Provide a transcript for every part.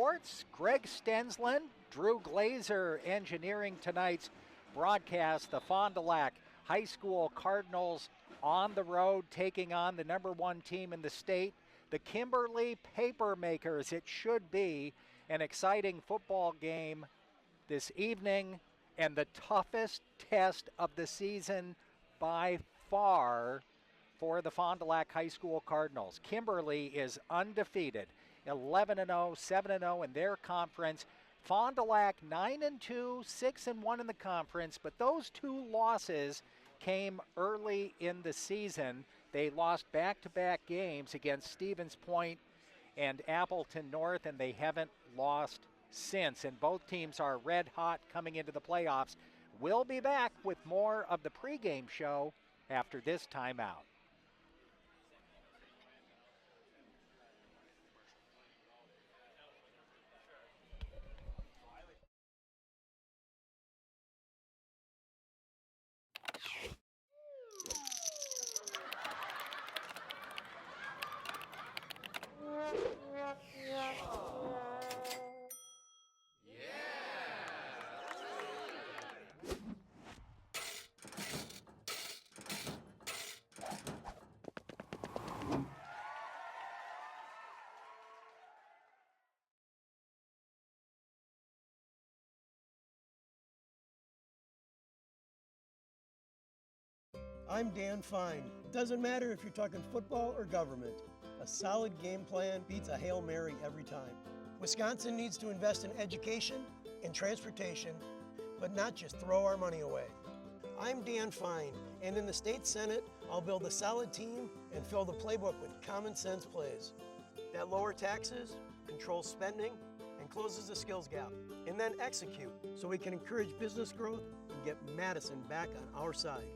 Sports. Greg Stensland, Drew Glazer engineering tonight's broadcast. The Fond du Lac High School Cardinals on the road taking on the number one team in the state, the Kimberly Papermakers. It should be an exciting football game this evening and the toughest test of the season by far for the Fond du Lac High School Cardinals. Kimberly is undefeated, 11-0, 7-0 in their conference. Fond du Lac 9-2, 6-1 in the conference, but those two losses came early in the season. They lost back-to-back games against Stevens Point and Appleton North, and they haven't lost since. And both teams are red hot coming into the playoffs. We'll be back with more of the pregame show after this timeout. I'm Dan Fine. It doesn't matter if you're talking football or government. A solid game plan beats a Hail Mary every time. Wisconsin needs to invest in education and transportation, but not just throw our money away. I'm Dan Fine, and in the state senate, I'll build a solid team and fill the playbook with common sense plays that lower taxes, controls spending, and closes the skills gap, and then execute so we can encourage business growth and get Madison back on our side.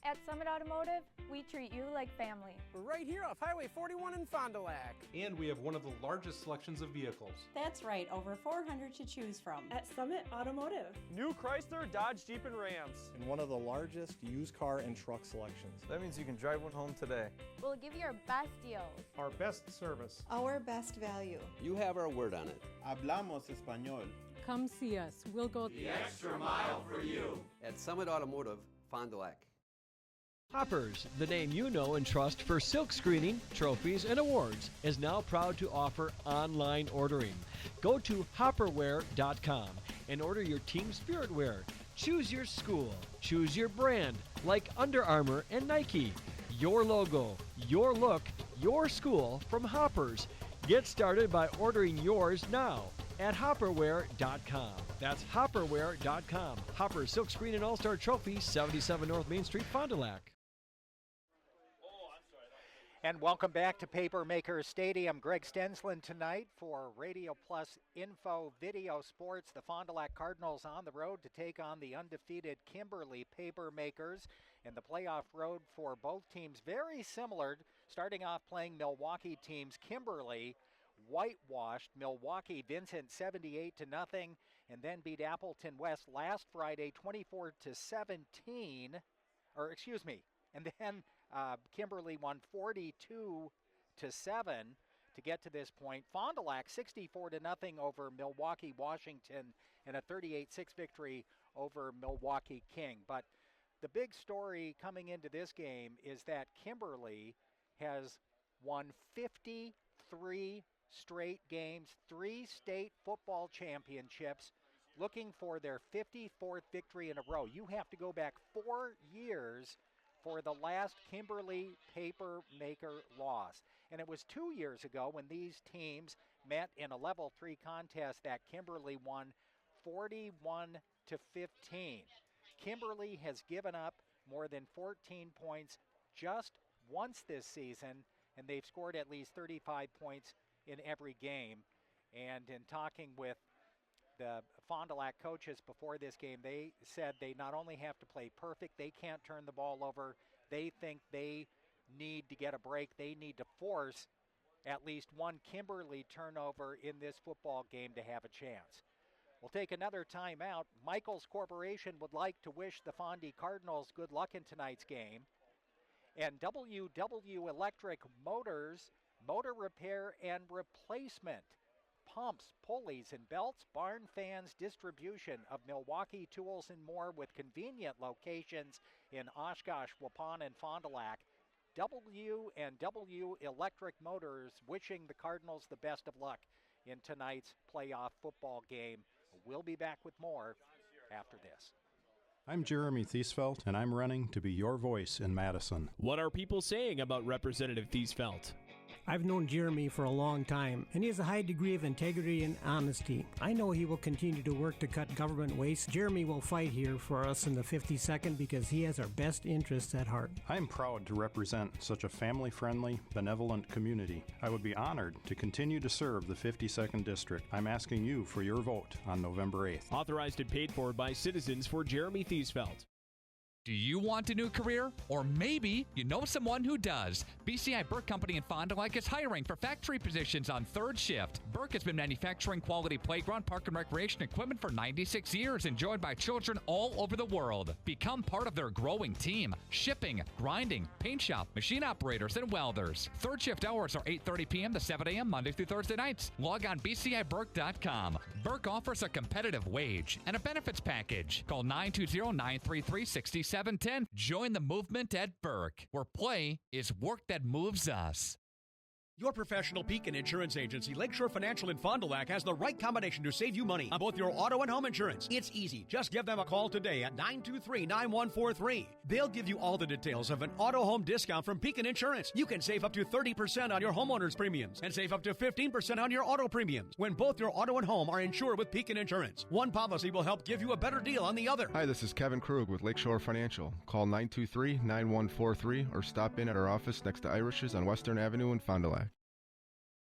At Summit Automotive, we treat you like family. We're right here off Highway 41 in Fond du Lac. And we have one of the largest selections of vehicles. That's right, over 400 to choose from. At Summit Automotive. New Chrysler, Dodge, Jeep, and Rams. And one of the largest used car and truck selections. That means you can drive one home today. We'll give you our best deals. Our best service. Our best value. You have our word on it. Hablamos español. Come see us. We'll go the extra mile for you. At Summit Automotive, Fond du Lac. Hoppers, the name you know and trust for silk screening, trophies, and awards, is now proud to offer online ordering. Go to hopperwear.com and order your team spirit wear. Choose your school, choose your brand, like Under Armour and Nike. Your logo, your look, your school from Hoppers. Get started by ordering yours now at hopperwear.com. That's hopperwear.com. Hopper Silk Screen and All-Star Trophy, 77 North Main Street, Fond du Lac. And welcome back to Papermakers Stadium. Greg Stensland tonight for Radio Plus Info Video Sports. The Fond du Lac Cardinals on the road to take on the undefeated Kimberly Papermakers. And the playoff road for both teams very similar. Starting off playing Milwaukee teams. Kimberly whitewashed Milwaukee Vincent 78-0, and then beat Appleton West last Friday 24-17. And then Kimberly won 42-7 to get to this point. Fond du Lac 64-0 over Milwaukee Washington and a 38-6 victory over Milwaukee King. But the big story coming into this game is that Kimberly has won 53 straight games, 3 state football championships, looking for their 54th victory in a row. You have to go back 4 years for the last Kimberly Papermaker loss. And it was 2 years ago when these teams met in a level 3 contest that Kimberly won 41-15. Kimberly has given up more than 14 points just once this season, and they've scored at least 35 points in every game. And in talking with the Fond du Lac coaches before this game, they said they not only have to play perfect, they can't turn the ball over. They think they need to get a break. They need to force at least one Kimberly turnover in this football game to have a chance. We'll take another timeout. Michaels Corporation would like to wish the Fondy Cardinals good luck in tonight's game. And WW Electric Motors, motor repair and replacement. pumps, pulleys, and belts, barn fans, distribution of Milwaukee tools and more with convenient locations in Oshkosh, Waupun, and Fond du Lac. W&W Electric Motors wishing the Cardinals the best of luck in tonight's playoff football game. We'll be back with more after this. I'm Jeremy Thiesfeld, and I'm running to be your voice in Madison. What are people saying about Representative Thiesfeld? I've known Jeremy for a long time, and he has a high degree of integrity and honesty. I know he will continue to work to cut government waste. Jeremy will fight here for us in the 52nd because he has our best interests at heart. I'm proud to represent such a family-friendly, benevolent community. I would be honored to continue to serve the 52nd District. I'm asking you for your vote on November 8th. Authorized and paid for by citizens for Jeremy Thiesfeld. Do you want a new career? Or maybe you know someone who does. BCI Burke Company in Fond du Lac is hiring for factory positions on third shift. Burke has been manufacturing quality playground, park, and recreation equipment for 96 years, enjoyed by children all over the world. Become part of their growing team. Shipping, grinding, paint shop, machine operators, and welders. Third shift hours are 8:30 p.m. to 7 a.m. Monday through Thursday nights. Log on bciburke.com. Burke offers a competitive wage and a benefits package. Call 920-933-6710. Join the movement at Burke, where play is work that moves us. Your professional Pekin Insurance Agency, Lakeshore Financial in Fond du Lac, has the right combination to save you money on both your auto and home insurance. It's easy. Just give them a call today at 923-9143. They'll give you all the details of an auto-home discount from Pekin Insurance. You can save up to 30% on your homeowner's premiums and save up to 15% on your auto premiums when both your auto and home are insured with Pekin Insurance. One policy will help give you a better deal on the other. Hi, this is Kevin Krug with Lakeshore Financial. Call 923-9143 or stop in at our office next to Irish's on Western Avenue in Fond du Lac.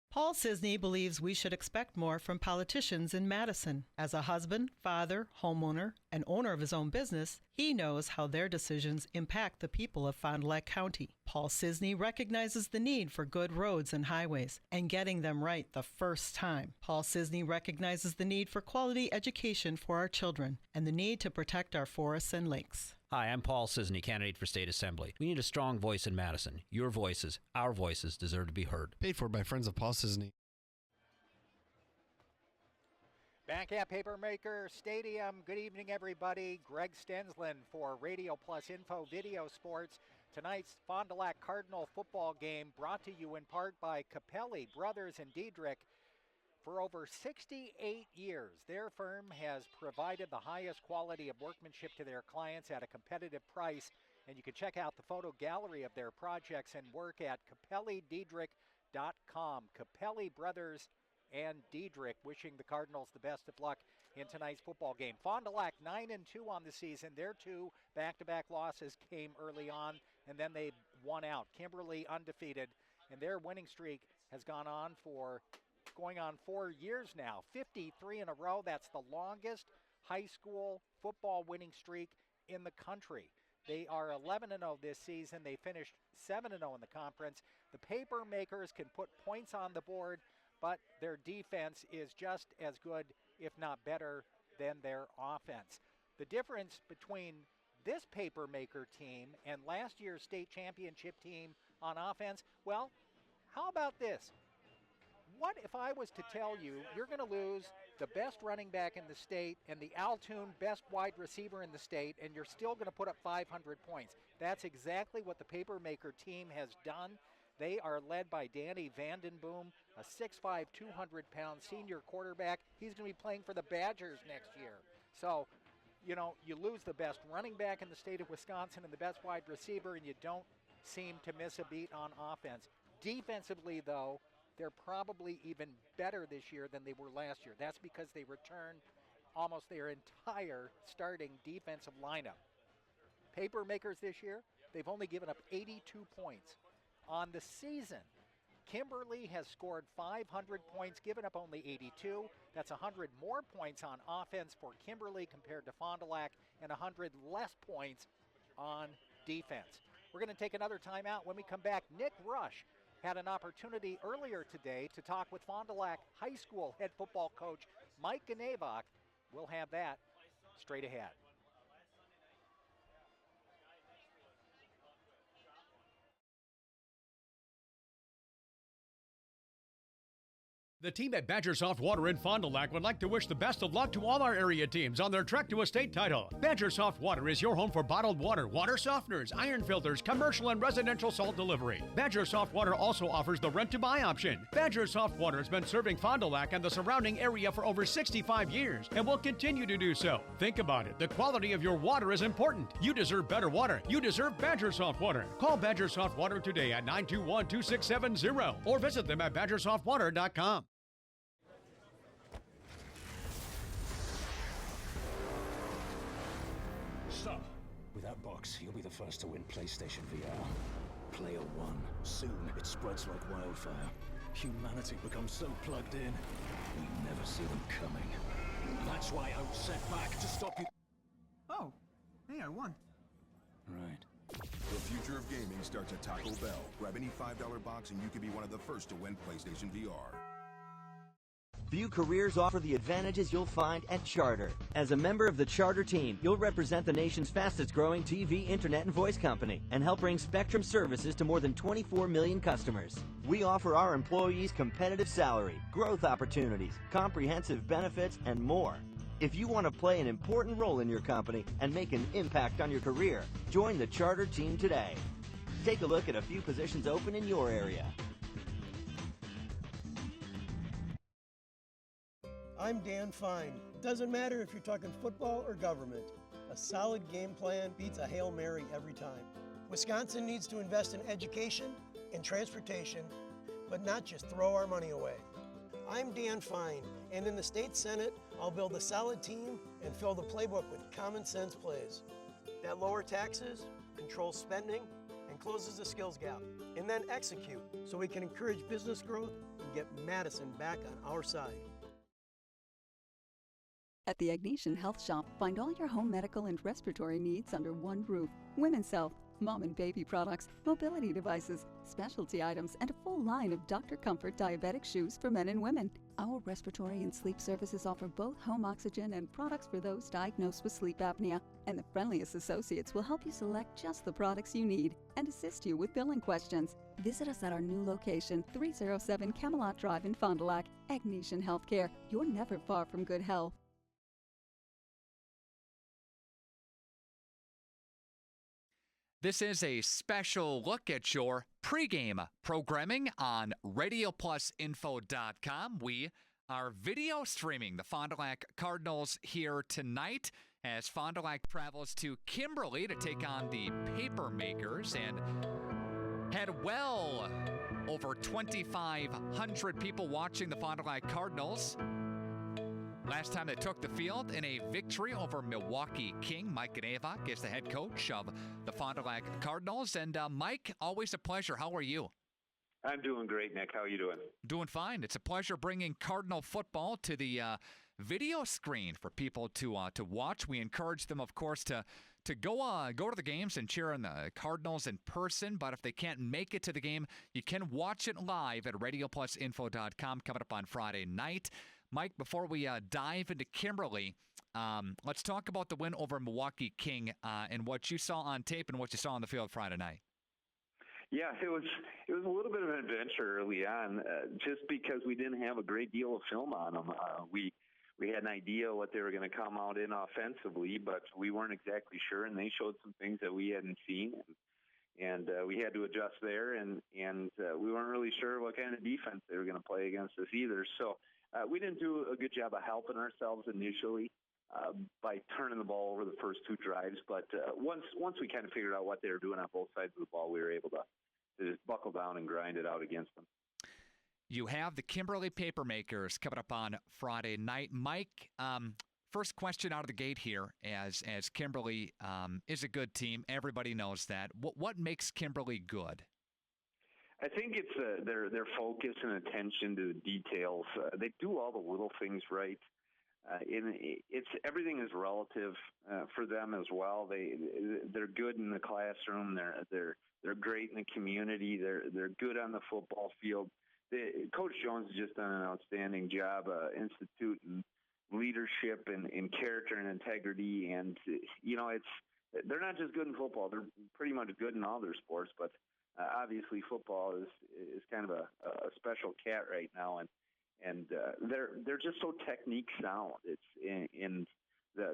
Paul Sisney believes we should expect more from politicians in Madison. As a husband, father, homeowner, and owner of his own business, he knows how their decisions impact the people of Fond du Lac County. Paul Sisney recognizes the need for good roads and highways and getting them right the first time. Paul Sisney recognizes the need for quality education for our children and the need to protect our forests and lakes. Hi, I'm Paul Sisney, candidate for State Assembly. We need a strong voice in Madison. Your voices, our voices, deserve to be heard. Paid for by friends of Paul Sisney. Back at Papermaker Stadium. Good evening, everybody. Greg Stensland for Radio Plus Info Video Sports. Tonight's Fond du Lac Cardinal football game brought to you in part by Capelli Brothers and Diedrich. For over 68 years, their firm has provided the highest quality of workmanship to their clients at a competitive price. And you can check out the photo gallery of their projects and work at CapelliDiedrich.com. Capelli Brothers and Diedrich wishing the Cardinals the best of luck in tonight's football game. Fond du Lac 9-2 on the season. Their two back-to-back losses came early on, and then they won out. Kimberly undefeated, and their winning streak has gone on for going on 4 years now. 53 in a row. That's the longest high school football winning streak in the country. They are 11-0 this season. They finished 7-0 in the conference. The Papermakers can put points on the board, but their defense is just as good, if not better, than their offense. The difference between this Papermaker team and last year's state championship team on offense, well, how about this? What if I was to tell you you're going to lose the best running back in the state and the Altoon best wide receiver in the state, and you're still going to put up 500 points? That's exactly what the Papermaker team has done. They are led by Danny Vandenboom, a 6'5", 200-pound senior quarterback. He's going to be playing for the Badgers next year. So, you know, you lose the best running back in the state of Wisconsin and the best wide receiver, and you don't seem to miss a beat on offense. Defensively, though, they're probably even better this year than they were last year. That's because they returned almost their entire starting defensive lineup. Papermakers this year, they've only given up 82 points. On the season, Kimberly has scored 500 points, given up only 82. That's 100 more points on offense for Kimberly compared to Fond du Lac, and 100 less points on defense. We're going to take another timeout. When we come back, Nick Rush had an opportunity earlier today to talk with Fond du Lac High School head football coach Mike Ganevok. We'll have that straight ahead. The team at Badger Soft Water in Fond du Lac would like to wish the best of luck to all our area teams on their trek to a state title. Badger Soft Water is your home for bottled water, water softeners, iron filters, commercial and residential salt delivery. Badger Soft Water also offers the rent-to-buy option. Badger Soft Water has been serving Fond du Lac and the surrounding area for over 65 years and will continue to do so. Think about it. The quality of your water is important. You deserve better water. You deserve Badger Soft Water. Call Badger Soft Water today at 921-2670 or visit them at badgersoftwater.com. Stop. With that box, you'll be the first to win PlayStation VR. Player 1. Soon, it spreads like wildfire. Humanity becomes so plugged in, we never see them coming. That's why I was set back to stop you. Oh, hey, I won. Right. The future of gaming starts at Taco Bell. Grab any $5 box and you could be one of the first to win PlayStation VR. View Careers offer the advantages you'll find at Charter. As a member of the Charter team, you'll represent the nation's fastest growing TV, internet, and voice company and help bring Spectrum services to more than 24 million customers. We offer our employees competitive salary, growth opportunities, comprehensive benefits, and more. If you want to play an important role in your company and make an impact on your career, join the Charter team today. Take a look at a few positions open in your area. I'm Dan Fine. Doesn't matter if you're talking football or government. A solid game plan beats a Hail Mary every time. Wisconsin needs to invest in education and transportation, but not just throw our money away. I'm Dan Fine, and in the state senate, I'll build a solid team and fill the playbook with common sense plays that lower taxes, controls spending, and closes the skills gap, and then execute so we can encourage business growth and get Madison back on our side. At the Agnesian Health Shop, find all your home medical and respiratory needs under one roof. Women's health, mom and baby products, mobility devices, specialty items, and a full line of Dr. Comfort diabetic shoes for men and women. Our respiratory and sleep services offer both home oxygen and products for those diagnosed with sleep apnea. And the friendliest associates will help you select just the products you need and assist you with billing questions. Visit us at our new location, 307 Camelot Drive in Fond du Lac. Agnesian Healthcare. You're never far from good health. This is a special look at your pregame programming on RadioPlusInfo.com. We are video streaming the Fond du Lac Cardinals here tonight as Fond du Lac travels to Kimberly to take on the Papermakers and had well over 2,500 people watching the Fond du Lac Cardinals. Last time they took the field in a victory over Milwaukee King. Mike Ganevak is the head coach of the Fond du Lac Cardinals. And Mike, always a pleasure. How are you? I'm doing great, Nick. How are you doing? Doing fine. It's a pleasure bringing Cardinal football to the video screen for people to watch. We encourage them, of course, to go to the games and cheer on the Cardinals in person. But if they can't make it to the game, you can watch it live at RadioPlusInfo.com coming up on Friday night. Mike, before we dive into Kimberly, let's talk about the win over Milwaukee King and what you saw on tape and what you saw on the field Friday night. Yeah, it was a little bit of an adventure early on, just because we didn't have a great deal of film on them. We had an idea what they were going to come out in offensively, but we weren't exactly sure, and they showed some things that we hadn't seen, and we had to adjust there, and we weren't really sure what kind of defense they were going to play against us either. So we didn't do a good job of helping ourselves initially by turning the ball over the first two drives. But once we kind of figured out what they were doing on both sides of the ball, we were able to just buckle down and grind it out against them. You have the Kimberly Papermakers coming up on Friday night. Mike, first question out of the gate here, as Kimberly is a good team. Everybody knows that. What makes Kimberly good? I think it's their focus and attention to the details. They do all the little things right. It's everything is relative for them as well. They're good in the classroom. They're great in the community. They're good on the football field. Coach Jones has just done an outstanding job instituting leadership and character and integrity. And they're not just good in football. They're pretty much good in all their sports, but obviously football is kind of a special cat right now, and and they're just so technique sound.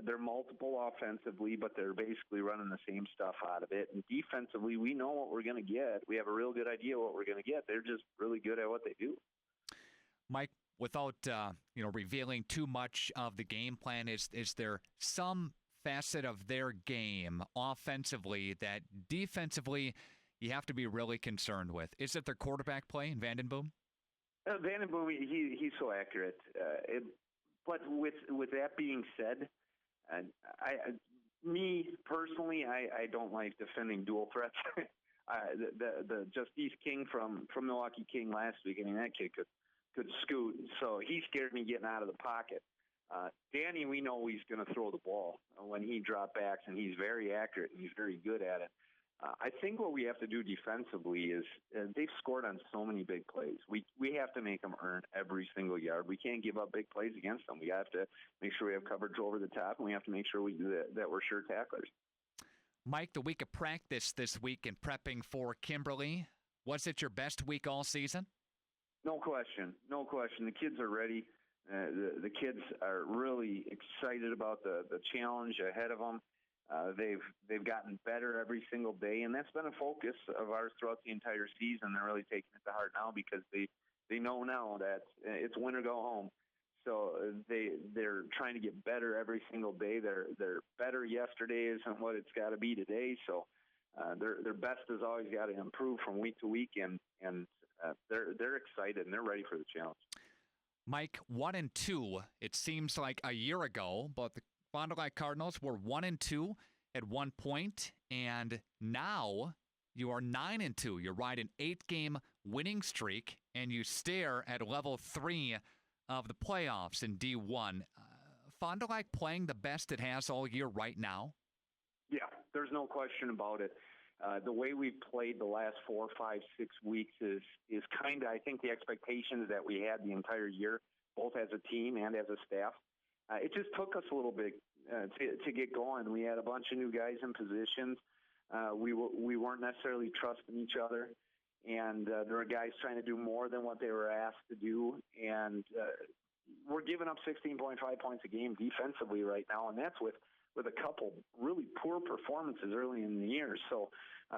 They're multiple offensively, but they're basically running the same stuff out of it. And defensively, we know what we're going to get. We have a real good idea what we're going to get. They're just really good at what they do. Mike, without revealing too much of the game plan, is there some facet of their game offensively that defensively you have to be really concerned with? Is it their quarterback play in Vandenboom? Vandenboom, he's so accurate. But with that being said, me personally, I don't like defending dual threats. The Justice King from Milwaukee King last week, I mean, that kid could scoot, so he scared me getting out of the pocket. Danny, we know he's going to throw the ball when he drop backs, and he's very accurate, and he's very good at it. I think what we have to do defensively is they've scored on so many big plays. We have to make them earn every single yard. We can't give up big plays against them. We have to make sure we have coverage over the top, and we have to make sure we do that we're sure tacklers. Mike, the week of practice this week in prepping for Kimberly, was it your best week all season? No question. No question. The kids are ready. The kids are really excited about the challenge ahead of them. They've gotten better every single day, and that's been a focus of ours throughout the entire season. They're really taking it to heart now because they know now that it's win or go home. So they're trying to get better every single day. They're better yesterday isn't what it's got to be today. So their best has always got to improve from week to week, and they're excited and they're ready for the challenge. Mike, 1-2. It seems like a year ago, but the Fond du Lac Cardinals were 1-2 at one point, and now you are 9-2. You ride an 8-game winning streak, and you stare at level 3 of the playoffs in D1. Fond du Lac playing the best it has all year right now? Yeah, there's no question about it. The way we've played the last 4, 5, 6 weeks is kind of, I think, the expectations that we had the entire year, both as a team and as a staff. It just took us a little bit to get going. We had a bunch of new guys in positions. We weren't necessarily trusting each other, and there were guys trying to do more than what they were asked to do. And we're giving up 16.5 points a game defensively right now, and that's with a couple really poor performances early in the year. So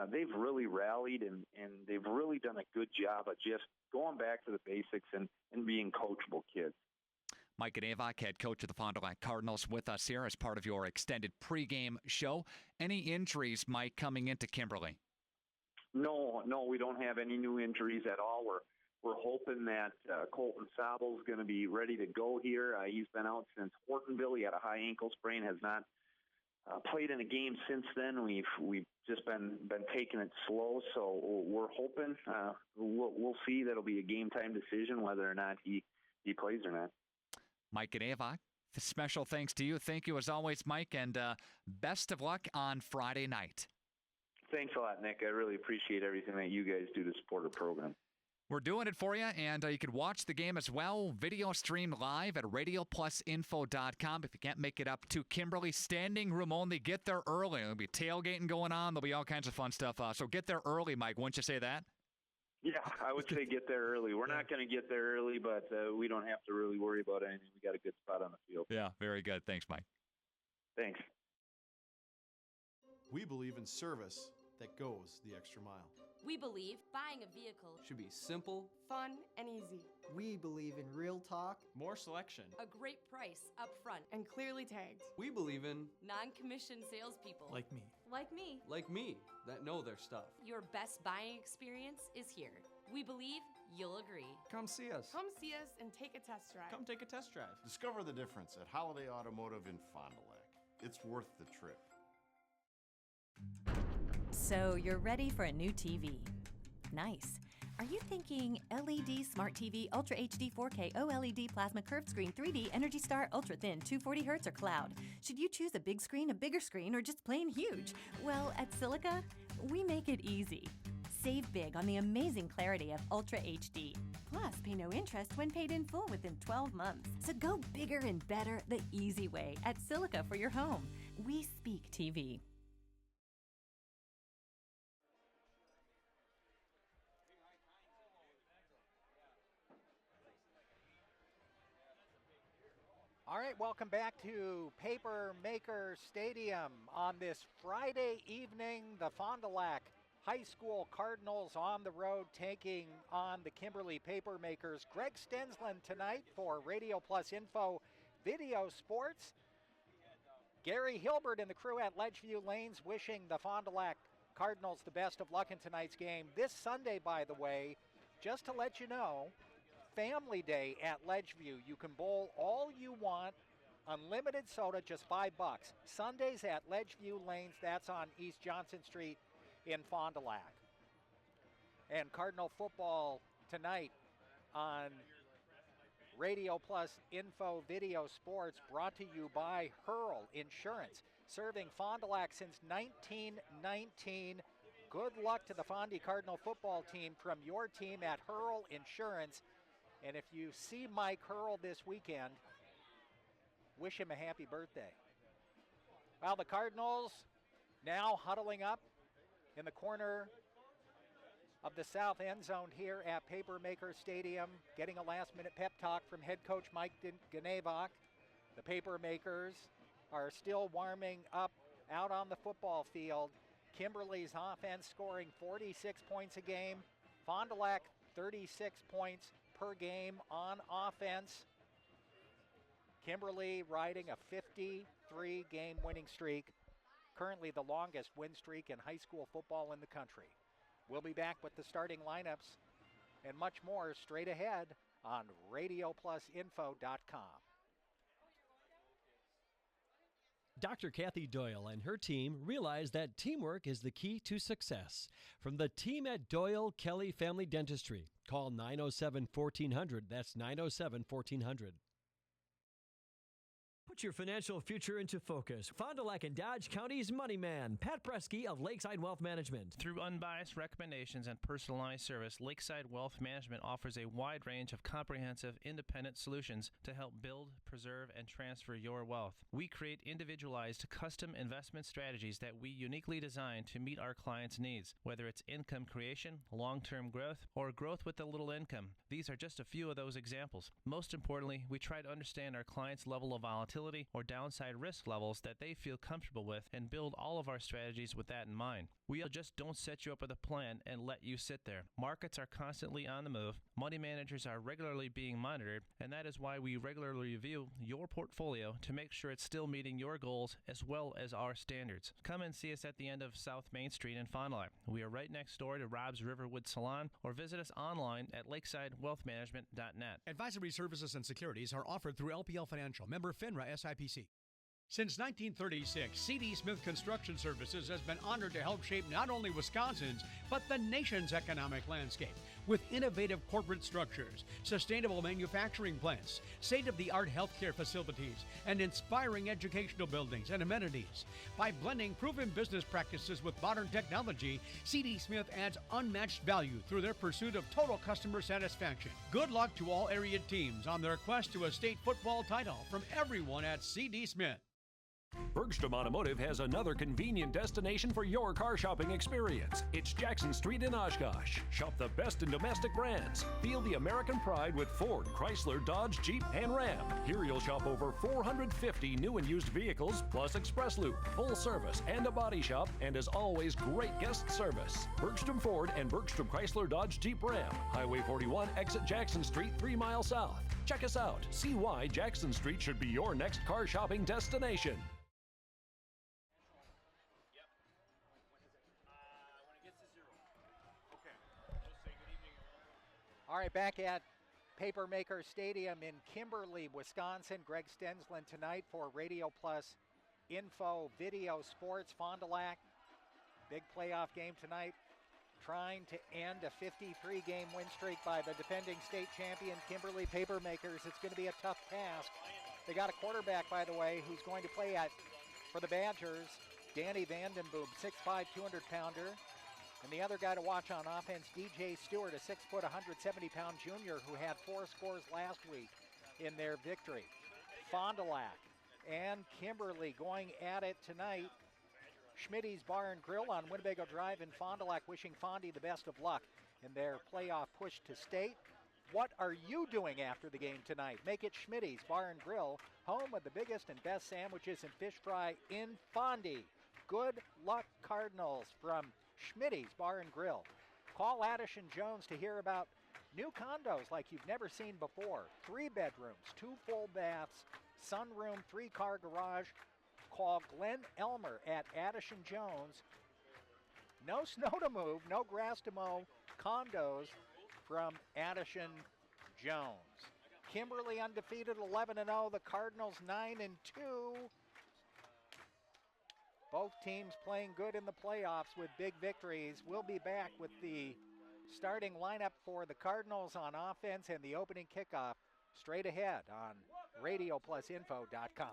they've really rallied, and they've really done a good job of just going back to the basics and being coachable kids. Mike Avoc, head coach of the Fond du Lac Cardinals, with us here as part of your extended pregame show. Any injuries, Mike, coming into Kimberly? No, we don't have any new injuries at all. We're hoping that Colton Sabel's going to be ready to go here. He's been out since Hortonville. He had a high ankle sprain, has not played in a game since then. We've just been taking it slow, so we're hoping we'll see. That'll be a game time decision whether or not he plays or not. Mike Avoc, special thanks to you. Thank you as always, Mike, and best of luck on Friday night. Thanks a lot, Nick. I really appreciate everything that you guys do to support our program. We're doing it for you, and you can watch the game as well. Video stream live at radioplusinfo.com. If you can't make it up to Kimberly, standing room only. Get there early. There'll be tailgating going on. There'll be all kinds of fun stuff. So get there early, Mike. Wouldn't you say that? Yeah, I would say get there early. We're not going to get there early, but we don't have to really worry about anything. We got a good spot on the field. Yeah, very good. Thanks, Mike. Thanks. We believe in service that goes the extra mile. We believe buying a vehicle should be simple, fun, and easy. We believe in real talk, more selection, a great price up front, and clearly tagged. We believe in non-commissioned salespeople. Like me. Like me. Like me, that know their stuff. Your best buying experience is here. We believe you'll agree. Come see us. Come see us and take a test drive. Come take a test drive. Discover the difference at Holiday Automotive in Fond du Lac. It's worth the trip. So you're ready for a new TV. Nice. Are you thinking LED Smart TV, Ultra HD 4K, OLED Plasma Curved Screen, 3D, Energy Star, Ultra Thin, 240 Hz, or Cloud? Should you choose a big screen, a bigger screen, or just plain huge? Well, at Silica, we make it easy. Save big on the amazing clarity of Ultra HD. Plus, pay no interest when paid in full within 12 months. So go bigger and better the easy way at Silica for your home. We speak TV. All right, welcome back to Papermaker Stadium on this Friday evening. The Fond du Lac High School Cardinals on the road taking on the Kimberly Papermakers. Greg Stensland tonight for Radio Plus Info Video Sports. Gary Hilbert and the crew at Ledgeview Lanes wishing the Fond du Lac Cardinals the best of luck in tonight's game. This Sunday, by the way, just to let you know, Family Day at Ledgeview. You can bowl all you want, unlimited soda, just $5. Sundays at Ledgeview Lanes, that's on East Johnson Street in Fond du Lac. And Cardinal football tonight on Radio Plus Info Video Sports, brought to you by Hurl Insurance, serving Fond du Lac since 1919. Good luck to the Fondy Cardinal football team from your team at Hurl Insurance. And if you see Mike Hurl this weekend, wish him a happy birthday. Well, the Cardinals now huddling up in the corner of the south end zone here at Papermaker Stadium, getting a last-minute pep talk from head coach Mike Ganevok. The Papermakers are still warming up out on the football field. Kimberly's offense scoring 46 points a game. Fond du Lac 36 points per game on offense. Kimberly riding a 53-game winning streak, currently the longest win streak in high school football in the country. We'll be back with the starting lineups and much more straight ahead on RadioPlusInfo.com. Dr. Kathy Doyle and her team realize that teamwork is the key to success. From the team at Doyle Kelly Family Dentistry, call 907-1400. That's 907-1400. Put your financial future into focus. Fond du Lac and Dodge County's money man, Pat Bresky of Lakeside Wealth Management. Through unbiased recommendations and personalized service, Lakeside Wealth Management offers a wide range of comprehensive, independent solutions to help build, preserve, and transfer your wealth. We create individualized, custom investment strategies that we uniquely design to meet our clients' needs, whether it's income creation, long-term growth, or growth with a little income. These are just a few of those examples. Most importantly, we try to understand our clients' level of volatility or downside risk levels that they feel comfortable with and build all of our strategies with that in mind. We just don't set you up with a plan and let you sit there. Markets are constantly on the move, money managers are regularly being monitored, and that is why we regularly review your portfolio to make sure it's still meeting your goals as well as our standards. Come and see us at the end of South Main Street in Fond du Lac. We are right next door to Rob's Riverwood Salon, or visit us online at lakesidewealthmanagement.net. Advisory services and securities are offered through LPL Financial, member FINRA SIPC. Since 1936, C.D. Smith Construction Services has been honored to help shape not only Wisconsin's, but the nation's economic landscape with innovative corporate structures, sustainable manufacturing plants, state-of-the-art healthcare facilities, and inspiring educational buildings and amenities. By blending proven business practices with modern technology, C.D. Smith adds unmatched value through their pursuit of total customer satisfaction. Good luck to all area teams on their quest to a state football title from everyone at C.D. Smith. Bergstrom Automotive has another convenient destination for your car shopping experience. It's Jackson Street in Oshkosh. Shop the best in domestic brands. Feel the American pride with Ford, Chrysler, Dodge, Jeep, and Ram. Here you'll shop over 450 new and used vehicles, plus Express Loop, full service, and a body shop, and as always, great guest service. Bergstrom Ford and Bergstrom Chrysler, Dodge, Jeep, Ram. Highway 41, exit Jackson Street, 3 miles south. Check us out. See why Jackson Street should be your next car shopping destination. All right, back at Papermaker Stadium in Kimberly, Wisconsin. Greg Stensland tonight for Radio Plus Info Video Sports. Fond du Lac, big playoff game tonight, trying to end a 53-game win streak by the defending state champion Kimberly Papermakers. It's going to be a tough task. They got a quarterback, by the way, who's going to play for the Badgers, Danny Vandenboom, 6'5", 200-pounder. And the other guy to watch on offense, DJ Stewart, a 6', 170-pound junior who had 4 scores last week in their victory. Fond du Lac and Kimberly going at it tonight. Schmitty's Bar and Grill on Winnebago Drive in Fond du Lac, wishing Fondy the best of luck in their playoff push to state. What are you doing after the game tonight? Make it Schmitty's Bar and Grill, home of the biggest and best sandwiches and fish fry in Fondy. Good luck, Cardinals, from Schmitty's Bar and Grill. Call Adish and Jones to hear about new condos like you've never seen before. 3 bedrooms, 2 full baths, sunroom, 3-car garage. Call Glenn Elmer at Adish and Jones. No snow to move, no grass to mow. Condos from Adish and Jones. Kimberly undefeated, 11-0. The Cardinals 9-2. Both teams playing good in the playoffs with big victories. We'll be back with the starting lineup for the Cardinals on offense and the opening kickoff straight ahead on RadioPlusInfo.com.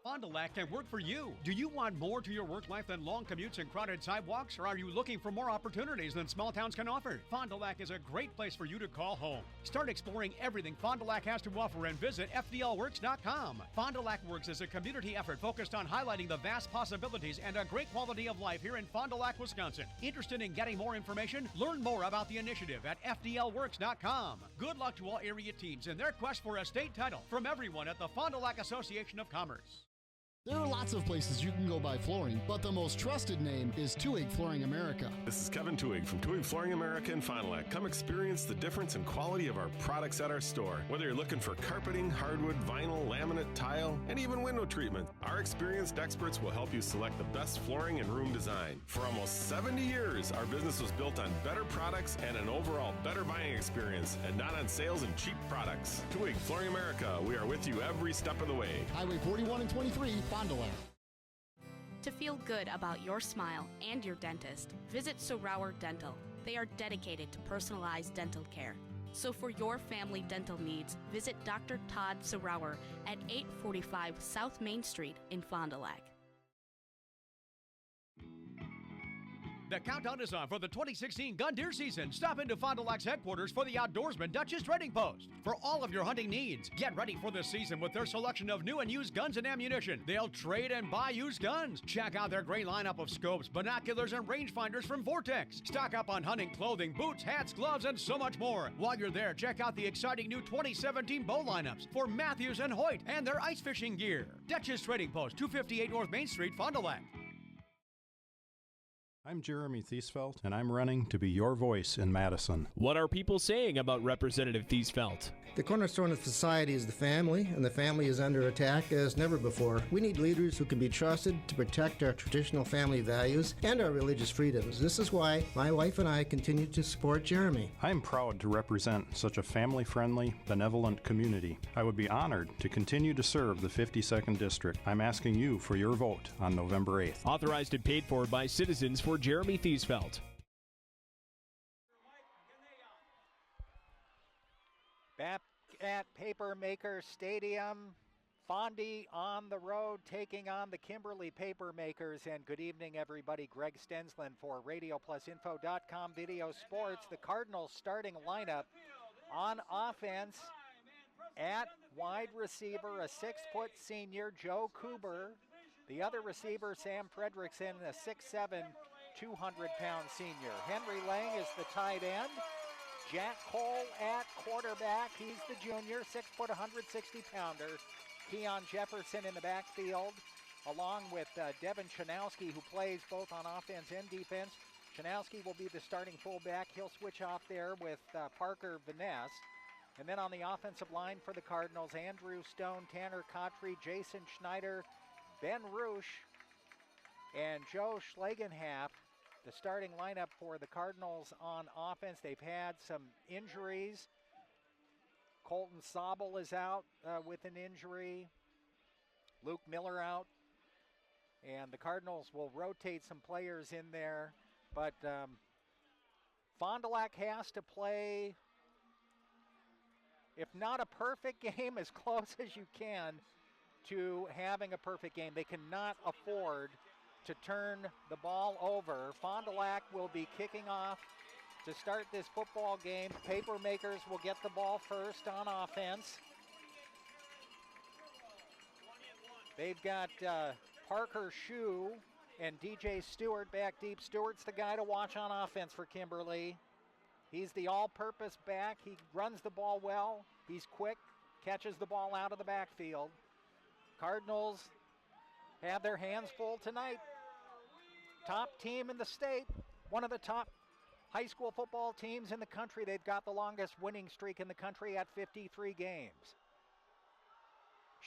Fond du Lac can work for you. Do you want more to your work life than long commutes and crowded sidewalks, or are you looking for more opportunities than small towns can offer? Fond du Lac is a great place for you to call home. Start exploring everything Fond du Lac has to offer and visit FDLWorks.com. Fond du Lac Works is a community effort focused on highlighting the vast possibilities and a great quality of life here in Fond du Lac, Wisconsin. Interested in getting more information? Learn more about the initiative at FDLWorks.com. Good luck to all area teams in their quest for a state title from everyone at the Fond du Lac Association of Commerce. There are lots of places you can go buy flooring, but the most trusted name is Tuig Flooring America. This is Kevin Tuig from Tuig Flooring America in Fond du Lac. Come experience the difference in quality of our products at our store. Whether you're looking for carpeting, hardwood, vinyl, laminate, tile, and even window treatment, our experienced experts will help you select the best flooring and room design. For almost 70 years, our business was built on better products and an overall better buying experience, and not on sales and cheap products. Tuig Flooring America, we are with you every step of the way. Highway 41 and 23, Fond du Lac. To feel good about your smile and your dentist, visit Sorauer Dental. They are dedicated to personalized dental care. So for your family dental needs, visit Dr. Todd Sorauer at 845 South Main Street in Fond du Lac. The countdown is on for the 2016 gun deer season. Stop into Fond du Lac's headquarters for the Outdoorsman Dutch's Trading Post. For all of your hunting needs, get ready for the season with their selection of new and used guns and ammunition. They'll trade and buy used guns. Check out their great lineup of scopes, binoculars, and rangefinders from Vortex. Stock up on hunting clothing, boots, hats, gloves, and so much more. While you're there, check out the exciting new 2017 bow lineups for Matthews and Hoyt and their ice fishing gear. Dutch's Trading Post, 258 North Main Street, Fond du Lac. I'm Jeremy Thiesfeld, and I'm running to be your voice in Madison. What are people saying about Representative Thiesfeld? The cornerstone of society is the family, and the family is under attack as never before. We need leaders who can be trusted to protect our traditional family values and our religious freedoms. This is why my wife and I continue to support Jeremy. I am proud to represent such a family-friendly, benevolent community. I would be honored to continue to serve the 52nd District. I'm asking you for your vote on November 8th. Authorized and paid for by citizens for Jeremy Thiesfeld. Back at Papermakers Stadium, Fondy on the road taking on the Kimberly Papermakers. And good evening, everybody. Greg Stensland for RadioPlusInfo.com Video Sports. The Cardinals starting lineup on offense at wide receiver, a 6-foot senior, Joe Kuber. The other receiver, Sam Fredrickson, a 6'7", 200-pound senior. Henry Lang is the tight end. Jack Cole at quarterback. He's the junior, 6', 160-pounder. Keon Jefferson in the backfield, along with Devin Chanowski, who plays both on offense and defense. Chanowski will be the starting fullback. He'll switch off there with Parker Vaness. And then on the offensive line for the Cardinals, Andrew Stone, Tanner Kotry, Jason Schneider, Ben Roosh, and Joe Schlagenhaft. The starting lineup for the Cardinals on offense. They've had some injuries. Colton Sobel is out with an injury. Luke Miller out. And the Cardinals will rotate some players in there. But Fond du Lac has to play, if not a perfect game, as close as you can to having a perfect game. They cannot afford to turn the ball over. Fond du Lac will be kicking off to start this football game. Papermakers will get the ball first on offense. They've got Parker Shue and DJ Stewart back deep. Stewart's the guy to watch on offense for Kimberly. He's the all-purpose back. He runs the ball well. He's quick, catches the ball out of the backfield. Cardinals have their hands full tonight. Top team in the state, one of the top high school football teams in the country. They've got the longest winning streak in the country at 53 games.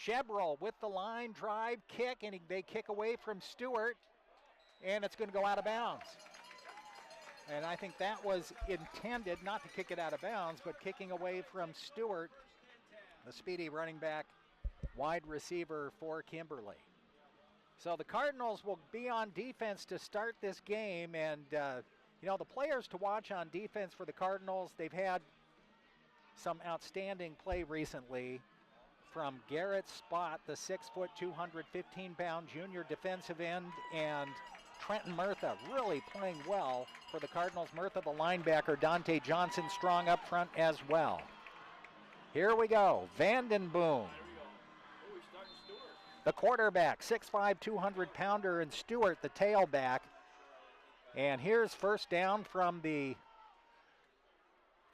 Chevrolet with the line drive kick, and they kick away from Stewart, and it's going to go out of bounds. And I think that was intended not to kick it out of bounds, but kicking away from Stewart, the speedy running back, wide receiver for Kimberly. So the Cardinals will be on defense to start this game, and the players to watch on defense for the Cardinals, they've had some outstanding play recently from Garrett Spott, the 6', 215-pound junior defensive end, and Trenton Murtha really playing well for the Cardinals. Murtha, the linebacker, Dante Johnson strong up front as well. Here we go, Vandenboom. The quarterback, 6'5", 200-pounder, and Stewart, the tailback. And here's first down from the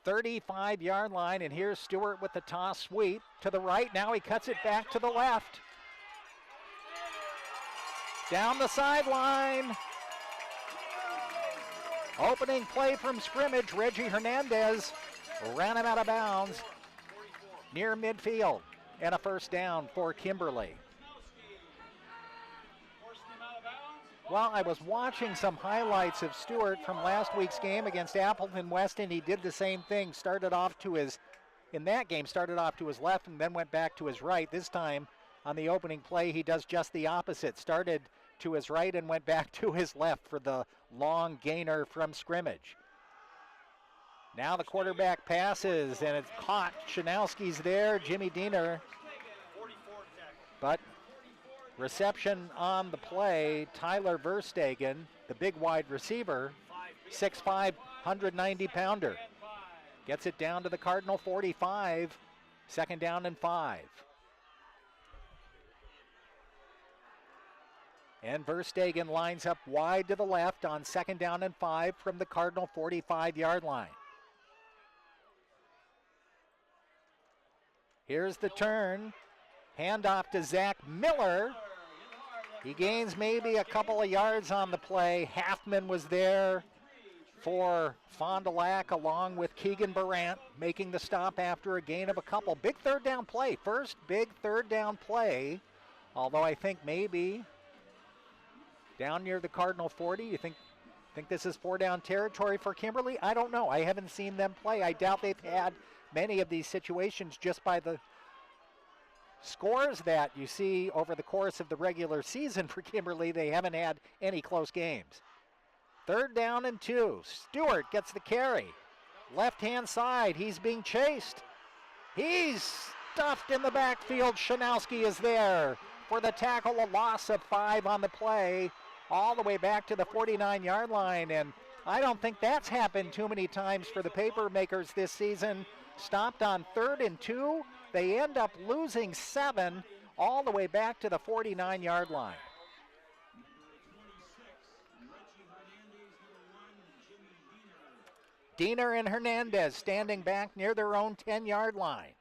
35-yard line, and here's Stewart with the toss sweep to the right. Now he cuts it back to the left. Down the sideline. Opening play from scrimmage, Reggie Hernandez ran him out of bounds near midfield, and a first down for Kimberly. Well, I was watching some highlights of Stewart from last week's game against Appleton West, and he did the same thing. In that game, started off to his left and then went back to his right. This time, on the opening play, he does just the opposite. Started to his right and went back to his left for the long gainer from scrimmage. Now the quarterback passes, and it's caught. Shanowski's there, Jimmy Diener. But reception on the play, Tyler Verstegen, the big wide receiver, 6'5", 190-pounder. Gets it down to the Cardinal 45, second down and 5. And Verstegen lines up wide to the left on second down and 5 from the Cardinal 45-yard line. Here's the turn. Handoff to Zach Miller. He gains maybe a couple of yards on the play. Halfman was there for Fond du Lac along with Keegan Barant, making the stop after a gain of a couple. Big third down play. First big third down play. Although I think maybe down near the Cardinal 40. You think this is 4-down territory for Kimberly? I don't know. I haven't seen them play. I doubt they've had many of these situations just by the scores that you see over the course of the regular season for Kimberly. They haven't had any close games. Third down and 2. Stewart gets the carry. Left-hand side, he's being chased. He's stuffed in the backfield. Shanowski is there for the tackle, a loss of 5 on the play, all the way back to the 49-yard line. And I don't think that's happened too many times for the Papermakers this season. Stopped on 3rd and 2. They end up losing 7 all the way back to the 49-yard line. Diener and Hernandez standing back near their own 10-yard line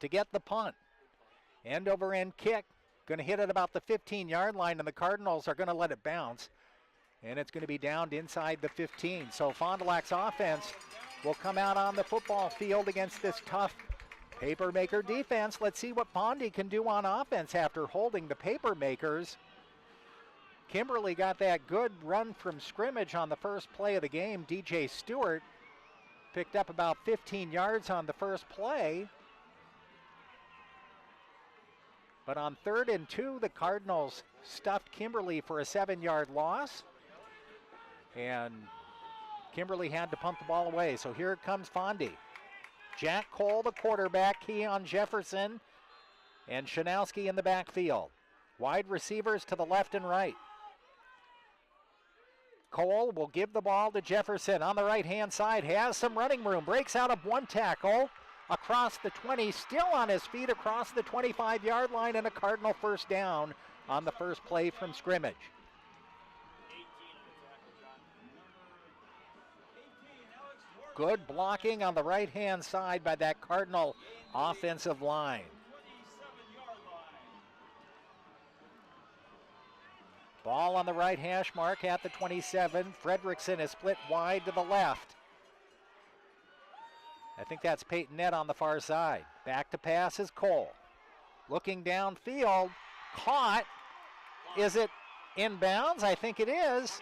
to get the punt. End over end kick. Going to hit at about the 15-yard line, and the Cardinals are going to let it bounce. And it's going to be downed inside the 15. So Fond du Lac's offense will come out on the football field against this tough Papermaker defense. Let's see what Fondy can do on offense after holding the Papermakers. Kimberly got that good run from scrimmage on the first play of the game. DJ Stewart picked up about 15 yards on the first play. But on 3rd and 2, the Cardinals stuffed Kimberly for a 7-yard loss. And Kimberly had to punt the ball away. So here comes Fondy. Jack Cole, the quarterback, Keon Jefferson, and Shanowski in the backfield. Wide receivers to the left and right. Cole will give the ball to Jefferson on the right-hand side. Has some running room. Breaks out of one tackle across the 20. Still on his feet across the 25-yard line, and a Cardinal first down on the first play from scrimmage. Good blocking on the right-hand side by that Cardinal offensive line. Ball on the right hash mark at the 27. Fredrickson is split wide to the left. I think that's Peyton Nett on the far side. Back to pass is Cole. Looking downfield, caught. Is it inbounds? I think it is.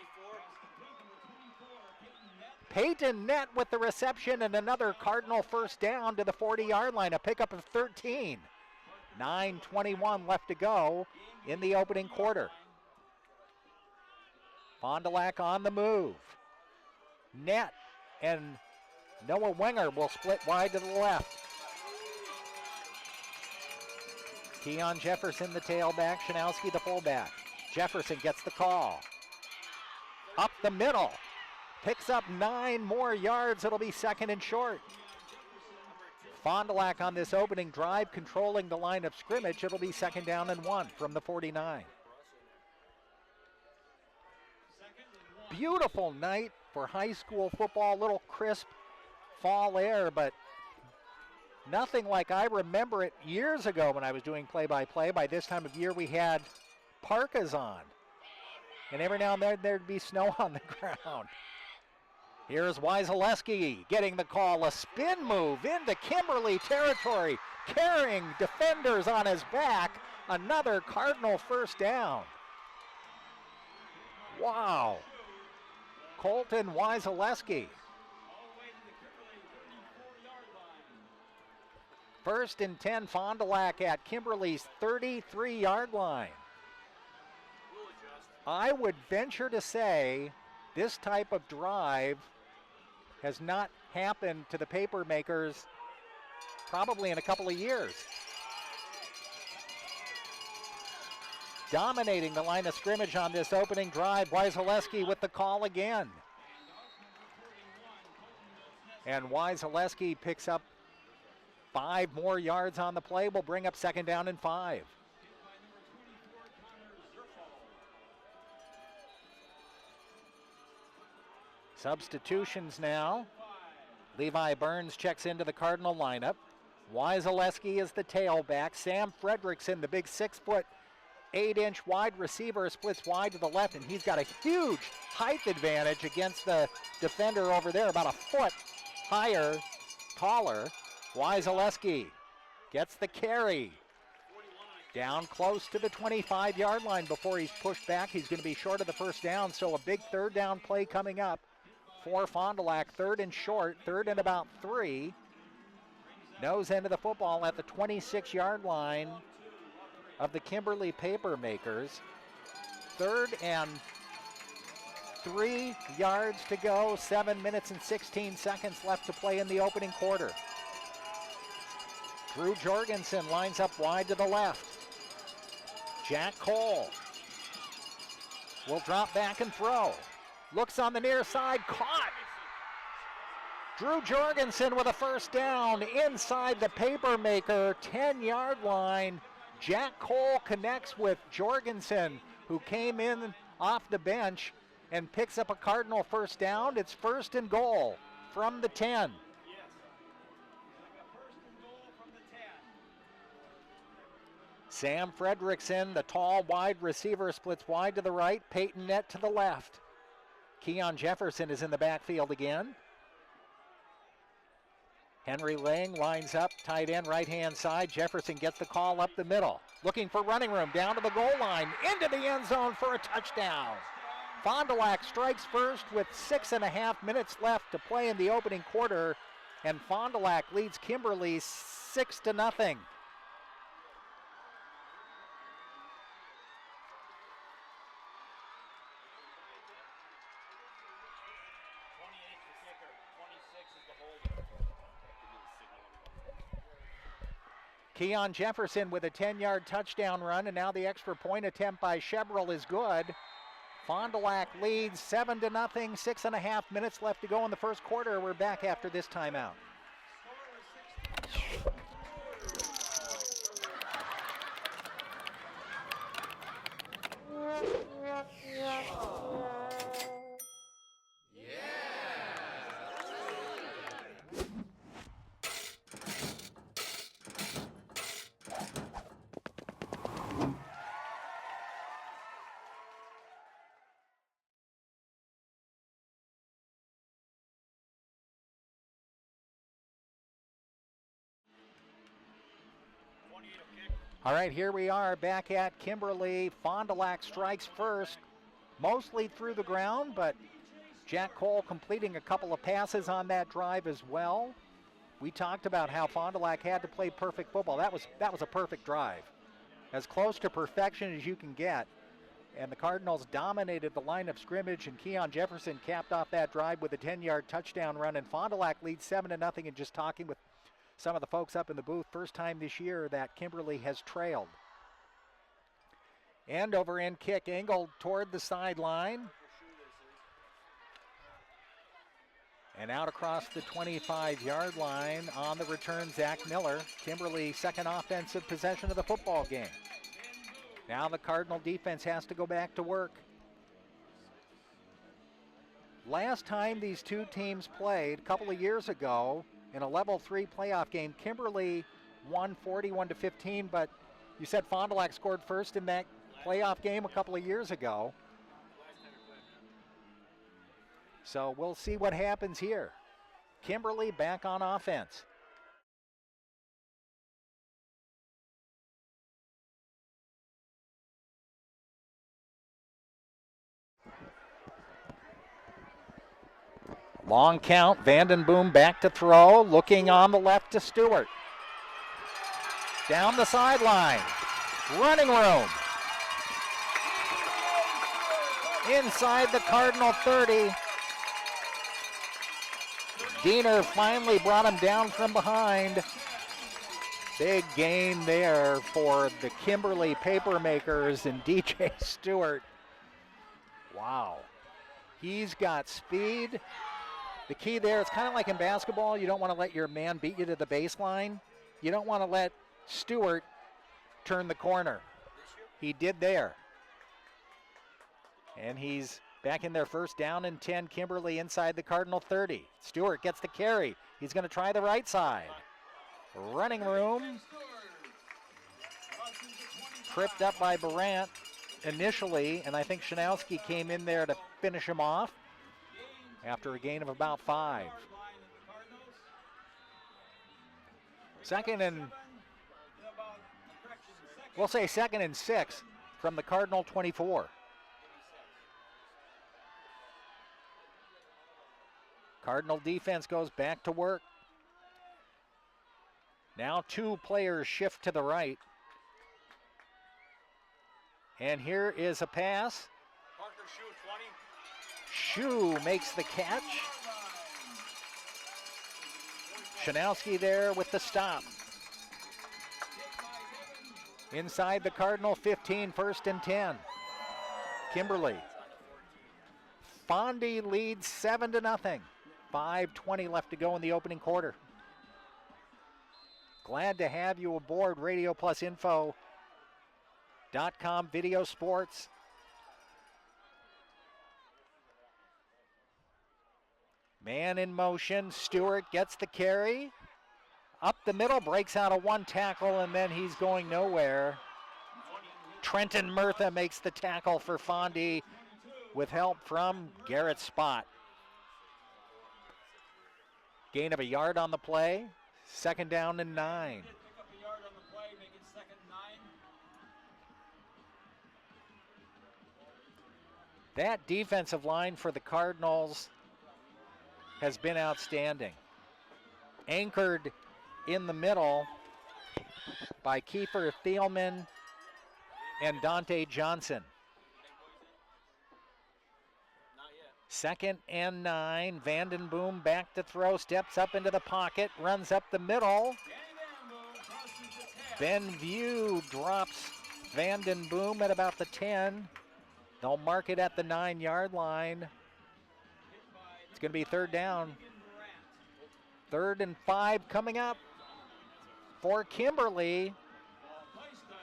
Peyton Nett with the reception and another Cardinal first down to the 40-yard line, a pickup of 13. 9:21 left to go in the opening quarter. Fond du Lac on the move. Nett and Noah Wenger will split wide to the left. Keon Jefferson, the tailback. Shanowski, the fullback. Jefferson gets the call. Up the middle. Picks up 9 more yards. It'll be second and short. Fond du Lac on this opening drive controlling the line of scrimmage. It'll be second down and 1 from the 49. Beautiful night for high school football. A little crisp fall air, but nothing like I remember it years ago when I was doing play-by-play. By this time of year, we had parkas on. And every now and then, there'd be snow on the ground. Here's Wyzaleski getting the call. A spin move into Kimberly territory, carrying defenders on his back. Another Cardinal first down. Wow. Colton Wyzaleski. First and 10, Fond du Lac at Kimberly's 33-yard line. I would venture to say this type of drive has not happened to the Papermakers probably in a couple of years. Dominating the line of scrimmage on this opening drive. Wyzaleski with the call again. And Wyzaleski picks up 5 more yards on the play. Will bring up second down and 5. Substitutions now. Levi Burns checks into the Cardinal lineup. Wyzaleski is the tailback. Sam Fredrickson, the big 6', 8-inch wide receiver, splits wide to the left, and he's got a huge height advantage against the defender over there, about a foot higher, taller. Wyzaleski gets the carry. Down close to the 25-yard line before he's pushed back. He's going to be short of the first down, so a big third down play coming up for Fond du Lac. Third and short, third and about 3. Nose end of the football at the 26-yard line of the Kimberly Papermakers. Third and 3 yards to go. 7 minutes and 16 seconds left to play in the opening quarter. Drew Jorgensen lines up wide to the left. Jack Cole will drop back and throw. Looks on the near side, caught. Drew Jorgensen with a first down inside the Papermaker 10-yard line. Jack Cole connects with Jorgensen, who came in off the bench and picks up a Cardinal first down. It's first and goal from the 10. Sam Fredrickson, the tall wide receiver, splits wide to the right. Peyton Nett to the left. Keon Jefferson is in the backfield again. Henry Lang lines up, tight end, right-hand side. Jefferson gets the call up the middle. Looking for running room, down to the goal line, into the end zone for a touchdown. Fond du Lac strikes first with 6.5 minutes left to play in the opening quarter, and Fond du Lac leads Kimberly 6-0. Keon Jefferson with a 10-yard touchdown run, and now the extra point attempt by Chevrolet is good. Fond du Lac leads 7-0, 6.5 minutes left to go in the first quarter. We're back after this timeout. All right, here we are back at Kimberly. Fond du Lac strikes first, mostly through the ground, but Jack Cole completing a couple of passes on that drive as well. We talked about how Fond du Lac had to play perfect football. That was a perfect drive, as close to perfection as you can get. And the Cardinals dominated the line of scrimmage, and Keon Jefferson capped off that drive with a 10-yard touchdown run. And Fond du Lac leads 7-0. And just talking with some of the folks up in the booth, first time this year that Kimberly has trailed. And over end kick angled toward the sideline. And out across the 25-yard line on the return, Zach Miller. Kimberly second offensive possession of the football game. Now the Cardinal defense has to go back to work. Last time these two teams played, a couple of years ago, in a level 3 playoff game, Kimberly won 41-15, but you said Fond du Lac scored first in that playoff game a couple of years ago. So we'll see what happens here. Kimberly back on offense. Long count, Vandenboom back to throw, looking on the left to Stewart. Down the sideline, running room. Inside the Cardinal 30. Diener finally brought him down from behind. Big gain there for the Kimberly Papermakers and DJ Stewart. Wow. He's got speed. The key there, it's kind of like in basketball, you don't want to let your man beat you to the baseline. You don't want to let Stewart turn the corner. He did there. And he's back in there, first down and 10, Kimberly inside the Cardinal 30. Stewart gets the carry. He's going to try the right side. Running room. Tripped up by Barant initially, and I think Shanowski came in there to finish him off after a gain of about 5. We'll say second and 6 from the Cardinal 24. Cardinal defense goes back to work. Now 2 players shift to the right. And here is a pass. Shue makes the catch. Shanowski there with the stop. Inside the Cardinal 15, first and 10. Kimberly. Fondy leads 7-0. 5:20 left to go in the opening quarter. Glad to have you aboard RadioPlusInfo.com Video Sports. Man in motion. Stewart gets the carry. Up the middle, breaks out of 1 tackle, and then he's going nowhere. Trenton Murtha makes the tackle for Fondy with help from Garrett Spott. Gain of a yard on the play. Second down and 9. That defensive line for the Cardinals has been outstanding. Anchored in the middle by Kiefer Thielman and Dante Johnson. Second and 9. Vandenboom back to throw, steps up into the pocket, runs up the middle. Benview drops Vandenboom at about the 10. They'll mark it at the 9-yard line. It's going to be third down. 3rd and 5 coming up for Kimberly.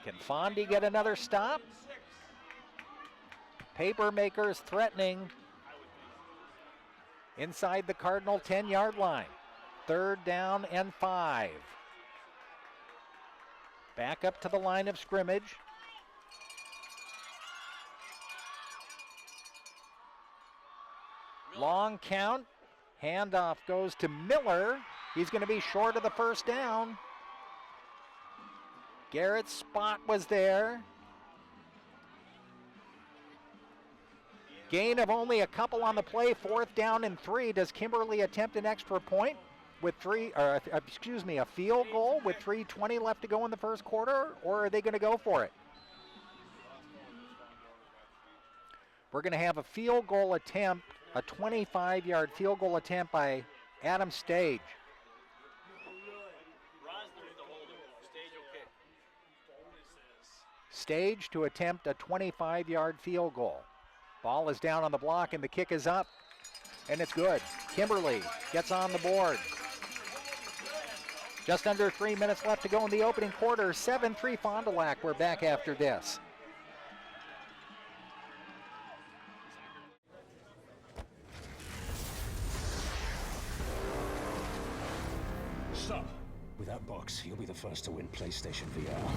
Can Fondy get another stop? Papermakers threatening inside the Cardinal 10-yard line. 3rd down and 5. Back up to the line of scrimmage. Long count. Handoff goes to Miller. He's going to be short of the first down. Garrett's spot was there. Gain of only a couple on the play, 4th down and 3. Does Kimberly attempt an extra point with a field goal with 3:20 left to go in the first quarter, or are they going to go for it? We're going to have a field goal attempt, a 25-yard field goal attempt by Adam Stage. Stage to attempt a 25-yard field goal. Ball is down on the block and the kick is up, and it's good. Kimberly gets on the board. Just under 3 minutes left to go in the opening quarter. 7-3 Fond du Lac. We're back after this. So, with that box, you'll be the first to win PlayStation VR.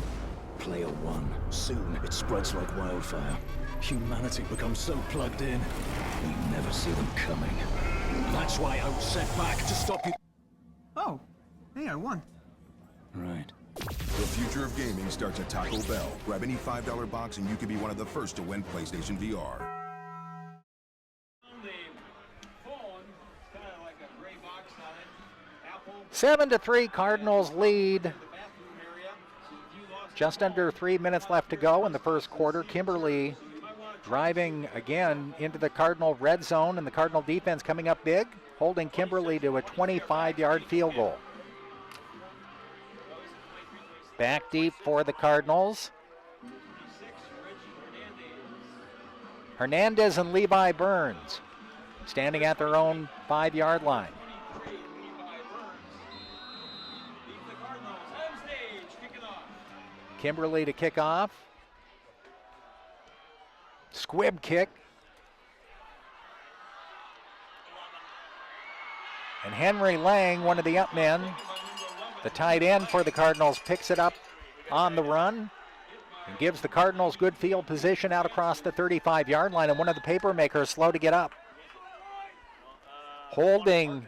Player 1. Soon, it spreads like wildfire. Humanity becomes so plugged in, we never see them coming. That's why I was sent back to stop you. Oh, hey, I won. Right. The future of gaming starts at Taco Bell. Grab any $5 box and you could be one of the first to win PlayStation VR. 7-3 Cardinals lead. Just under 3 minutes left to go in the first quarter. Kimberly driving again into the Cardinal red zone, and the Cardinal defense coming up big, holding Kimberly to a 25-yard field goal. Back deep for the Cardinals. Hernandez and Levi Burns standing at their own 5-yard line. Kimberly to kick off. Squib kick. And Henry Lang, one of the up men, the tight end for the Cardinals, picks it up on the run and gives the Cardinals good field position out across the 35-yard line, and one of the Papermakers slow to get up. Holding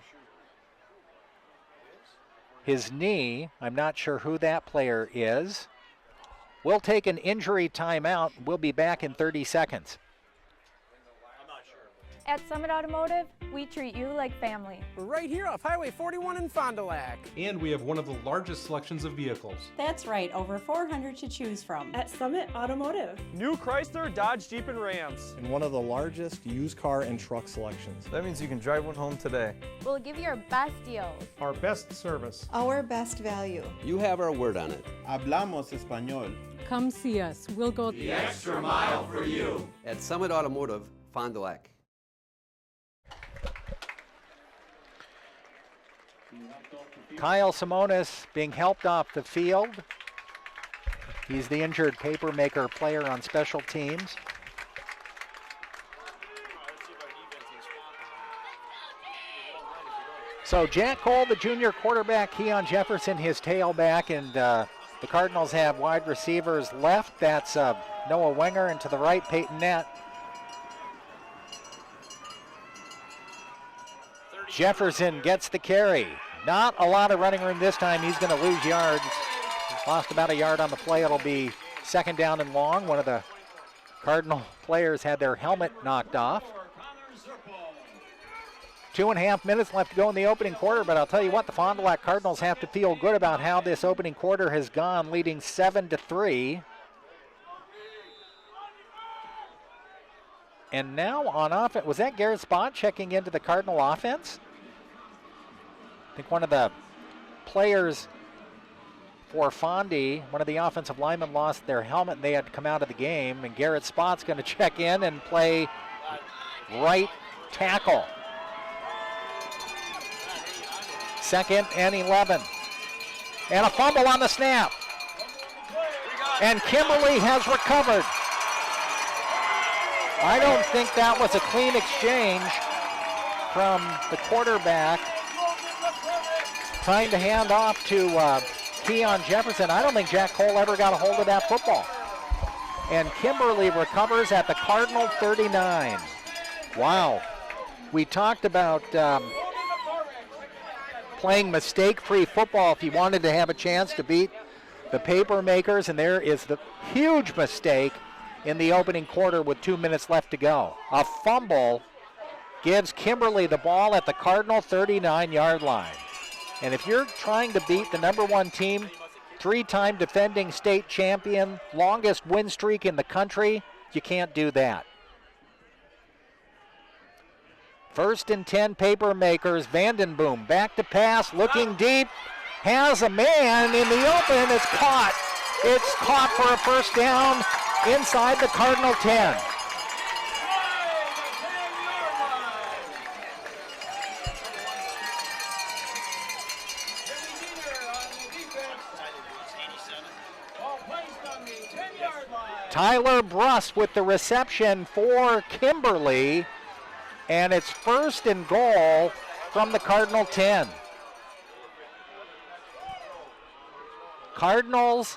his knee, I'm not sure who that player is. We'll take an injury timeout. We'll be back in 30 seconds. At Summit Automotive, we treat you like family. We're right here off Highway 41 in Fond du Lac. And we have one of the largest selections of vehicles. That's right, over 400 to choose from. At Summit Automotive. New Chrysler, Dodge, Jeep, and Rams. And one of the largest used car and truck selections. That means you can drive one home today. We'll give you our best deals. Our best service. Our best value. You have our word on it. Hablamos español. Come see us. We'll go the extra mile for you. At Summit Automotive, Fond du Lac. Kyle Simonis being helped off the field. He's the injured Papermaker player on special teams. So Jack Cole, the junior quarterback, Keon Jefferson, his tailback, and the Cardinals have wide receivers left. That's Noah Wenger, and to the right, Peyton Nett. Jefferson gets the carry. Not a lot of running room this time. He's going to lose yards. Lost about a yard on the play. It'll be second down and long. One of the Cardinal players had their helmet knocked off. 2.5 minutes left to go in the opening quarter, but I'll tell you what, the Fond du Lac Cardinals have to feel good about how this opening quarter has gone, leading 7-3. And now on offense, was that Garrett Spott checking into the Cardinal offense? I think one of the players for Fondy, one of the offensive linemen, lost their helmet and they had to come out of the game, and Garrett Spott's going to check in and play right tackle. 2nd and 11. And a fumble on the snap. And Kimberly has recovered. I don't think that was a clean exchange from the quarterback trying to hand off to Keon Jefferson. I don't think Jack Cole ever got a hold of that football. And Kimberly recovers at the Cardinal 39. Wow. We talked about playing mistake-free football if you wanted to have a chance to beat the Papermakers, and there is the huge mistake in the opening quarter with 2 minutes left to go. A fumble gives Kimberly the ball at the Cardinal 39-yard line. And if you're trying to beat the number one team, 3-time defending state champion, longest win streak in the country, you can't do that. 1st and 10 Papermakers. Vandenboom back to pass, looking deep, has a man in the open. It's caught. It's caught for a first down inside the Cardinal 10. Tyler Bruss with the reception for Kimberly, and it's 1st and goal from the Cardinal 10. Cardinals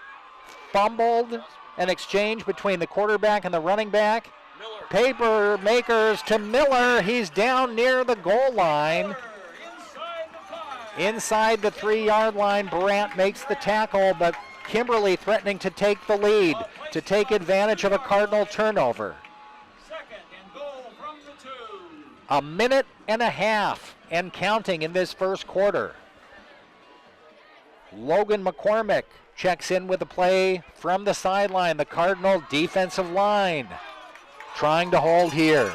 fumbled an exchange between the quarterback and the running back. Papermakers to Miller. He's down near the goal line. Inside the 3-yard line, Brandt makes the tackle, but Kimberly threatening to take the lead, to take advantage of a Cardinal turnover. 2nd and goal from the 2. A minute and a half and counting in this first quarter. Logan McCormick checks in with a play from the sideline. The Cardinal defensive line trying to hold here.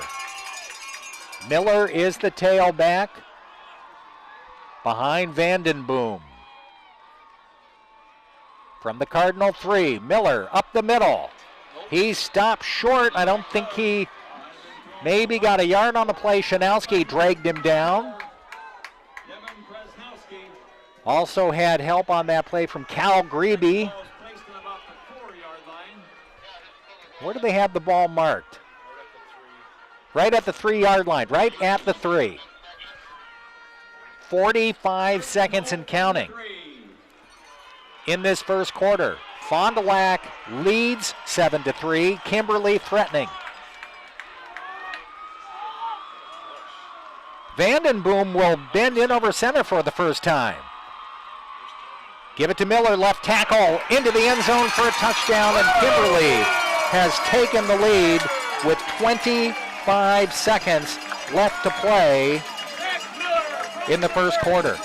Miller is the tailback behind Vandenboom. From the Cardinal 3, Miller up the middle. He stopped short. I don't think he maybe got a yard on the play. Shanowski dragged him down. Also had help on that play from Cal Grebe. Where do they have the ball marked? Right at the 3-yard line, right at the 3. 45 seconds and counting in this first quarter. Fond du Lac leads 7-3. Kimberly threatening. Vandenboom will bend in over center for the first time. Give it to Miller, left tackle, into the end zone for a touchdown, and Kimberly has taken the lead with 25 seconds left to play in the first quarter.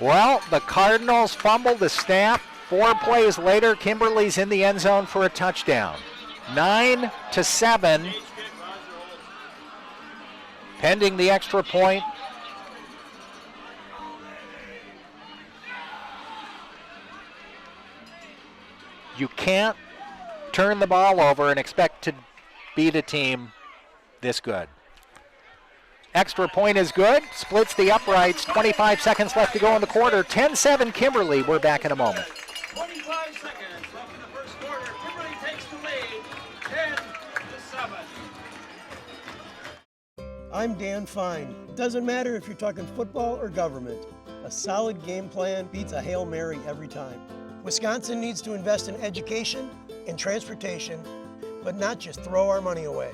Well, the Cardinals fumbled the snap. 4 plays later, Kimberly's in the end zone for a touchdown. 9-7. Pending the extra point. You can't turn the ball over and expect to beat a team this good. Extra point is good, splits the uprights, 25 seconds left to go in the quarter. 10-7 Kimberly, we're back in a moment. 25 seconds left in the first quarter. Kimberly takes the lead, 10-7. I'm Dan Fine. It doesn't matter if you're talking football or government. A solid game plan beats a Hail Mary every time. Wisconsin needs to invest in education and transportation, but not just throw our money away.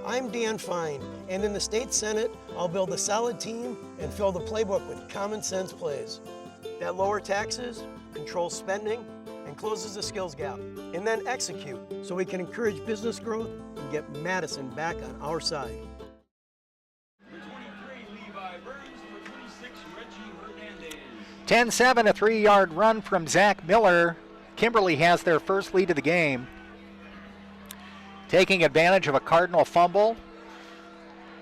I'm Dan Fine, and in the state senate, I'll build a solid team and fill the playbook with common sense plays that lower taxes, controls spending, and closes the skills gap, and then execute so we can encourage business growth and get Madison back on our side. For 23, Levi Burns. For 26, Reggie Hernandez. 10-7, a 3-yard run from Zach Miller. Kimberly has their first lead of the game. Taking advantage of a Cardinal fumble.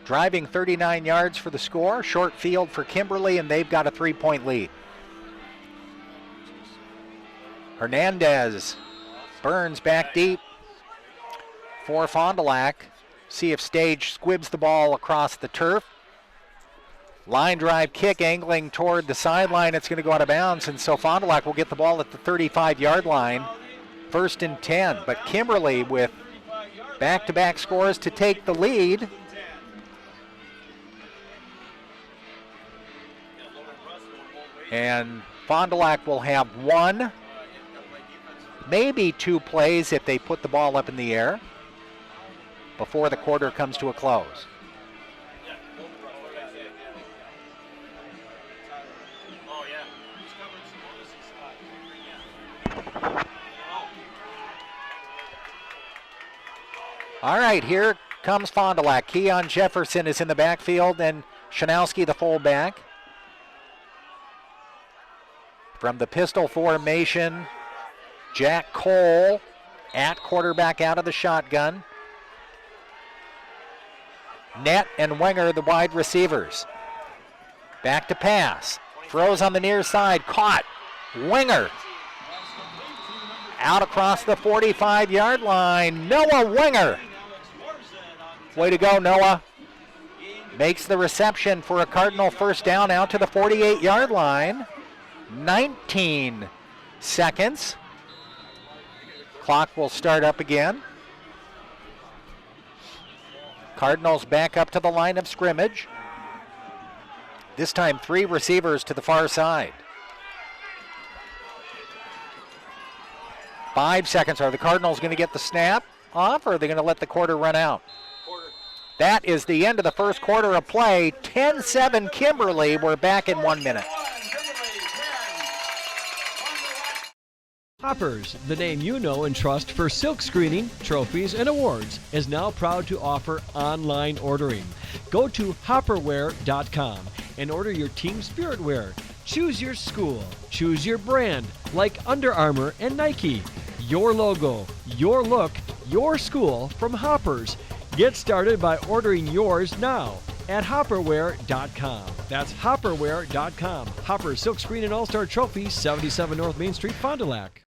Driving 39 yards for the score. Short field for Kimberly, and they've got a 3-point lead. Hernandez. Burns back deep for Fond du Lac. See if Stage squibs the ball across the turf. Line drive kick angling toward the sideline. It's going to go out of bounds, and so Fond du Lac will get the ball at the 35-yard line. 1st and 10, but Kimberly with back-to-back scores to take the lead. And Fond du Lac will have 1, maybe 2 plays if they put the ball up in the air before the quarter comes to a close. All right, here comes Fond du Lac. Keon Jefferson is in the backfield, and Shanowski the fullback. From the pistol formation, Jack Cole at quarterback out of the shotgun. Net and Wenger, the wide receivers. Back to pass. Throws on the near side. Caught. Wenger. Out across the 45-yard line. Noah Wenger. Way to go, Noah. Makes the reception for a Cardinal first down out to the 48-yard line. 19 seconds. Clock will start up again. Cardinals back up to the line of scrimmage. This time 3 receivers to the far side. 5 seconds. Are the Cardinals going to get the snap off, or are they going to let the quarter run out? That is the end of the first quarter of play. 10-7 Kimberly. We're back in 1 minute. Hoppers, the name you know and trust for silk screening, trophies, and awards, is now proud to offer online ordering. Go to hopperwear.com and order your team spirit wear. Choose your school, choose your brand, like Under Armour and Nike. Your logo, your look, your school from Hoppers. Get started by ordering yours now at hopperwear.com. That's hopperwear.com. Hopper Silk Screen and All-Star Trophy, 77 North Main Street, Fond du Lac.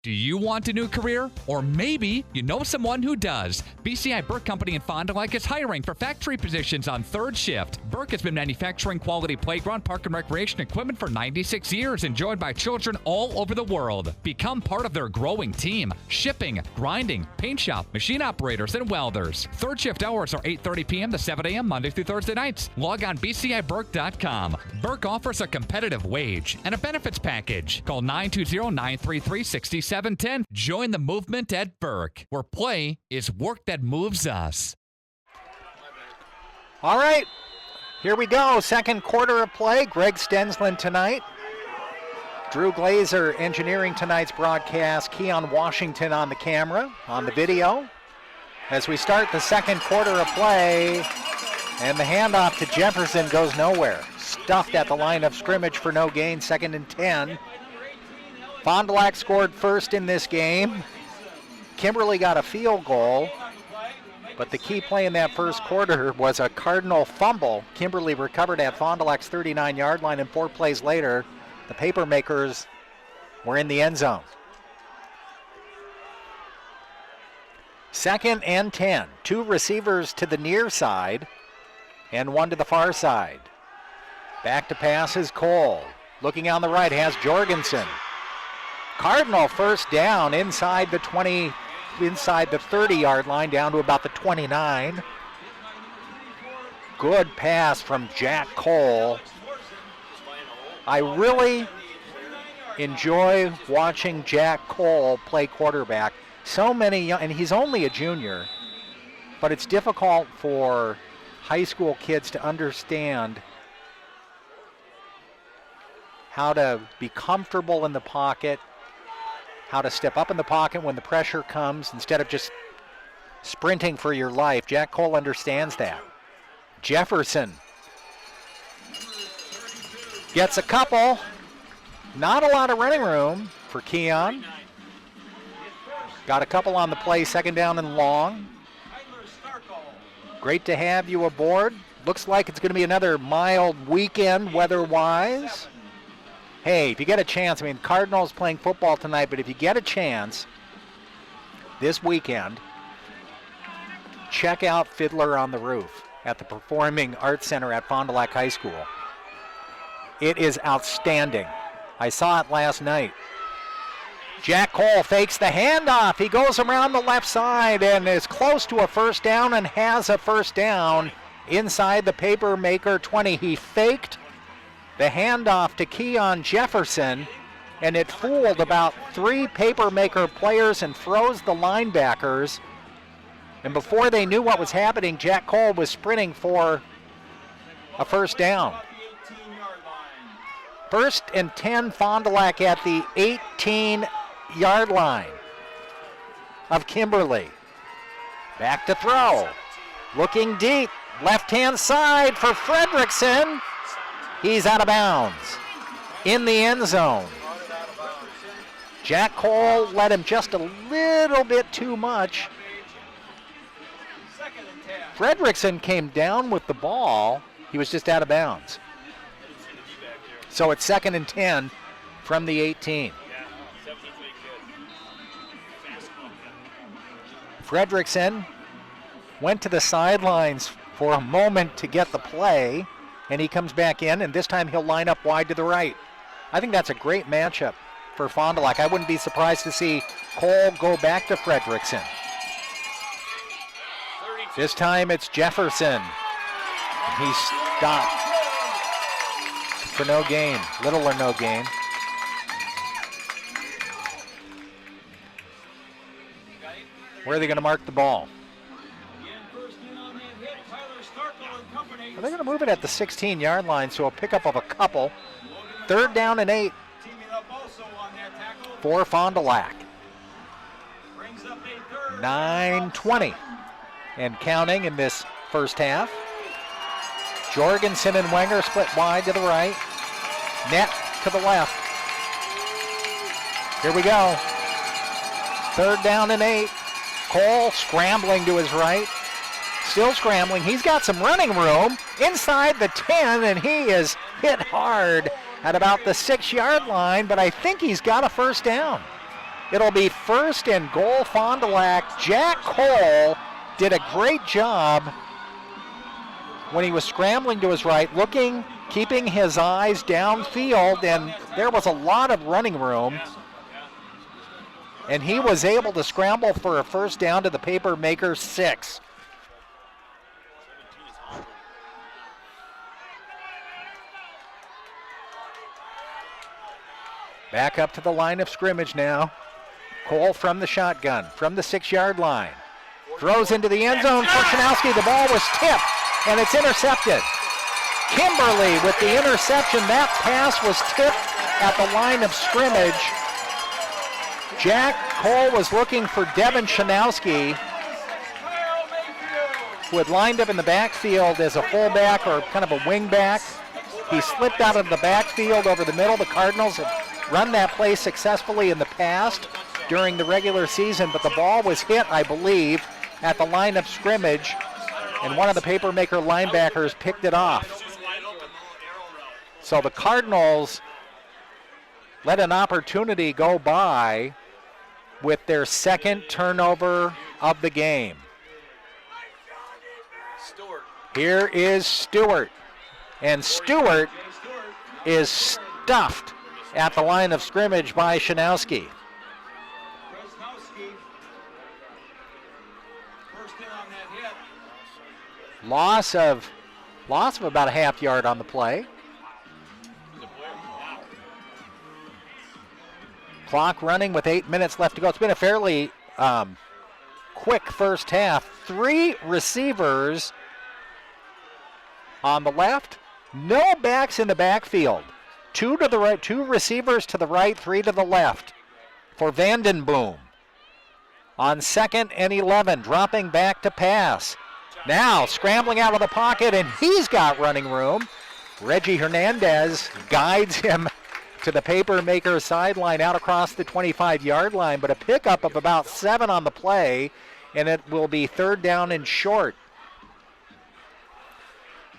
Do you want a new career? Or maybe you know someone who does. BCI Burke Company in Fond du Lac is hiring for factory positions on third shift. Burke has been manufacturing quality playground, park, and recreation equipment for 96 years, enjoyed by children all over the world. Become part of their growing team. Shipping, grinding, paint shop, machine operators, and welders. Third shift hours are 8:30 p.m. to 7 a.m. Monday through Thursday nights. Log on bciburke.com. Burke offers a competitive wage and a benefits package. Call 920-933-6710. Join the movement at Burke, where play is work that moves us. All right, here we go. Second quarter of play. Greg Stensland tonight. Drew Glazer engineering tonight's broadcast. Keon Washington on the camera, on the video. As we start the second quarter of play, and the handoff to Jefferson goes nowhere. Stuffed at the line of scrimmage for no gain, 2nd and 10. Fond du Lac scored first in this game. Kimberly got a field goal, but the key play in that first quarter was a Cardinal fumble. Kimberly recovered at Fond du Lac's 39-yard line, and 4 plays later, the Papermakers were in the end zone. 2nd and 10. 2 receivers to the near side and 1 to the far side. Back to pass is Cole. Looking on the right has Jorgensen. Cardinal first down inside the 20, inside the 30-yard line, down to about the 29. Good pass from Jack Cole. I really enjoy watching Jack Cole play quarterback. So many young, and he's only a junior, but it's difficult for high school kids to understand how to be comfortable in the pocket, how to step up in the pocket when the pressure comes instead of just sprinting for your life. Jack Cole understands that. Jefferson gets a couple. Not a lot of running room for Keon. Got a couple on the play, 2nd down and long. Great to have you aboard. Looks like it's going to be another mild weekend weather-wise. Hey, if you get a chance, I mean, Cardinals playing football tonight, but if you get a chance this weekend, check out Fiddler on the Roof at the Performing Arts Center at Fond du Lac High School. It is outstanding. I saw it last night. Jack Cole fakes the handoff. He goes around the left side and is close to a first down and has a first down inside the Papermaker 20. He faked the handoff to Keon Jefferson, and it fooled about 3 Papermaker players and froze the linebackers. And before they knew what was happening, Jack Cole was sprinting for a first down. 1st and 10, Fond du Lac at the 18-yard line of Kimberly. Back to throw. Looking deep. Left-hand side for Fredrickson. He's out of bounds. In the end zone. Jack Cole led him just a little bit too much. Fredrickson came down with the ball. He was just out of bounds. So it's 2nd and 10 from the 18. Fredrickson went to the sidelines for a moment to get the play, and he comes back in, and this time he'll line up wide to the right. I think that's a great matchup for Fond du Lac. I wouldn't be surprised to see Cole go back to Fredrickson. This time it's Jefferson. He stopped for no gain, little or no gain. Where are they going to mark the ball? Are they going to move it at the 16-yard line, so a pickup of a couple. 3rd down and 8 for Fond du Lac. 9:20 and counting in this first half. Jorgensen and Wenger split wide to the right. Net to the left. Here we go. 3rd down and 8. Cole scrambling to his right. Still scrambling. He's got some running room inside the 10, and he is hit hard at about the 6-yard line, but I think he's got a first down. It'll be 1st and goal, Fond du Lac. Jack Cole did a great job when he was scrambling to his right, looking, keeping his eyes downfield, and there was a lot of running room. And he was able to scramble for a first down to the Papermakers 6. Back up to the line of scrimmage now. Cole from the shotgun, from the 6-yard line. Throws into the end zone for Shanowski. The ball was tipped, and it's intercepted. Kimberly with the interception. That pass was tipped at the line of scrimmage. Jack Cole was looking for Devin Shanowski, who had lined up in the backfield as a fullback or kind of a wingback. He slipped out of the backfield over the middle. The Cardinals have run that play successfully in the past during the regular season, but the ball was hit, I believe, at the line of scrimmage, and one of the Papermaker linebackers picked it off. So the Cardinals let an opportunity go by with their 2nd turnover of the game. Here is Stewart, and Stewart is stuffed at the line of scrimmage by Shanowski. Loss of about a half yard on the play. Clock running with 8 minutes left to go. It's been a fairly quick first half. 3 receivers on the left, no backs in the backfield. 2 to the right, 2 receivers to the right, 3 to the left for Vandenboom. On 2nd and 11, dropping back to pass. Now scrambling out of the pocket, and he's got running room. Reggie Hernandez guides him to the Papermaker sideline out across the 25-yard line, but a pickup of about 7 on the play, and it will be 3rd down and short.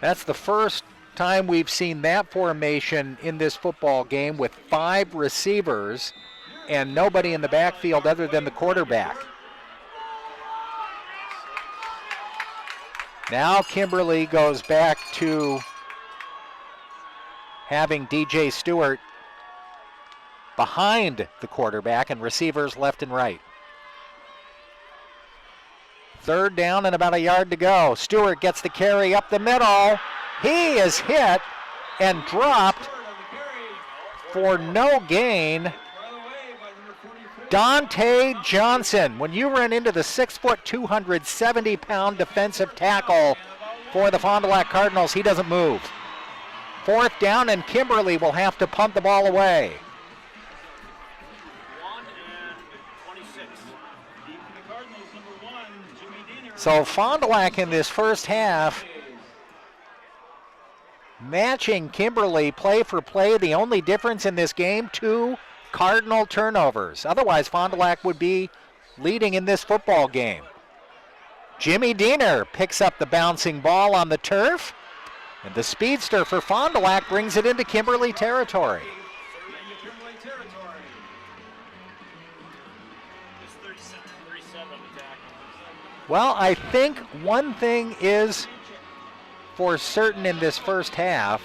That's the first time we've seen that formation in this football game, with 5 receivers and nobody in the backfield other than the quarterback. Now Kimberly goes back to having DJ Stewart behind the quarterback and receivers left and right. 3rd down and about a yard to go. Stewart gets the carry up the middle. He is hit and dropped for no gain. Dante Johnson, when you run into the 6', 270-pound defensive tackle for the Fond du Lac Cardinals, he doesn't move. 4th down, and Kimberly will have to punt the ball away. So Fond du Lac in this first half matching Kimberly play for play. The only difference in this game, 2 Cardinal turnovers. Otherwise, Fond du Lac would be leading in this football game. Jimmy Diener picks up the bouncing ball on the turf, and the speedster for Fond du Lac brings it into Kimberly territory. Well, I think one thing is for certain in this first half,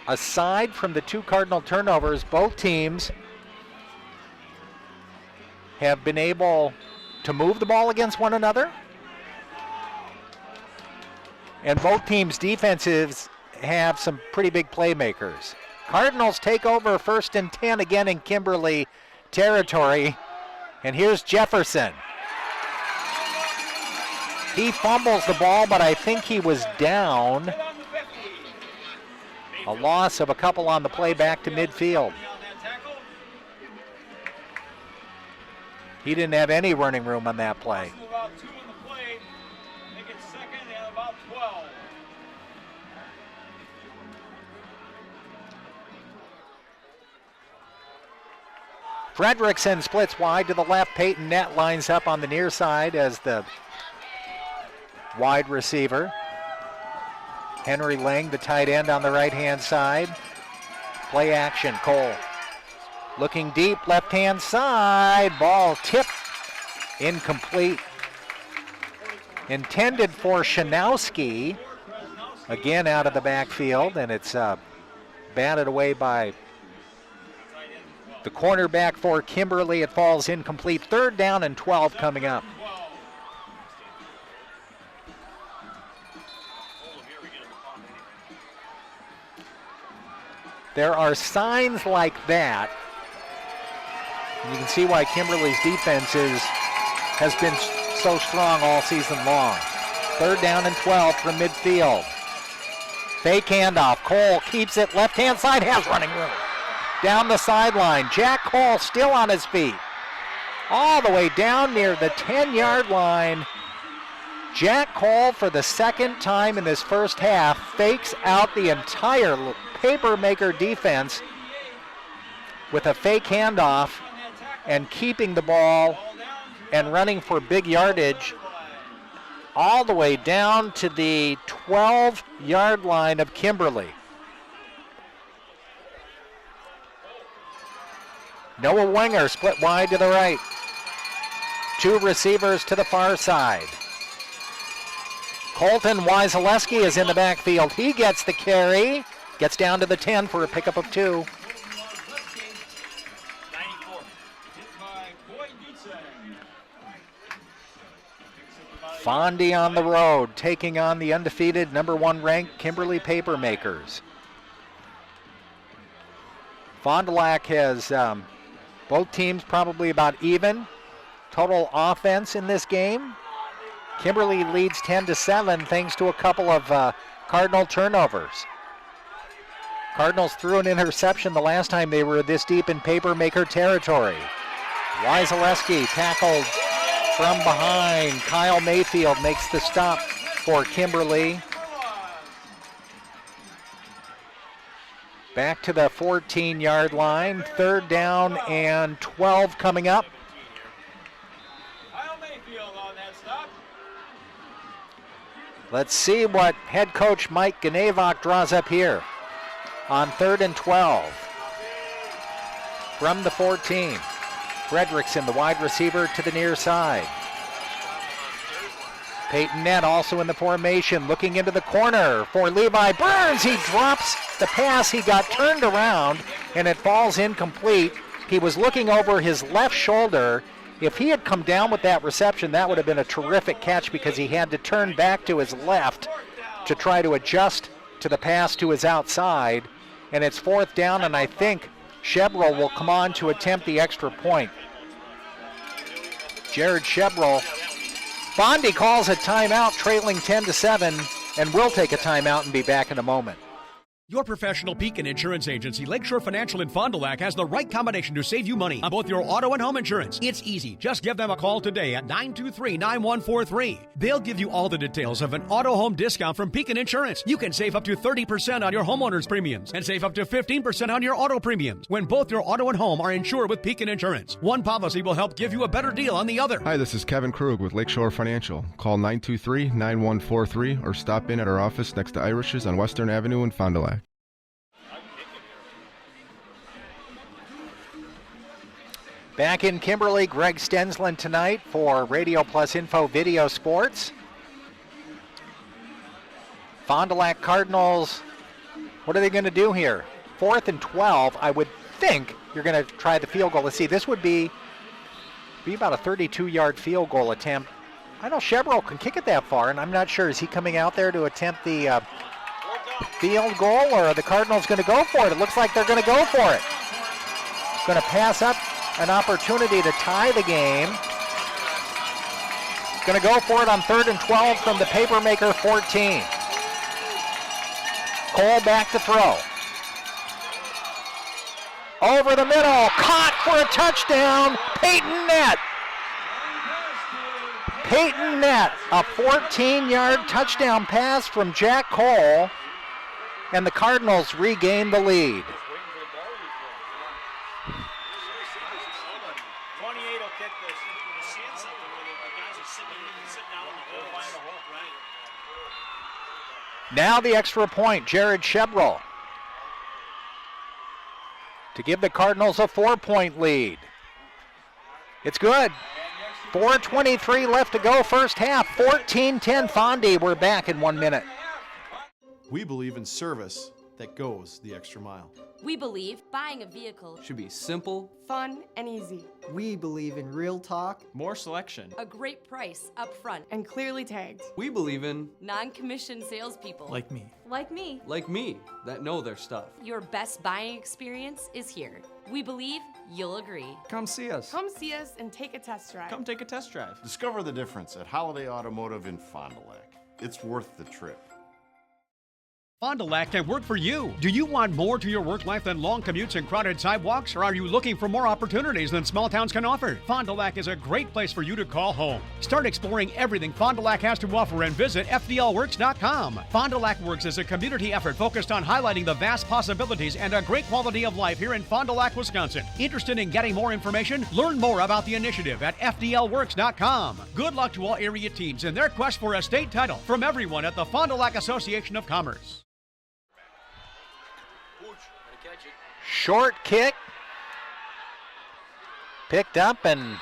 aside from the 2 Cardinal turnovers, both teams have been able to move the ball against one another. And both teams' defenses have some pretty big playmakers. Cardinals take over 1st and 10 again in Kimberly territory. And here's Jefferson. He fumbles the ball, but I think he was down. A loss of a couple on the play back to midfield. He didn't have any running room on that play. Fredrickson splits wide to the left. Peyton Nett lines up on the near side as the wide receiver. Henry Lang, the tight end, on the right-hand side. Play action, Cole. Looking deep, left-hand side. Ball tipped, incomplete. Intended for Shanowski. Again out of the backfield, and it's batted away by the cornerback for Kimberly. It falls incomplete. 3rd down and 12 coming up. There are signs like that. And you can see why Kimberly's defense has been so strong all season long. 3rd down and 12 from midfield. Fake handoff. Cole keeps it left-hand side, has running room. Down the sideline. Jack Cole still on his feet. All the way down near the 10-yard line. Jack Cole, for the 2nd time in this first half, fakes out the entire Papermaker defense with a fake handoff and keeping the ball and running for big yardage all the way down to the 12-yard line of Kimberly. Noah Wenger split wide to the right. 2 receivers to the far side. Colton Wyzaleski is in the backfield. He gets the carry. Gets down to the 10 for a pickup of 2. Fondy on the road, taking on the undefeated number 1 ranked Kimberly Papermakers. Fond du Lac has both teams probably about even total offense in this game. Kimberly leads 10-7 thanks to a couple of Cardinal turnovers. Cardinals threw an interception the last time they were this deep in Papermaker territory. Wyzaleski tackled from behind. Kyle Mayfield makes the stop for Kimberly. Back to the 14-yard line. 3rd down and 12 coming up. Let's see what head coach Mike Ganevok draws up here on 3rd and 12. From the 14. Fredrickson, the wide receiver, to the near side. Peyton Nett also in the formation, looking into the corner for Levi Burns. He drops the pass. He got turned around, and it falls incomplete. He was looking over his left shoulder. If he had come down with that reception, that would have been a terrific catch because he had to turn back to his left to try to adjust to the pass to his outside. And it's 4th down, and I think Shebrel will come on to attempt the extra point. Jared Shebrel. Fondy calls a timeout, trailing 10-7, and will take a timeout and be back in a moment. Your professional Pekin insurance agency, Lakeshore Financial in Fond du Lac, has the right combination to save you money on both your auto and home insurance. It's easy. Just give them a call today at 923-9143. They'll give you all the details of an auto home discount from Pekin Insurance. You can save up to 30% on your homeowner's premiums and save up to 15% on your auto premiums when both your auto and home are insured with Pekin Insurance. One policy will help give you a better deal on the other. Hi, this is Kevin Krug with Lakeshore Financial. Call 923-9143 or stop in at our office next to Irish's on Western Avenue in Fond du Lac. Back in Kimberly, Greg Stensland tonight for Radio Plus Info Video Sports. Fond du Lac Cardinals, what are they going to do here? 4th and 12, I would think you're going to try the field goal. Let's see, this would be about a 32-yard field goal attempt. I know Chevrolet can kick it that far, and I'm not sure. Is he coming out there to attempt the field goal, or are the Cardinals going to go for it? It looks like they're going to go for it. Going to pass up an opportunity to tie the game. Going to go for it on 3rd and 12 from the Papermaker 14. Cole back to throw. Over the middle, caught for a touchdown, Peyton Nett. Peyton Nett, a 14-yard touchdown pass from Jack Cole, and the Cardinals regain the lead. Now the extra point, Jared Chevrolet, to give the Cardinals a 4-point lead. It's good. 4:23 left to go first half. 14-10 Fondy. We're back in 1 minute. We believe in service that goes the extra mile. We believe buying a vehicle Should be simple, Fun and easy. We believe in real talk, more selection, a great price up front, And clearly tagged. We believe in non-commissioned salespeople. like me. Like me. like me that know their stuff. Your best buying experience is here. We believe you'll agree. Come see us. Come see us and take a test drive. Come take a test drive. Discover the difference at Holiday Automotive in Fond du Lac. It's worth the trip. Fond du Lac can work for you. Do you want more to your work life than long commutes and crowded sidewalks, or are you looking for more opportunities than small towns can offer? Fond du Lac is a great place for you to call home. Start exploring everything Fond du Lac has to offer and visit FDLWorks.com. Fond du Lac Works is a community effort focused on highlighting the vast possibilities and a great quality of life here in Fond du Lac, Wisconsin. Interested in getting more information? Learn more about the initiative at FDLWorks.com. Good luck to all area teams in their quest for a state title from everyone at the Fond du Lac Association of Commerce. Short kick. Picked up and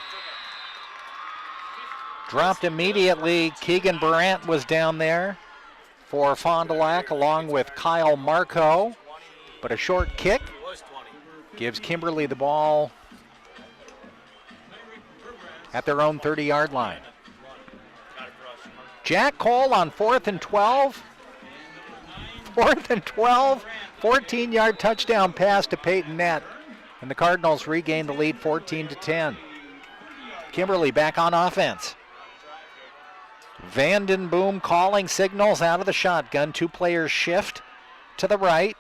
dropped immediately. Keegan Brandt was down there for Fond du Lac along with Kyle Marco. But a short kick gives Kimberly the ball at their own 30-yard line. Jack Cole on 4th and 12. 4th and 12. 14-yard touchdown pass to Peyton Nett. And the Cardinals regain the lead 14-10. Kimberly back on offense. Vanden Boom calling signals out of the shotgun. 2 players shift to the right.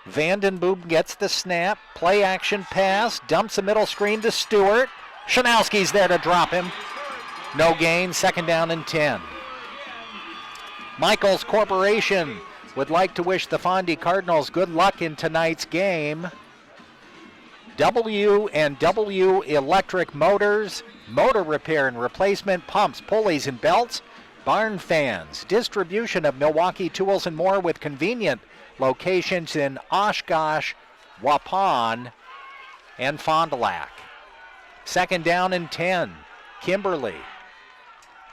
Vanden Boom gets the snap. Play action pass. Dumps a middle screen to Stewart. Shanowski's there to drop him. No gain. 2nd down and 10. Michaels Corporation would like to wish the Fondy Cardinals good luck in tonight's game. W&W Electric Motors, motor repair and replacement, pumps, pulleys, and belts, barn fans, distribution of Milwaukee tools and more with convenient locations in Oshkosh, Waupun, and Fond du Lac. 2nd down and 10. Kimberly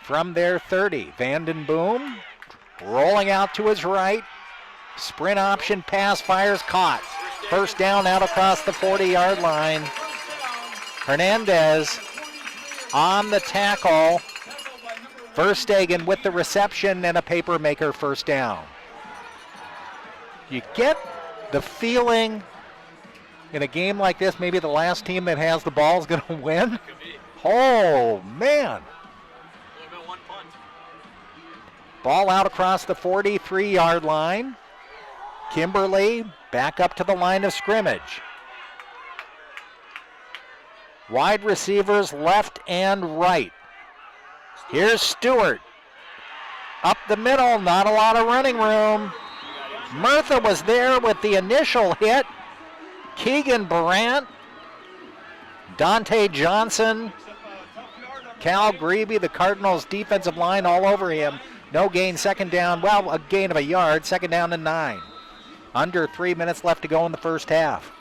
from their 30. Vanden Boom rolling out to his right. Sprint option pass, fires, caught. 1st down out across the 40-yard line. Hernandez on the tackle. Verstegen with the reception and a Papermaker 1st down. You get the feeling in a game like this, maybe the last team that has the ball is going to win. Oh, man. Ball out across the 43-yard line. Kimberly back up to the line of scrimmage. Wide receivers left and right. Here's Stewart. Up the middle, not a lot of running room. Murtha was there with the initial hit. Keegan Brandt, Dante Johnson, Cal Grebe, the Cardinals defensive line all over him. No gain, second down, well, a gain of a yard, second down and 9. Under 3 minutes left to go in the first half.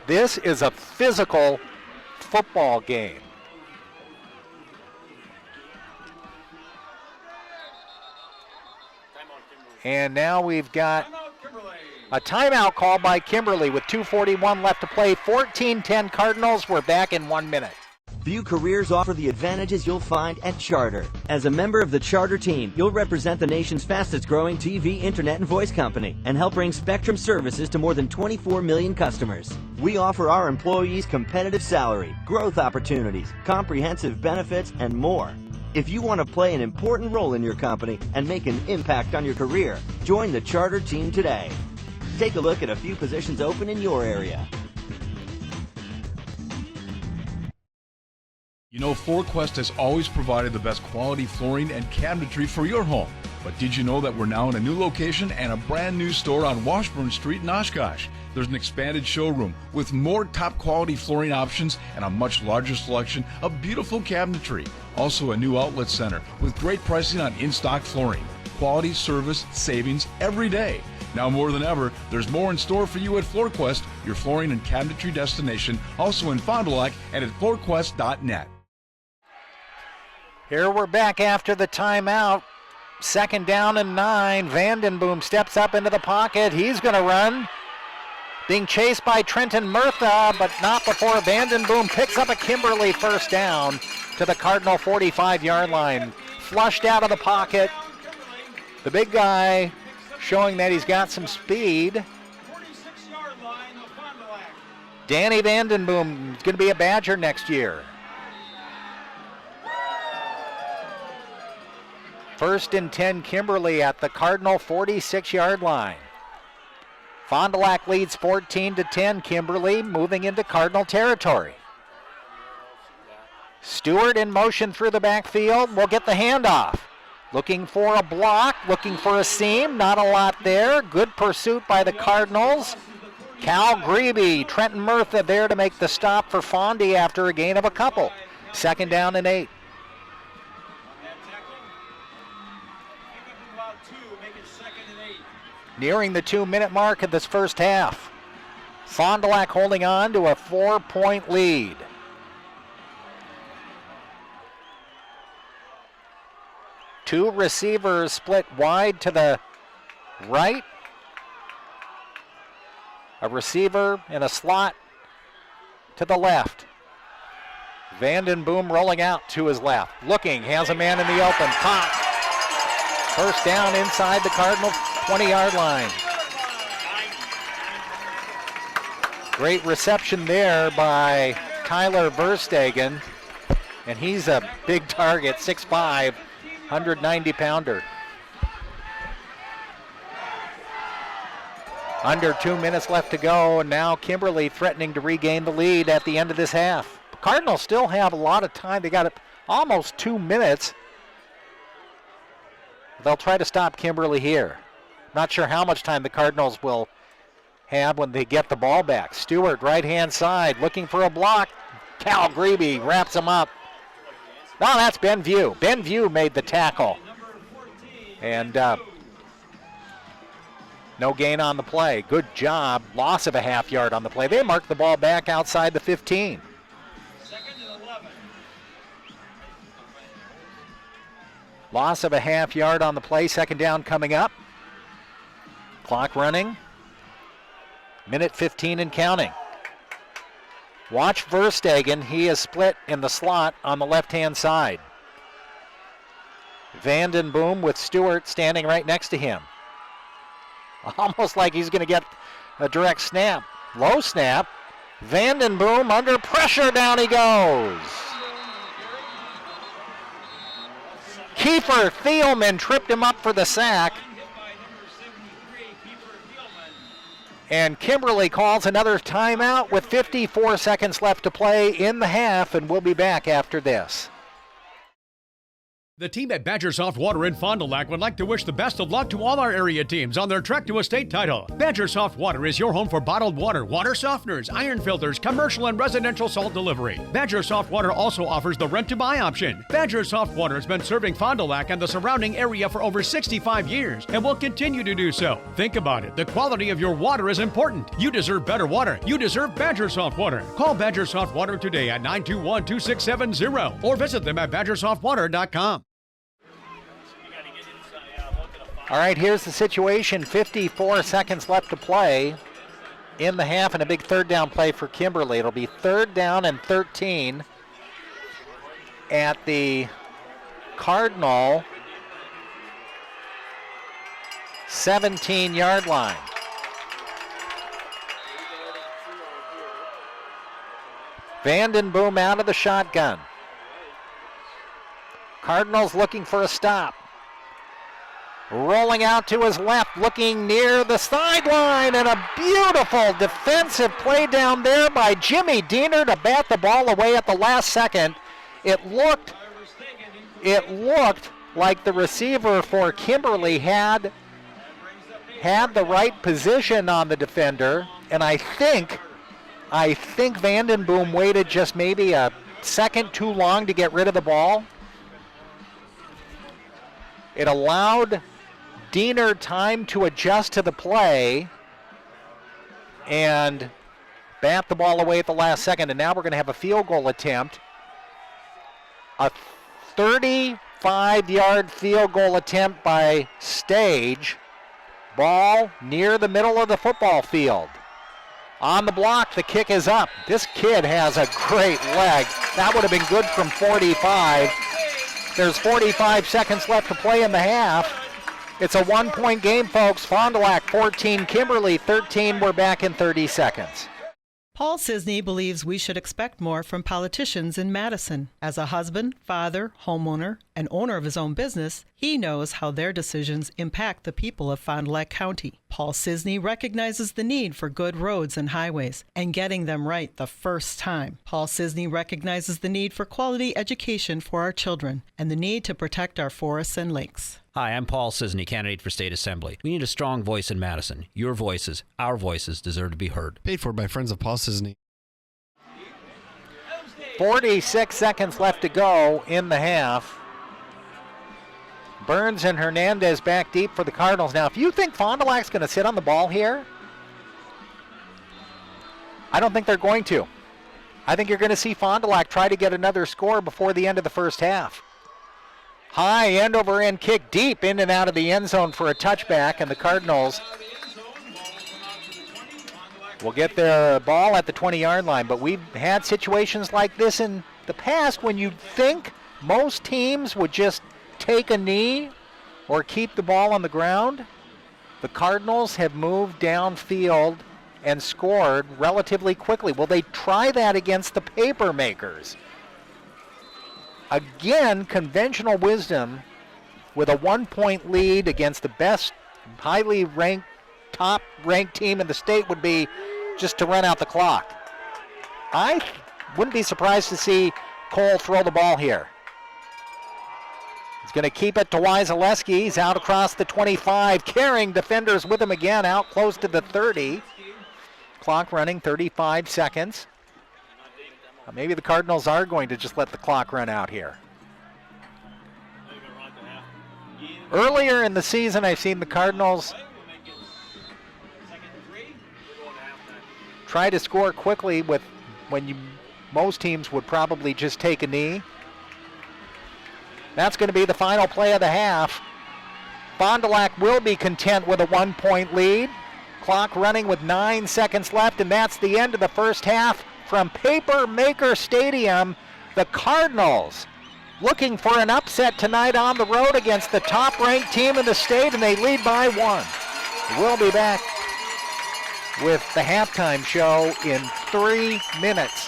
This is a physical football game. And now we've got a timeout call by Kimberly with 2:41 left to play. 14-10 Cardinals. We're back in 1 minute. Few careers offer the advantages you'll find at Charter. As a member of the Charter team, you'll represent the nation's fastest growing TV, internet, and voice company and help bring Spectrum services to more than 24 million customers. We offer our employees competitive salary, growth opportunities, comprehensive benefits, and more. If you want to play an important role in your company and make an impact on your career, join the Charter team today. Take a look at a few positions open in your area. You know, FloorQuest has always provided the best quality flooring and cabinetry for your home. But did you know that we're now in a new location and a brand new store on Washburn Street in Oshkosh? There's an expanded showroom with more top quality flooring options and a much larger selection of beautiful cabinetry. Also a new outlet center with great pricing on in-stock flooring. Quality, service, savings every day. Now more than ever, there's more in store for you at FloorQuest, your flooring and cabinetry destination, also in Fond du Lac and at floorquest.net. Here we're back after the timeout. Second down and 9. Vandenboom steps up into the pocket. He's going to run. Being chased by Trenton Murtha, but not before Vandenboom picks up a Kimberly first down to the Cardinal 45-yard line. Flushed out of the pocket. The big guy showing that he's got some speed. Danny Vandenboom is going to be a Badger next year. First and 10 Kimberly at the Cardinal 46-yard line. Fond du Lac leads 14-10. Kimberly moving into Cardinal territory. Stewart in motion through the backfield. Will get the handoff. Looking for a block, looking for a seam. Not a lot there. Good pursuit by the Cardinals. Cal Grebe, Trenton Murtha there to make the stop for Fondy after a gain of a couple. Second down and 8. Nearing the 2-minute mark of this first half. Fond du Lac holding on to a 4-point lead. Two receivers split wide to the right. A receiver in a slot to the left. Vandenboom rolling out to his left. Looking, has a man in the open. Caught. First down inside the Cardinal 20-yard line. Great reception there by Tyler Verstegen. And he's a big target, 6'5", 190-pounder. Under 2 minutes left to go, and now Kimberly threatening to regain the lead at the end of this half. The Cardinals still have a lot of time. They got almost 2 minutes. They'll try to stop Kimberly here. Not sure how much time the Cardinals will have when they get the ball back. Stewart, right-hand side, looking for a block. Cal Grebe wraps him up. No, that's Ben View. Ben View made the tackle. And no gain on the play. Good job. Loss of a half yard on the play. They marked the ball back outside the 15. Loss of a half yard on the play. Second down coming up. Clock running. Minute 15 and counting. Watch Verstegen. He is split in the slot on the left-hand side. Vandenboom with Stewart standing right next to him. Almost like he's going to get a direct snap. Low snap. Vandenboom under pressure. Down he goes. Kiefer Thielman tripped him up for the sack. And Kimberly calls another timeout with 54 seconds left to play in the half, and we'll be back after this. The team at Badger Soft Water in Fond du Lac would like to wish the best of luck to all our area teams on their trek to a state title. Badger Soft Water is your home for bottled water, water softeners, iron filters, commercial and residential salt delivery. Badger Soft Water also offers the rent-to-buy option. Badger Soft Water has been serving Fond du Lac and the surrounding area for over 65 years and will continue to do so. Think about it. The quality of your water is important. You deserve better water. You deserve Badger Soft Water. Call Badger Soft Water today at 921-2670 or visit them at badgersoftwater.com. All right, here's the situation. 54 seconds left to play in the half, and a big third down play for Kimberly. It'll be 3rd down and 13 at the Cardinal 17-yard line. Vandenboom out of the shotgun. Cardinals looking for a stop. Rolling out to his left, looking near the sideline, and a beautiful defensive play down there by Jimmy Diener to bat the ball away at the last second. It looked like the receiver for Kimberly had the right position on the defender, and I think Vandenboom waited just maybe a second too long to get rid of the ball. It allowed Diener time to adjust to the play and bat the ball away at the last second. And now we're going to have a field goal attempt. A 35-yard field goal attempt by Stage. Ball near the middle of the football field. On the block, the kick is up. This kid has a great leg. That would have been good from 45. There's 45 seconds left to play in the half. It's a 1-point game, folks. Fond du Lac 14, Kimberly 13. We're back in 30 seconds. Paul Cisney believes we should expect more from politicians in Madison. As a husband, father, homeowner, and owner of his own business, he knows how their decisions impact the people of Fond du Lac County. Paul Cisney recognizes the need for good roads and highways and getting them right the first time. Paul Cisney recognizes the need for quality education for our children and the need to protect our forests and lakes. Hi, I'm Paul Cisney, candidate for State Assembly. We need a strong voice in Madison. Your voices, our voices, deserve to be heard. Paid for by friends of Paul Cisney. 46 seconds left to go in the half. Burns and Hernandez back deep for the Cardinals. Now, if you think Fond du Lac's going to sit on the ball here, I don't think they're going to. I think you're going to see Fond du Lac try to get another score before the end of the first half. High end-over-end kick deep in and out of the end zone for a touchback, and the Cardinals will get their ball at the 20-yard line. But we've had situations like this in the past when you'd think most teams would just take a knee or keep the ball on the ground. The Cardinals have moved downfield and scored relatively quickly. Will they try that against the Papermakers? Again, conventional wisdom with a 1-point lead against the best, highly ranked, top-ranked team in the state would be just to run out the clock. I wouldn't be surprised to see Cole throw the ball here. He's going to keep it to Wyzaleski. He's out across the 25, carrying defenders with him again, out close to the 30. Clock running, 35 seconds. Maybe the Cardinals are going to just let the clock run out here. Earlier in the season, I've seen the Cardinals try to score quickly with most teams would probably just take a knee. That's going to be the final play of the half. Fond du Lac will be content with a 1-point lead. Clock running with 9 seconds left, and that's the end of the first half. From Papermaker Stadium, the Cardinals looking for an upset tonight on the road against the top-ranked team in the state, and they lead by 1. We'll be back with the halftime show in 3 minutes.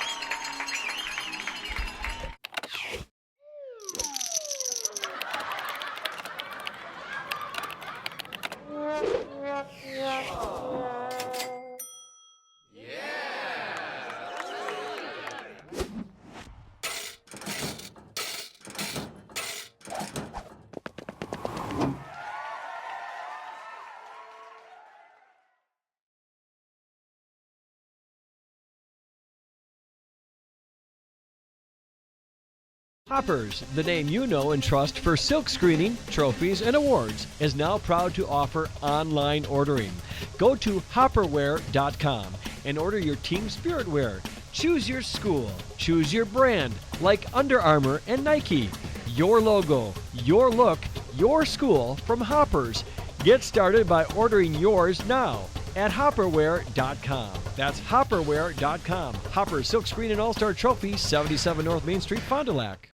Hoppers, the name you know and trust for silk screening, trophies, and awards, is now proud to offer online ordering. Go to hopperware.com and order your team spirit wear. Choose your school, choose your brand, like Under Armour and Nike. Your logo, your look, your school from Hoppers. Get started by ordering yours now at hopperware.com. That's hopperware.com. Hopper Silk Screen and All-Star Trophy, 77 North Main Street, Fond du Lac.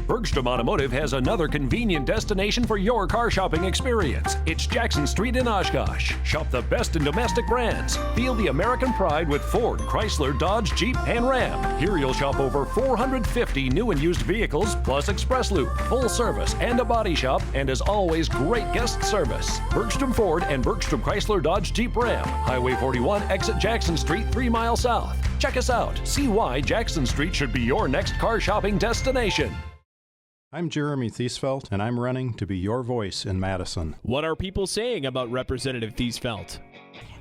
Bergstrom Automotive has another convenient destination for your car shopping experience. It's Jackson Street in Oshkosh. Shop the best in domestic brands. Feel the American pride with Ford, Chrysler, Dodge, Jeep, and Ram. Here you'll shop over 450 new and used vehicles, plus Express Loop, full service, and a body shop, and as always, great guest service. Bergstrom Ford and Bergstrom Chrysler, Dodge, Jeep, Ram. Highway 41, exit Jackson Street, 3 miles south. Check us out. See why Jackson Street should be your next car shopping destination. I'm Jeremy Thiesfeld, and I'm running to be your voice in Madison. What are people saying about Representative Thiesfeld?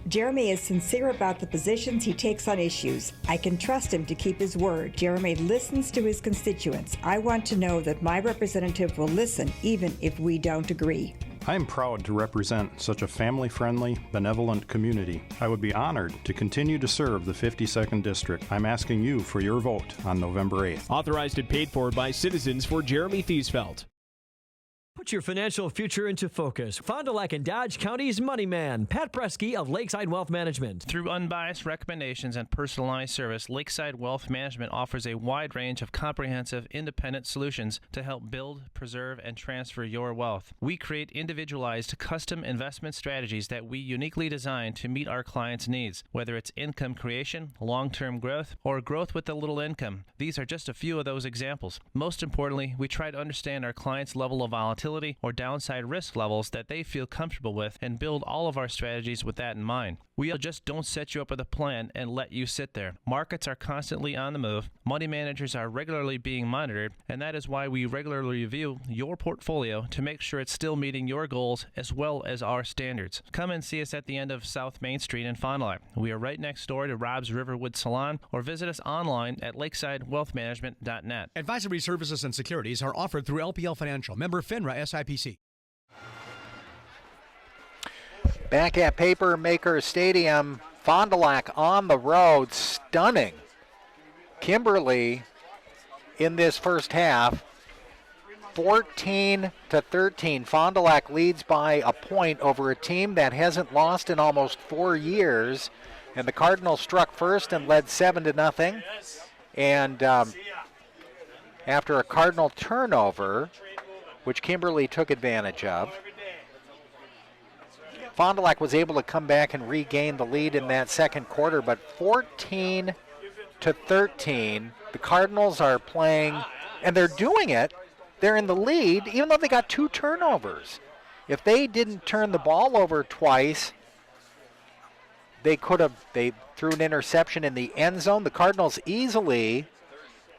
Jeremy is sincere about the positions he takes on issues. I can trust him to keep his word. Jeremy listens to his constituents. I want to know that my representative will listen even if we don't agree. I am proud to represent such a family-friendly, benevolent community. I would be honored to continue to serve the 52nd District. I'm asking you for your vote on November 8th. Authorized and paid for by citizens for Jeremy Thiesfeld. Put your financial future into focus. Fond du Lac and Dodge County's Money Man, Pat Presky of Lakeside Wealth Management. Through unbiased recommendations and personalized service, Lakeside Wealth Management offers a wide range of comprehensive, independent solutions to help build, preserve, and transfer your wealth. We create individualized, custom investment strategies that we uniquely design to meet our clients' needs, whether it's income creation, long-term growth, or growth with a little income. These are just a few of those examples. Most importantly, we try to understand our clients' level of volatility or downside risk levels that they feel comfortable with and build all of our strategies with that in mind. We just don't set you up with a plan and let you sit there. Markets are constantly on the move, money managers are regularly being monitored, and that is why we regularly review your portfolio to make sure it's still meeting your goals as well as our standards. Come and see us at the end of South Main Street in Fond du Lac. We are right next door to Rob's Riverwood Salon, or visit us online at lakesidewealthmanagement.net. Advisory services and securities are offered through LPL Financial, member FINRA SIPC. Back at Papermakers Stadium, Fond du Lac on the road, stunning Kimberly in this first half. 14-13. Fond du Lac leads by a point over a team that hasn't lost in almost 4 years. And the Cardinals struck first and led 7-0. And after a Cardinal turnover, which Kimberly took advantage of, Fond du Lac was able to come back and regain the lead in that second quarter, but 14-13, the Cardinals are playing, and they're doing it. They're in the lead, even though they got 2 turnovers. If they didn't turn the ball over twice, they threw an interception in the end zone. The Cardinals easily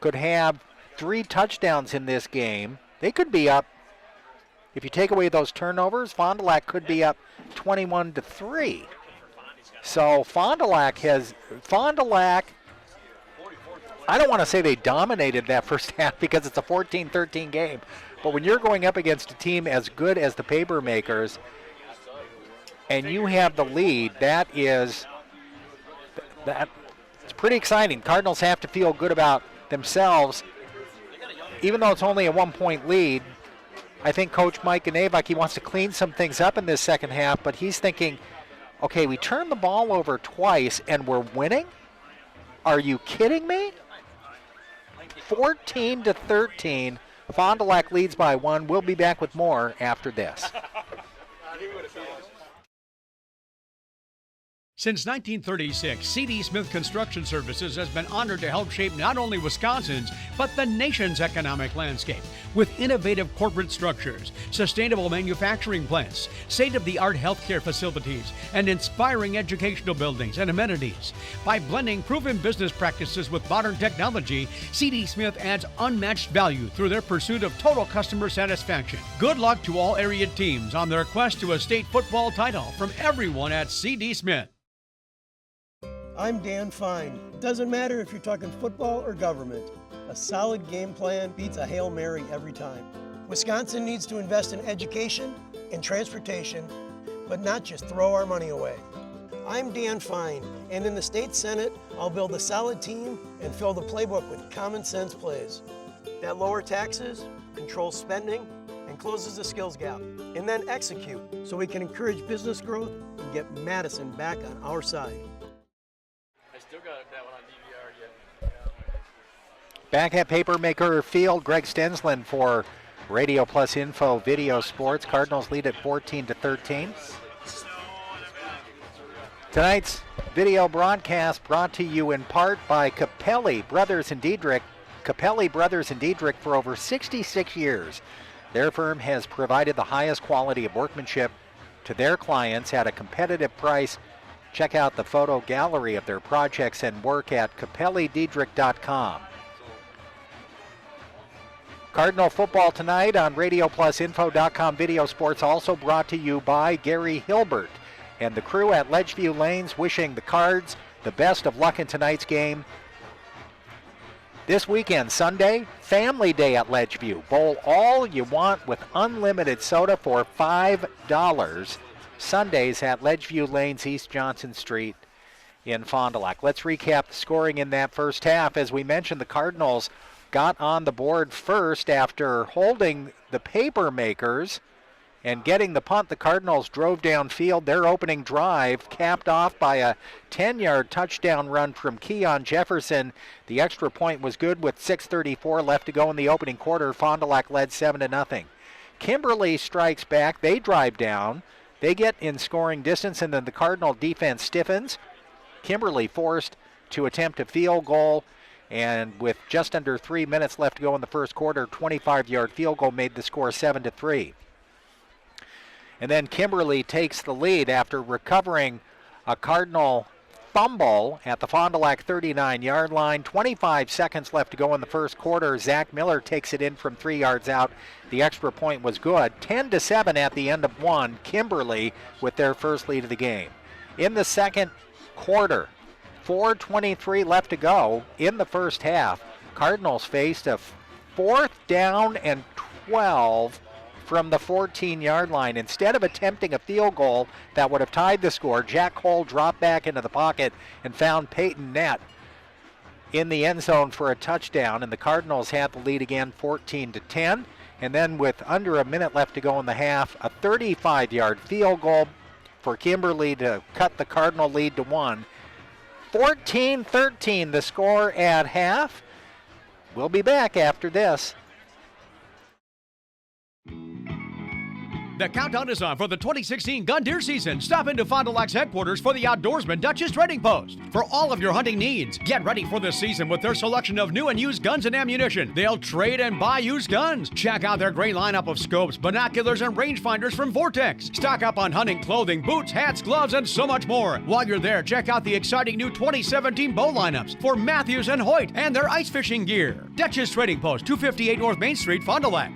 could have 3 touchdowns in this game. They could be up. If you take away those turnovers, Fond du Lac could be up 21-3. So Fond du Lac, I don't want to say they dominated that first half because it's a 14-13 game, but when you're going up against a team as good as the Papermakers and you have the lead, it's pretty exciting. Cardinals have to feel good about themselves. Even though it's only a 1-point lead, I think Coach Mike Ganevak, he wants to clean some things up in this second half, but he's thinking, okay, we turned the ball over twice and we're winning? Are you kidding me? 14-13. Fond du Lac leads by 1. We'll be back with more after this. Since 1936, C.D. Smith Construction Services has been honored to help shape not only Wisconsin's, but the nation's economic landscape with innovative corporate structures, sustainable manufacturing plants, state-of-the-art healthcare facilities, and inspiring educational buildings and amenities. By blending proven business practices with modern technology, C.D. Smith adds unmatched value through their pursuit of total customer satisfaction. Good luck to all area teams on their quest to a state football title from everyone at C.D. Smith. I'm Dan Fine. Doesn't matter if you're talking football or government. A solid game plan beats a Hail Mary every time. Wisconsin needs to invest in education and transportation, but not just throw our money away. I'm Dan Fine, and in the state senate, I'll build a solid team and fill the playbook with common sense plays that lower taxes, control spending, and closes the skills gap, and then execute so we can encourage business growth and get Madison back on our side. I still got that one on DVR yet. Back at Papermaker Field, Greg Stensland for Radio Plus Info Video Sports. Cardinals lead at 14-13. Tonight's video broadcast brought to you in part by Capelli Brothers and Diedrich. Capelli Brothers and Diedrich for over 66 years. Their firm has provided the highest quality of workmanship to their clients at a competitive price. Check out the photo gallery of their projects and work at capellidiedrich.com. Cardinal football tonight on RadioPlusInfo.com Video Sports, also brought to you by Gary Hilbert and the crew at Ledgeview Lanes, wishing the Cards the best of luck in tonight's game. This weekend, Sunday, Family Day at Ledgeview. Bowl all you want with unlimited soda for $5. Sundays at Ledgeview Lanes, East Johnson Street in Fond du Lac. Let's recap the scoring in that first half. As we mentioned, the Cardinals got on the board first after holding the Papermakers and getting the punt. The Cardinals drove downfield. Their opening drive capped off by a 10-yard touchdown run from Keon Jefferson. The extra point was good with 6:34 left to go in the opening quarter. Fond du Lac led 7-0. Kimberly strikes back. They drive down. They get in scoring distance, and then the Cardinal defense stiffens. Kimberly forced to attempt a field goal, and with just under 3 minutes left to go in the first quarter, 25-yard field goal made the score 7-3. And then Kimberly takes the lead after recovering a Cardinal fumble at the Fond du Lac 39-yard line. 25 seconds left to go in the first quarter. Zach Miller takes it in from 3 yards out. The extra point was good. 10-7 at the end of one. Kimberly with their first lead of the game. In the second quarter, 4:23 left to go in the first half. Cardinals faced a 4th down and 12 from the 14-yard line. Instead of attempting a field goal that would have tied the score, Jack Cole dropped back into the pocket and found Peyton Nett in the end zone for a touchdown, and the Cardinals had the lead again 14-10. And then with under a minute left to go in the half, a 35-yard field goal for Kimberly to cut the Cardinal lead to 1. 14-13 the score at half. We'll be back after this. The countdown is on for the 2016 gun deer season. Stop into Fond du Lac's headquarters for the Outdoorsman Dutchess Trading Post. For all of your hunting needs, get ready for this season with their selection of new and used guns and ammunition. They'll trade and buy used guns. Check out their great lineup of scopes, binoculars, and rangefinders from Vortex. Stock up on hunting clothing, boots, hats, gloves, and so much more. While you're there, check out the exciting new 2017 bow lineups for Matthews and Hoyt and their ice fishing gear. Dutchess Trading Post, 258 North Main Street, Fond du Lac.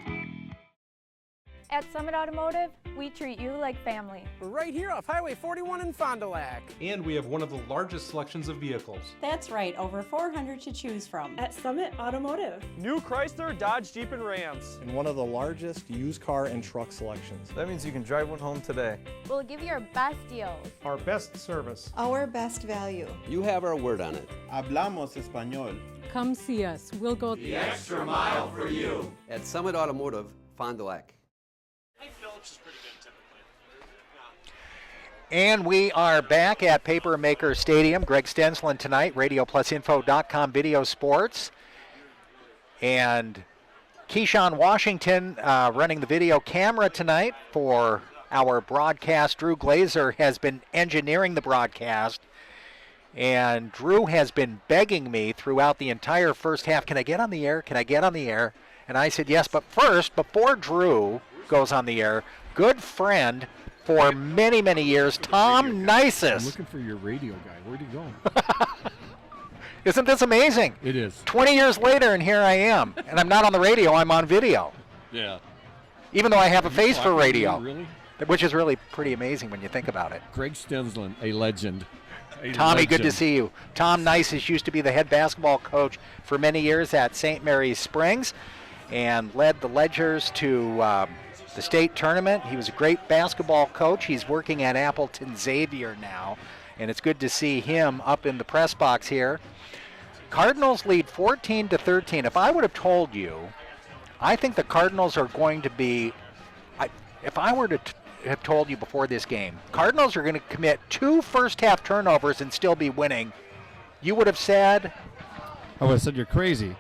At Summit Automotive, we treat you like family. We're right here off Highway 41 in Fond du Lac. And we have one of the largest selections of vehicles. That's right, over 400 to choose from. At Summit Automotive. New Chrysler, Dodge, Jeep, and Rams. And one of the largest used car and truck selections. That means you can drive one home today. We'll give you our best deals. Our best service. Our best value. You have our word on it. Hablamos español. Come see us. We'll go the extra mile for you. At Summit Automotive, Fond du Lac. And we are back at Papermaker Stadium. Greg Stensland tonight, RadioPlusInfo.com Video Sports. And Keyshawn Washington running the video camera tonight for our broadcast. Drew Glazer has been engineering the broadcast. And Drew has been begging me throughout the entire first half, can I get on the air? Can I get on the air? And I said yes, but first, before Drew goes on the air, good friend for many, many years, Tom Nisus. I'm looking for your radio guy. Where'd he go? Isn't this amazing? It is. 20 years later, and here I am. And I'm not on the radio, I'm on video. Yeah. Even though I have a face for radio. Really? Which is really pretty amazing when you think about it. Greg Stensland, a legend. Tommy, good to see you. Tom Nices used to be the head basketball coach for many years at St. Mary's Springs and led the Ledgers to the state tournament. He was a great basketball coach. He's working at Appleton Xavier now, and it's good to see him up in the press box here. Cardinals lead 14-13. If I would have told you, I think the Cardinals are going to be, if I were to have told you before this game, Cardinals are going to commit 2 first-half turnovers and still be winning, you would have said? I would have said you're crazy.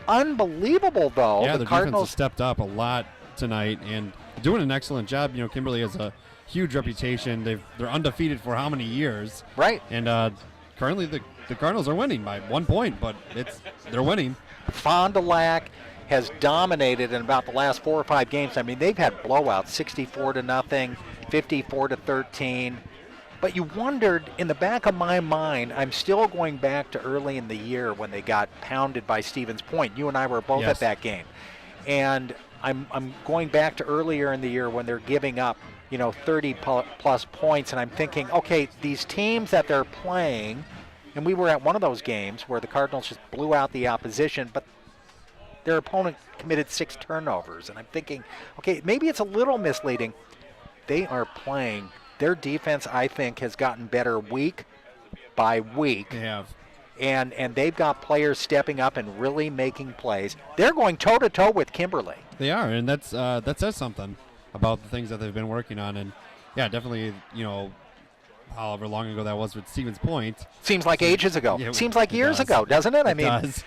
Unbelievable, though. Yeah, the Cardinals defense has stepped up a lot tonight and doing an excellent job. You know, Kimberly has a huge reputation. They're undefeated for how many years? Right. And currently the Cardinals are winning by 1 point, but they're winning. Fond du Lac has dominated in about the last 4 or 5 games. I mean, they've had blowouts, 64-0, 54-13. But you wondered, in the back of my mind, I'm still going back to early in the year when they got pounded by Stevens Point. You and I were both at that game. And I'm going back to earlier in the year when they're giving up, 30-plus points. And I'm thinking, okay, these teams that they're playing, and we were at one of those games where the Cardinals just blew out the opposition, but their opponent committed 6 turnovers. And I'm thinking, okay, maybe it's a little misleading. They are playing. Their defense, I think, has gotten better week by week. They have. And they've got players stepping up and really making plays. They're going toe-to-toe with Kimberly. They are, and that says something about the things that they've been working on. And, yeah, definitely, however long ago that was with Stevens Point. Seems like ages ago. Yeah, Seems like years ago, doesn't it? It does.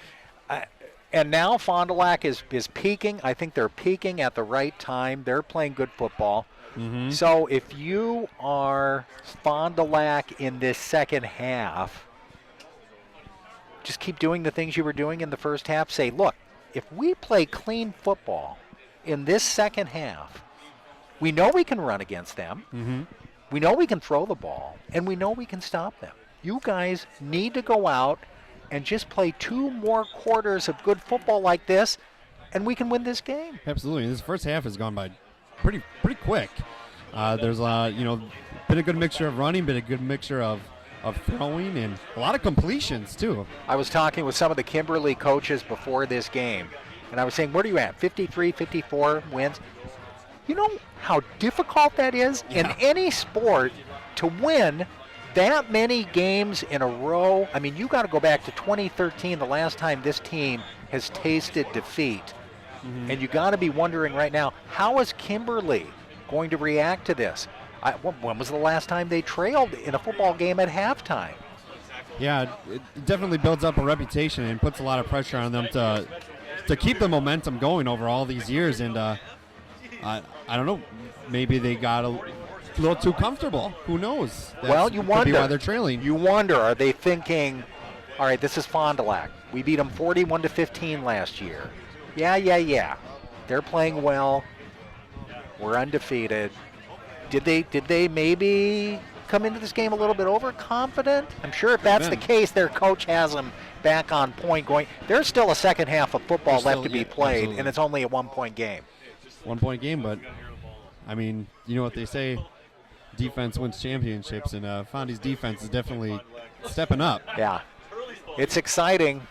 And now Fond du Lac is peaking. I think they're peaking at the right time. They're playing good football. Mm-hmm. So if you are Fond du Lac in this second half, just keep doing the things you were doing in the first half. Say, look, if we play clean football in this second half, we know we can run against them. Mm-hmm. We know we can throw the ball, and we know we can stop them. You guys need to go out and just play 2 more quarters of good football like this, and we can win this game. Absolutely. This first half has gone by pretty quick. There's been a good mixture of running, been a good mixture of throwing, and a lot of completions too. I was talking with some of the Kimberly coaches before this game, and I was saying, what are you at, 53, 54 wins? You know how difficult that is in any sport to win that many games in a row. I mean, you got to go back to 2013, the last time this team has tasted defeat. Mm-hmm. And you got to be wondering right now, how is Kimberly going to react to this? When was the last time they trailed in a football game at halftime? Yeah, it definitely builds up a reputation and puts a lot of pressure on them to keep the momentum going over all these years. And I don't know, maybe they got a little too comfortable. Who knows? You wonder. Could be why they're trailing. You wonder, are they thinking, all right, this is Fond du Lac. We beat them 41-15 last year. Yeah. They're playing well. We're undefeated. Did they maybe come into this game a little bit overconfident? I'm sure if that's the case, their coach has them back on point going. There's still a second half of football left to be played, absolutely. And it's only a 1-point game. 1-point game, but, I mean, you know what they say, defense wins championships, and Fondy's defense is definitely stepping up. Yeah, it's exciting.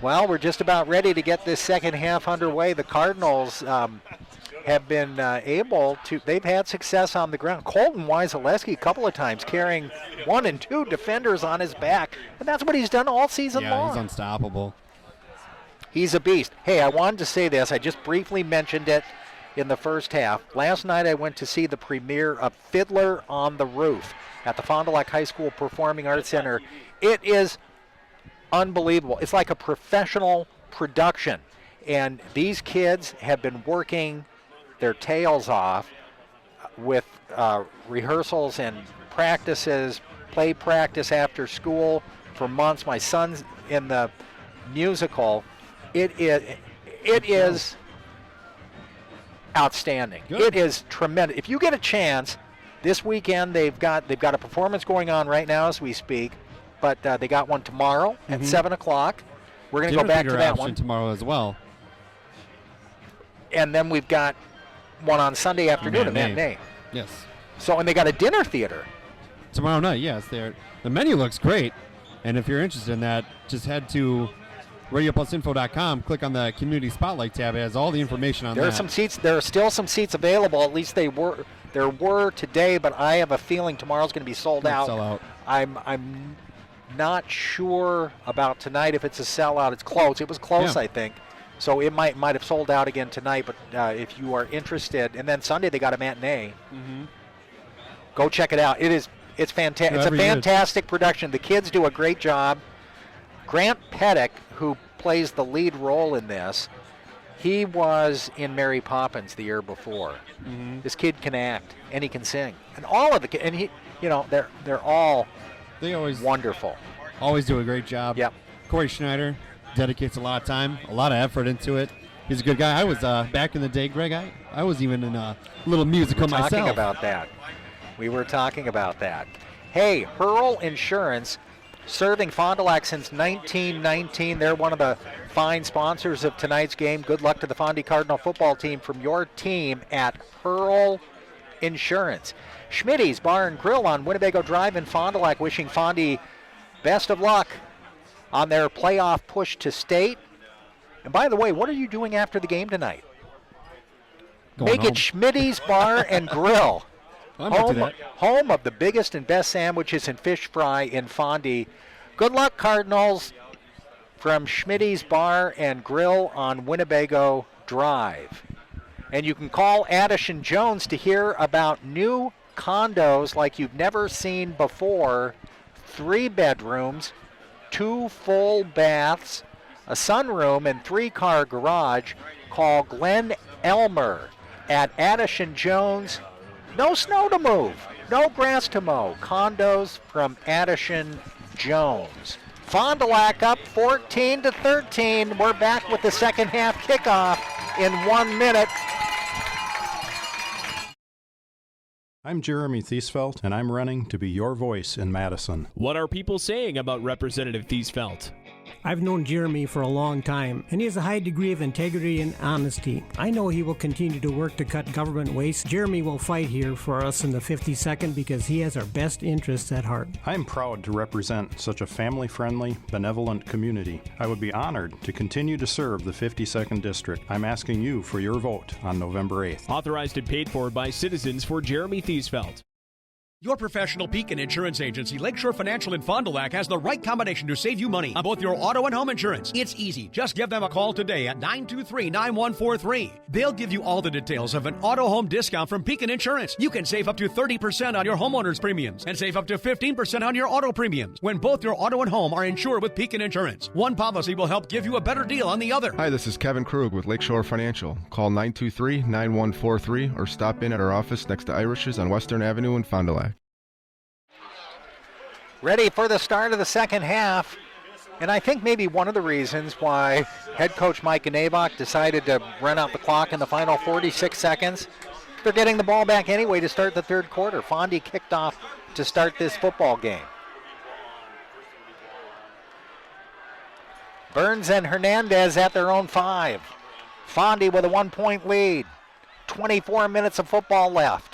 Well, we're just about ready to get this second half underway. The Cardinals have been able to, they've had success on the ground. Colton Wyseleski a couple of times carrying 1 and 2 defenders on his back, and that's what he's done all season long. Yeah, he's unstoppable. He's a beast. Hey, I wanted to say this. I just briefly mentioned it in the first half. Last night I went to see the premiere of Fiddler on the Roof at the Fond du Lac High School Performing Arts Center. It is unbelievable. It's like a professional production. And these kids have been working their tails off with rehearsals and practices, play practice after school for months. My son's in the musical. It is outstanding. Good. It is tremendous. If you get a chance, this weekend they've got a performance going on right now as we speak, but they got one tomorrow at 7 o'clock. We're going to go back to that one tomorrow as well. And then we've got one on Sunday afternoon, a matinee. Yes. So, and they got a dinner theater Tomorrow night, yes. The menu looks great. And if you're interested in that, just head to RadioPlusInfo.com, click on the Community Spotlight tab. It has all the information on that. There are some seats. There are still some seats available. At least there were today, but I have a feeling tomorrow's going to be sold out. Sell out. I'm not sure about tonight if it's a sellout. It's close. It was close, Yeah. I think. So it might have sold out again tonight. But if you are interested, and then Sunday they got a matinee. Mm-hmm. Go check it out. It's fantastic. It's a fantastic production. The kids do a great job. Grant Pettick, who plays the lead role in this, he was in Mary Poppins the year before. Mm-hmm. This kid can act and he can sing, and all of the and he, they're all wonderful. Always do a great job. Yep. Corey Schneider dedicates a lot of time, a lot of effort into it. He's a good guy. I was back in the day, Greg. I was even in a little musical myself. Talking about that. We were talking about that. Hey, Hurl Insurance, serving Fond du Lac since 1919. They're one of the fine sponsors of tonight's game. Good luck to the Fondy Cardinal football team from your team at Hurl Insurance. Schmitty's Bar and Grill on Winnebago Drive in Fond du Lac, wishing Fondy best of luck on their playoff push to state. And by the way, what are you doing after the game tonight? Make it Schmitty's Bar and Grill. Home of the biggest and best sandwiches and fish fry in Fondy. Good luck, Cardinals, from Schmitty's Bar and Grill on Winnebago Drive. And you can call Adish and Jones to hear about new condos like you've never seen before. 3 bedrooms, 2 full baths, a sunroom, and 3-car garage. Call Glenn Elmer at Adish and Jones. No snow to move, no grass to mow. Condos from Addison Jones. Fond du Lac up 14-13. We're back with the second half kickoff in 1 minute. I'm Jeremy Thiesfeld, and I'm running to be your voice in Madison. What are people saying about Representative Thiesfeld? I've known Jeremy for a long time, and he has a high degree of integrity and honesty. I know he will continue to work to cut government waste. Jeremy will fight here for us in the 52nd because he has our best interests at heart. I am proud to represent such a family-friendly, benevolent community. I would be honored to continue to serve the 52nd District. I'm asking you for your vote on November 8th. Authorized and paid for by citizens for Jeremy Thiesfeld. Your professional Pekin Insurance Agency, Lakeshore Financial in Fond du Lac, has the right combination to save you money on both your auto and home insurance. It's easy. Just give them a call today at 923-9143. They'll give you all the details of an auto home discount from Pekin Insurance. You can save up to 30% on your homeowner's premiums and save up to 15% on your auto premiums when both your auto and home are insured with Pekin Insurance. One policy will help give you a better deal on the other. Hi, this is Kevin Krug with Lakeshore Financial. Call 923-9143 or stop in at our office next to Irish's on Western Avenue in Fond du Lac. Ready for the start of the second half. And I think maybe one of the reasons why head coach Mike Ganavok decided to run out the clock in the final 46 seconds, they're getting the ball back anyway to start the third quarter. Fondy kicked off to start this football game. Burns and Hernandez at their own 5. Fondy with a 1-point lead. 24 minutes of football left.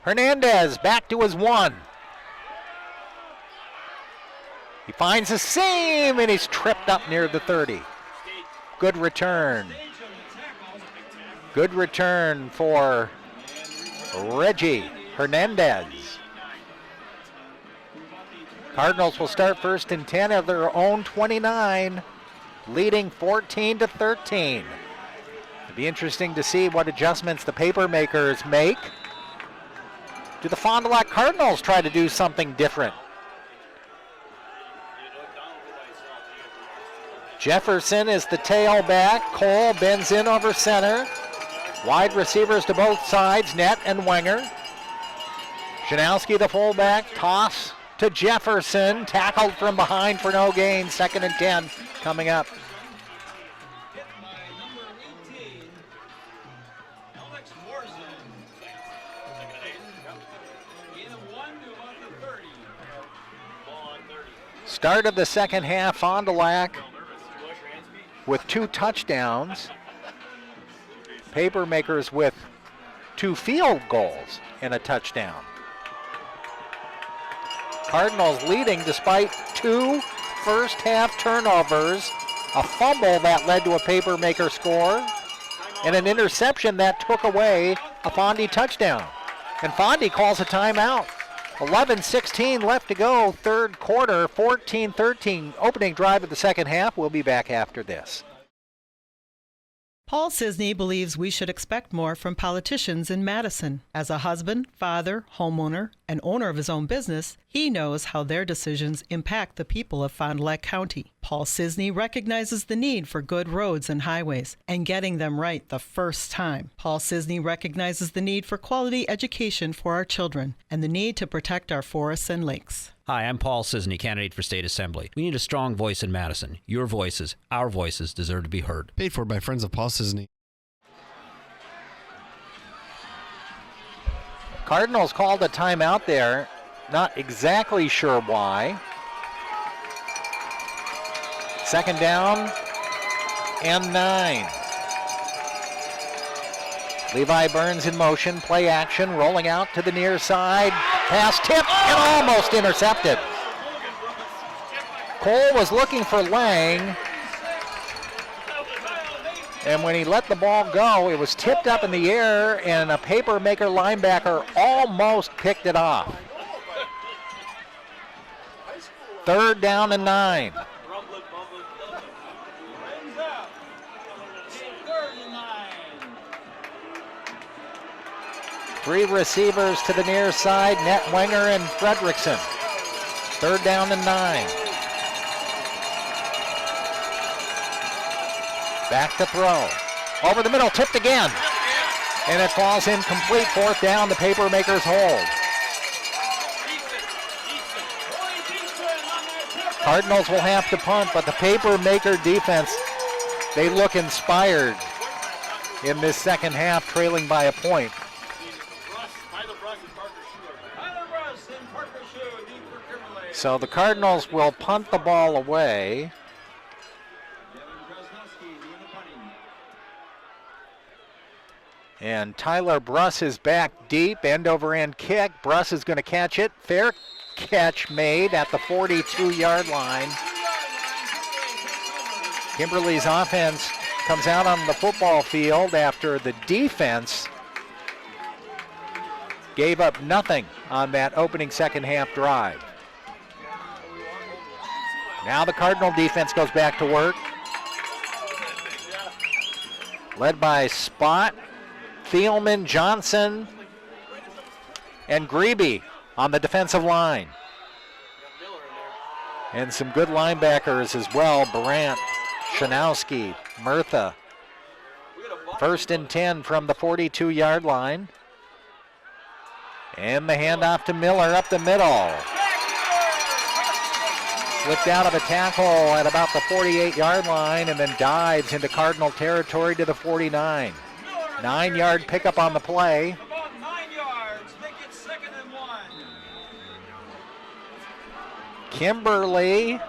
Hernandez back to his 1. He finds a seam and he's tripped up near the 30. Good return. Good return for Reggie Hernandez. Cardinals will start first and 10 of their own 29, leading 14-13. It'll be interesting to see what adjustments the Papermakers make. Do the Fond du Lac Cardinals try to do something different? Jefferson is the tailback. Cole bends in over center. Wide receivers to both sides, Net and Wenger. Janowski, the fullback, toss to Jefferson. Tackled from behind for no gain. 2nd and 10 coming up. Start of the second half, Fond du Lac with 2 touchdowns. Papermakers with 2 field goals and a touchdown. Cardinals leading despite 2 first-half turnovers, a fumble that led to a Papermaker score, and an interception that took away a Fondy touchdown. And Fondy calls a timeout. 11:16 left to go, third quarter, 14-13, opening drive of the second half. We'll be back after this. Paul Cisney believes we should expect more from politicians in Madison. As a husband, father, homeowner, and owner of his own business, he knows how their decisions impact the people of Fond du Lac County. Paul Cisney recognizes the need for good roads and highways and getting them right the first time. Paul Cisney recognizes the need for quality education for our children and the need to protect our forests and lakes. Hi, I'm Paul Cisney, candidate for State Assembly. We need a strong voice in Madison. Your voices, our voices, deserve to be heard. Paid for by friends of Paul Cisney. Cardinals called a timeout there. Not exactly sure why. Second down and 9. Levi Burns in motion, play action, rolling out to the near side. Pass tipped and almost intercepted. Cole was looking for Lang, and when he let the ball go, it was tipped up in the air, and a Papermaker linebacker almost picked it off. Third down and 9. Three receivers to the near side, Netwenger and Fredrickson. Third down and 9. Back to throw. Over the middle, tipped again. And it falls incomplete. Fourth down, the Papermakers hold. Cardinals will have to punt, but the Papermaker defense, they look inspired in this second half, trailing by a point. So the Cardinals will punt the ball away. And Tyler Bruss is back deep, end over end kick. Bruss is going to catch it. Fair catch made at the 42-yard line. Kimberly's offense comes out on the football field after the defense gave up nothing on that opening second half drive. Now the Cardinal defense goes back to work. Led by Spot, Thielman, Johnson, and Grebe on the defensive line. And some good linebackers as well. Brandt, Shanowski, Murtha. First and 10 from the 42-yard line. And the handoff to Miller up the middle. Slipped out of a tackle at about the 48-yard line and then dives into Cardinal territory to the 49. 9-yard pickup on the play. About 9 yards, make it 2nd and 1. Kimberly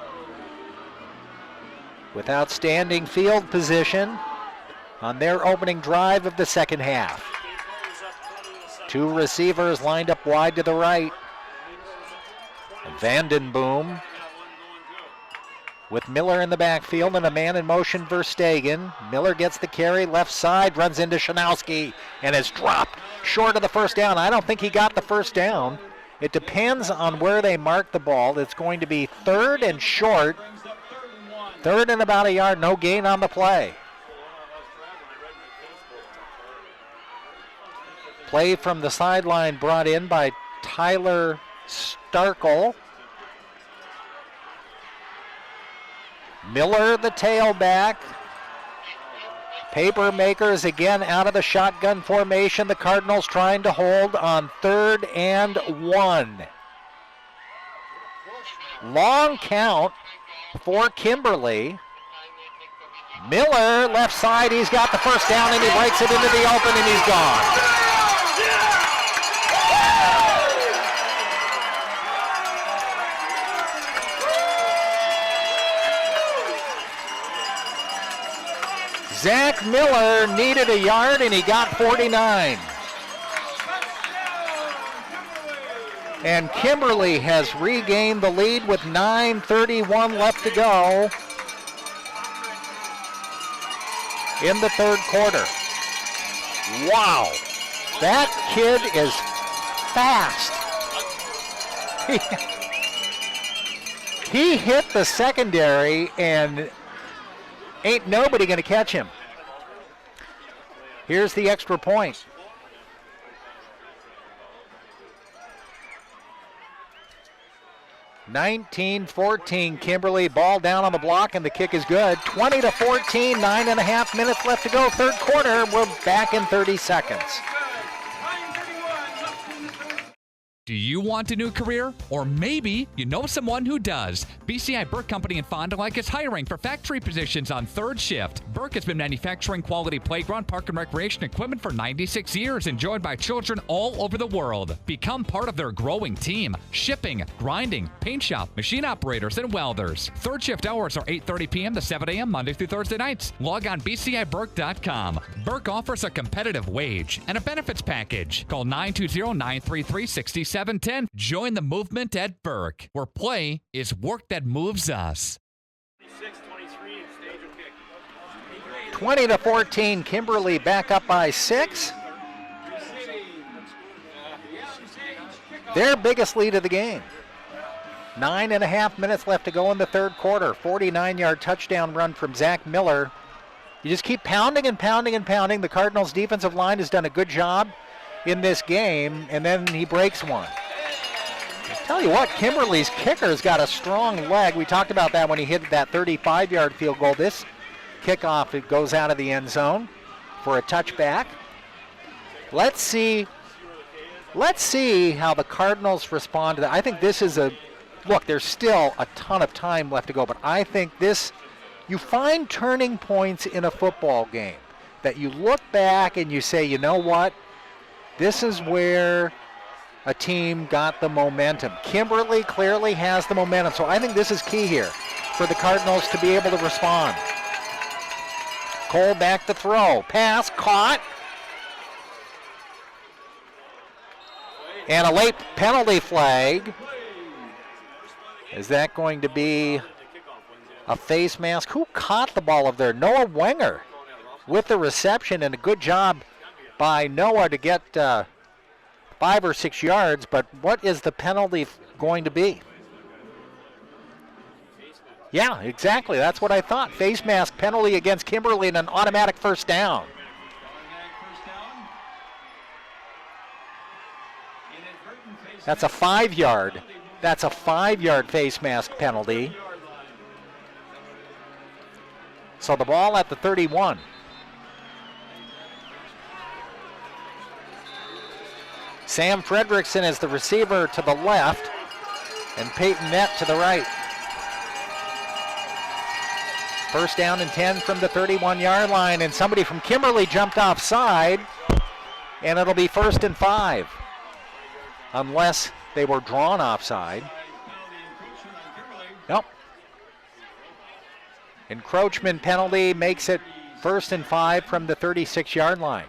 with outstanding field position on their opening drive of the second half. 2 receivers lined up wide to the right. Vandenboom with Miller in the backfield and a man in motion for Verstegen. Miller gets the carry, left side, runs into Shanowski, and is dropped short of the first down. I don't think he got the first down. It depends on where they mark the ball. It's going to be 3rd and short. 3rd and about a yard, no gain on the play. Play from the sideline brought in by Tyler Starkle. Miller, the tailback. Papermakers again out of the shotgun formation. The Cardinals trying to hold on 3rd and 1. Long count for Kimberly. Miller, left side, he's got the first down and he breaks it into the open and he's gone. Zach Miller needed a yard and he got 49. And Kimberly has regained the lead with 9:31 left to go in the third quarter. Wow, that kid is fast. He hit the secondary and ain't nobody going to catch him. Here's the extra point. (19-14) Kimberly, ball down on the block, and the kick is good. 20-14, 9.5 minutes left to go. Third quarter, we're back in 30 seconds. Do you want a new career? Or maybe you know someone who does. BCI Burke Company in Fond du Lac is hiring for factory positions on third shift. Burke has been manufacturing quality playground, park, and recreation equipment for 96 years, enjoyed by children all over the world. Become part of their growing team. Shipping, grinding, paint shop, machine operators, and welders. Third shift hours are 8:30 p.m. to 7 a.m. Monday through Thursday nights. Log on bciburke.com. Burke offers a competitive wage and a benefits package. Call 920-933-6710. Join the movement at Burke, where play is work that moves us. 20-14, Kimberly back up by 6. Their biggest lead of the game. 9.5 minutes left to go in the third quarter. 49-yard touchdown run from Zach Miller. You just keep pounding and pounding and pounding. The Cardinals' defensive line has done a good job in this game, and then he breaks one. I tell you what, Kimberly's kicker's got a strong leg. We talked about that when he hit that 35-yard field goal. This kickoff, it goes out of the end zone for a touchback. Let's see how the Cardinals respond to that. I think this is look, there's still a ton of time left to go, but I think you find turning points in a football game that you look back and you say, you know what? This is where a team got the momentum. Kimberly clearly has the momentum, so I think this is key here for the Cardinals to be able to respond. Cole back to throw. Pass caught. And a late penalty flag. Is that going to be a face mask? Who caught the ball up there? Noah Wenger with the reception, and a good job by Noah to get 5 or 6 yards, but what is the penalty going to be? Yeah, exactly. That's what I thought. Face mask penalty against Kimberly and an automatic first down. That's a 5-yard. That's a 5-yard face mask penalty. So the ball at the 31. Sam Fredrickson is the receiver to the left, and Peyton Nett to the right. First down and 10 from the 31-yard line, and somebody from Kimberly jumped offside, and it'll be 1st and 5, unless they were drawn offside. Nope. Encroachment penalty makes it 1st and 5 from the 36-yard line.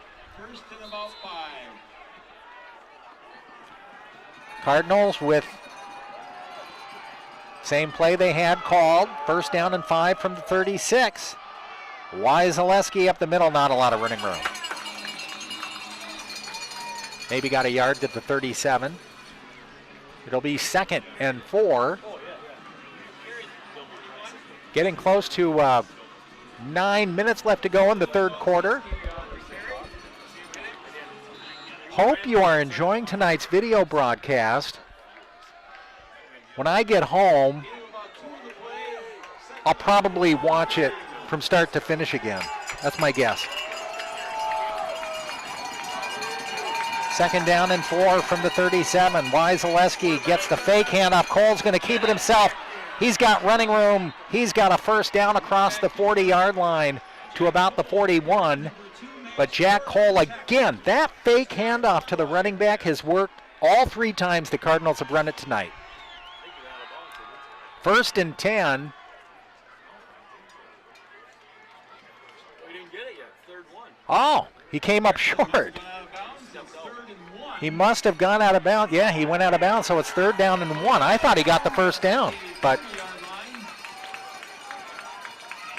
Cardinals with same play they had called. 1st down and 5 from the 36. Wyzaleski up the middle, not a lot of running room. Maybe got a yard to the 37. It'll be 2nd and 4. Getting close to 9 minutes left to go in the third quarter. Hope you are enjoying tonight's video broadcast. When I get home, I'll probably watch it from start to finish again. That's my guess. 2nd down and 4 from the 37. Wyzaleski gets the fake handoff. Cole's going to keep it himself. He's got running room. He's got a first down across the 40-yard line to about the 41. But Jack Cole, again, that fake handoff to the running back has worked all 3 times the Cardinals have run it tonight. 1st and 10. We didn't get it yet. 3rd one. Oh, he came up short. He must have gone out of bounds. Yeah, he went out of bounds, so it's 3rd down and 1. I thought he got the first down, but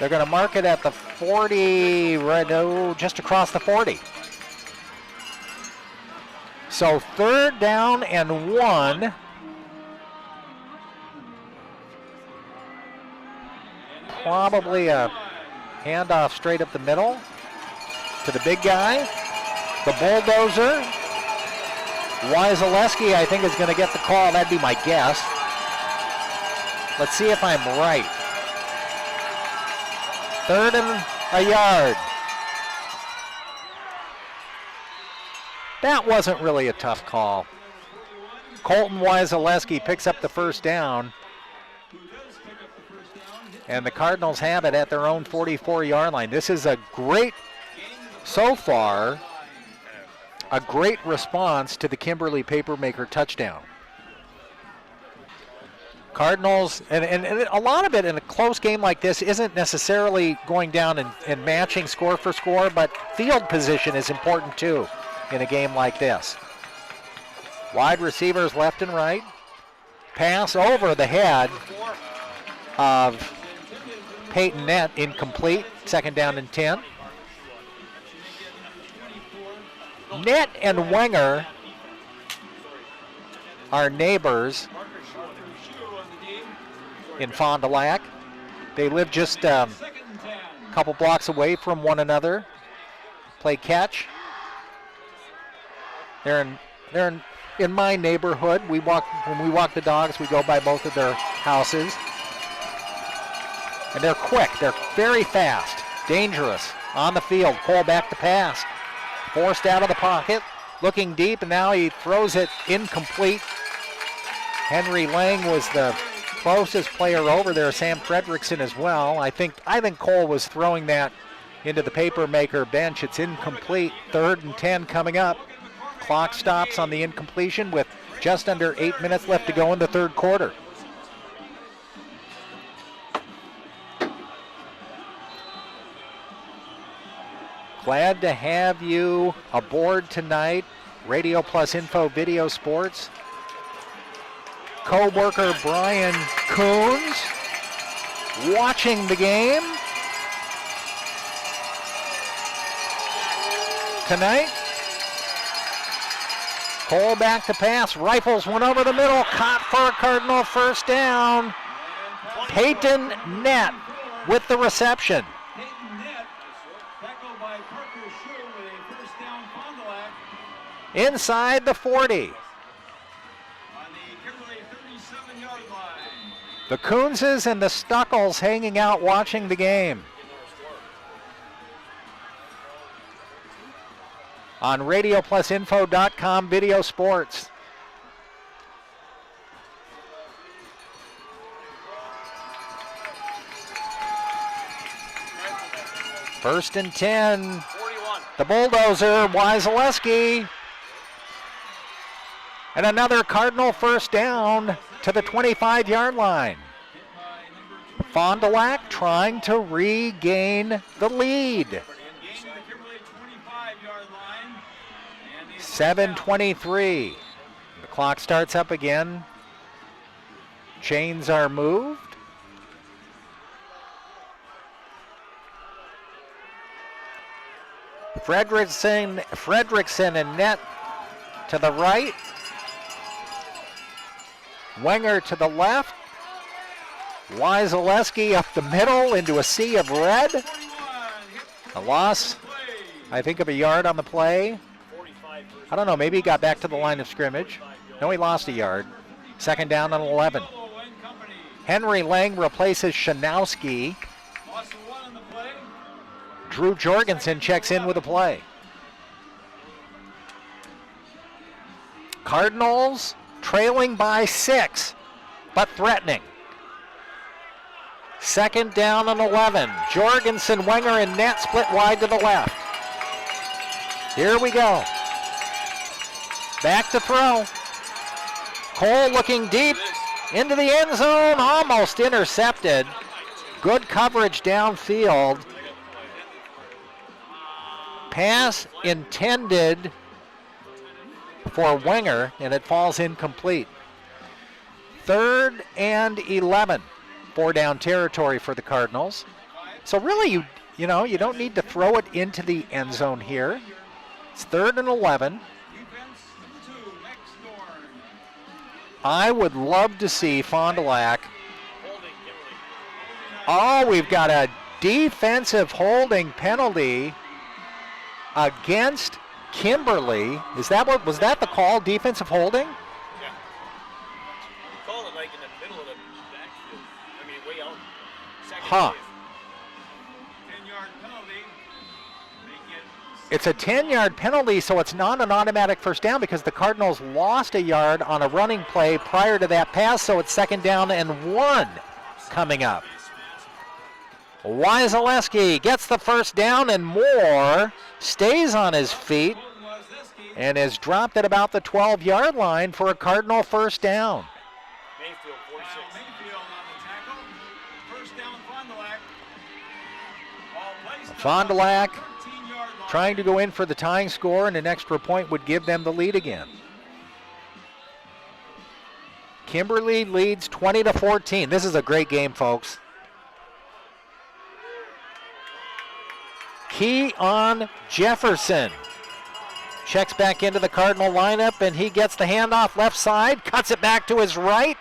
they're going to mark it at the 40, right, no, just across the 40. So 3rd down and 1. Probably a handoff straight up the middle to the big guy. The bulldozer. Wyzaleski, I think, is going to get the call. That'd be my guess. Let's see if I'm right. 3rd and a yard. That wasn't really a tough call. Colton Wyzaleski picks up the first down. And the Cardinals have it at their own 44-yard line. This is a great, so far, a great response to the Kimberly Papermaker touchdown. Cardinals, and a lot of it in a close game like this isn't necessarily going down and matching score for score, but field position is important too in a game like this. Wide receivers left and right. Pass over the head of Peyton Nett, incomplete. 2nd down and 10. Nett and Wenger are neighbors in Fond du Lac. They live just a couple blocks away from one another. Play catch. They're in my neighborhood. When we walk the dogs, we go by both of their houses. And they're quick. They're very fast. Dangerous. On the field. Cole back to pass. Forced out of the pocket. Looking deep, and now he throws it incomplete. Henry Lang was the closest player over there. Sam Fredrickson as well. I think Cole was throwing that into the Papermaker bench. It's incomplete. 3rd and 10 coming up. Clock stops on the incompletion with just under 8 minutes left to go in the 3rd quarter. Glad to have you aboard tonight. Radio Plus Info Video Sports. Co-worker Brian Coons watching the game tonight. Cole back to pass, rifles one over the middle, caught for a Cardinal first down. Peyton Nett with the reception. Inside the 40. The Coonses and the Stuckles hanging out watching the game. On RadioPlusInfo.com Video Sports. First and 10. 41. The bulldozer, Wyzaleski. And another Cardinal first down to the 25-yard line. Fond du Lac trying to regain the lead. 7:23. The clock starts up again. Chains are moved. Fredrickson and Nett to the right. Wenger to the left. Wyzaleski up the middle into a sea of red. A loss, I think, of a yard on the play. I don't know, maybe he got back to the line of scrimmage. No, he lost a yard. 2nd down and 11. Henry Lang replaces Shanowski. Drew Jorgensen checks in with a play. Cardinals trailing by 6, but threatening. 2nd down and 11. Jorgensen, Wenger, and Nett split wide to the left. Here we go. Back to throw. Cole looking deep into the end zone, almost intercepted. Good coverage downfield. Pass intended for Wenger, and it falls incomplete. 3rd and 11. 4-down territory for the Cardinals. So really, you don't need to throw it into the end zone here. It's 3rd and 11. I would love to see Fond du Lac. Oh, we've got a defensive holding penalty against Kimberly. Was that the call? Defensive holding? Yeah. You call it like in the middle of the backfield. I mean, way out. Huh. 10-yard penalty. It's a 10-yard penalty, so it's not an automatic first down because the Cardinals lost a yard on a running play prior to that pass, so it's 2nd down and 1 coming up. Wyzaleski gets the first down and more, stays on his feet, and is dropped at about the 12-yard line for a Cardinal first down. Mayfield, 46. Mayfield on the tackle. First down, Fond du Lac. Fond du Lac trying to go in for the tying score, and an extra point would give them the lead again. Kimberly leads 20-14. This is a great game, folks. Keon Jefferson checks back into the Cardinal lineup, and he gets the handoff left side, cuts it back to his right,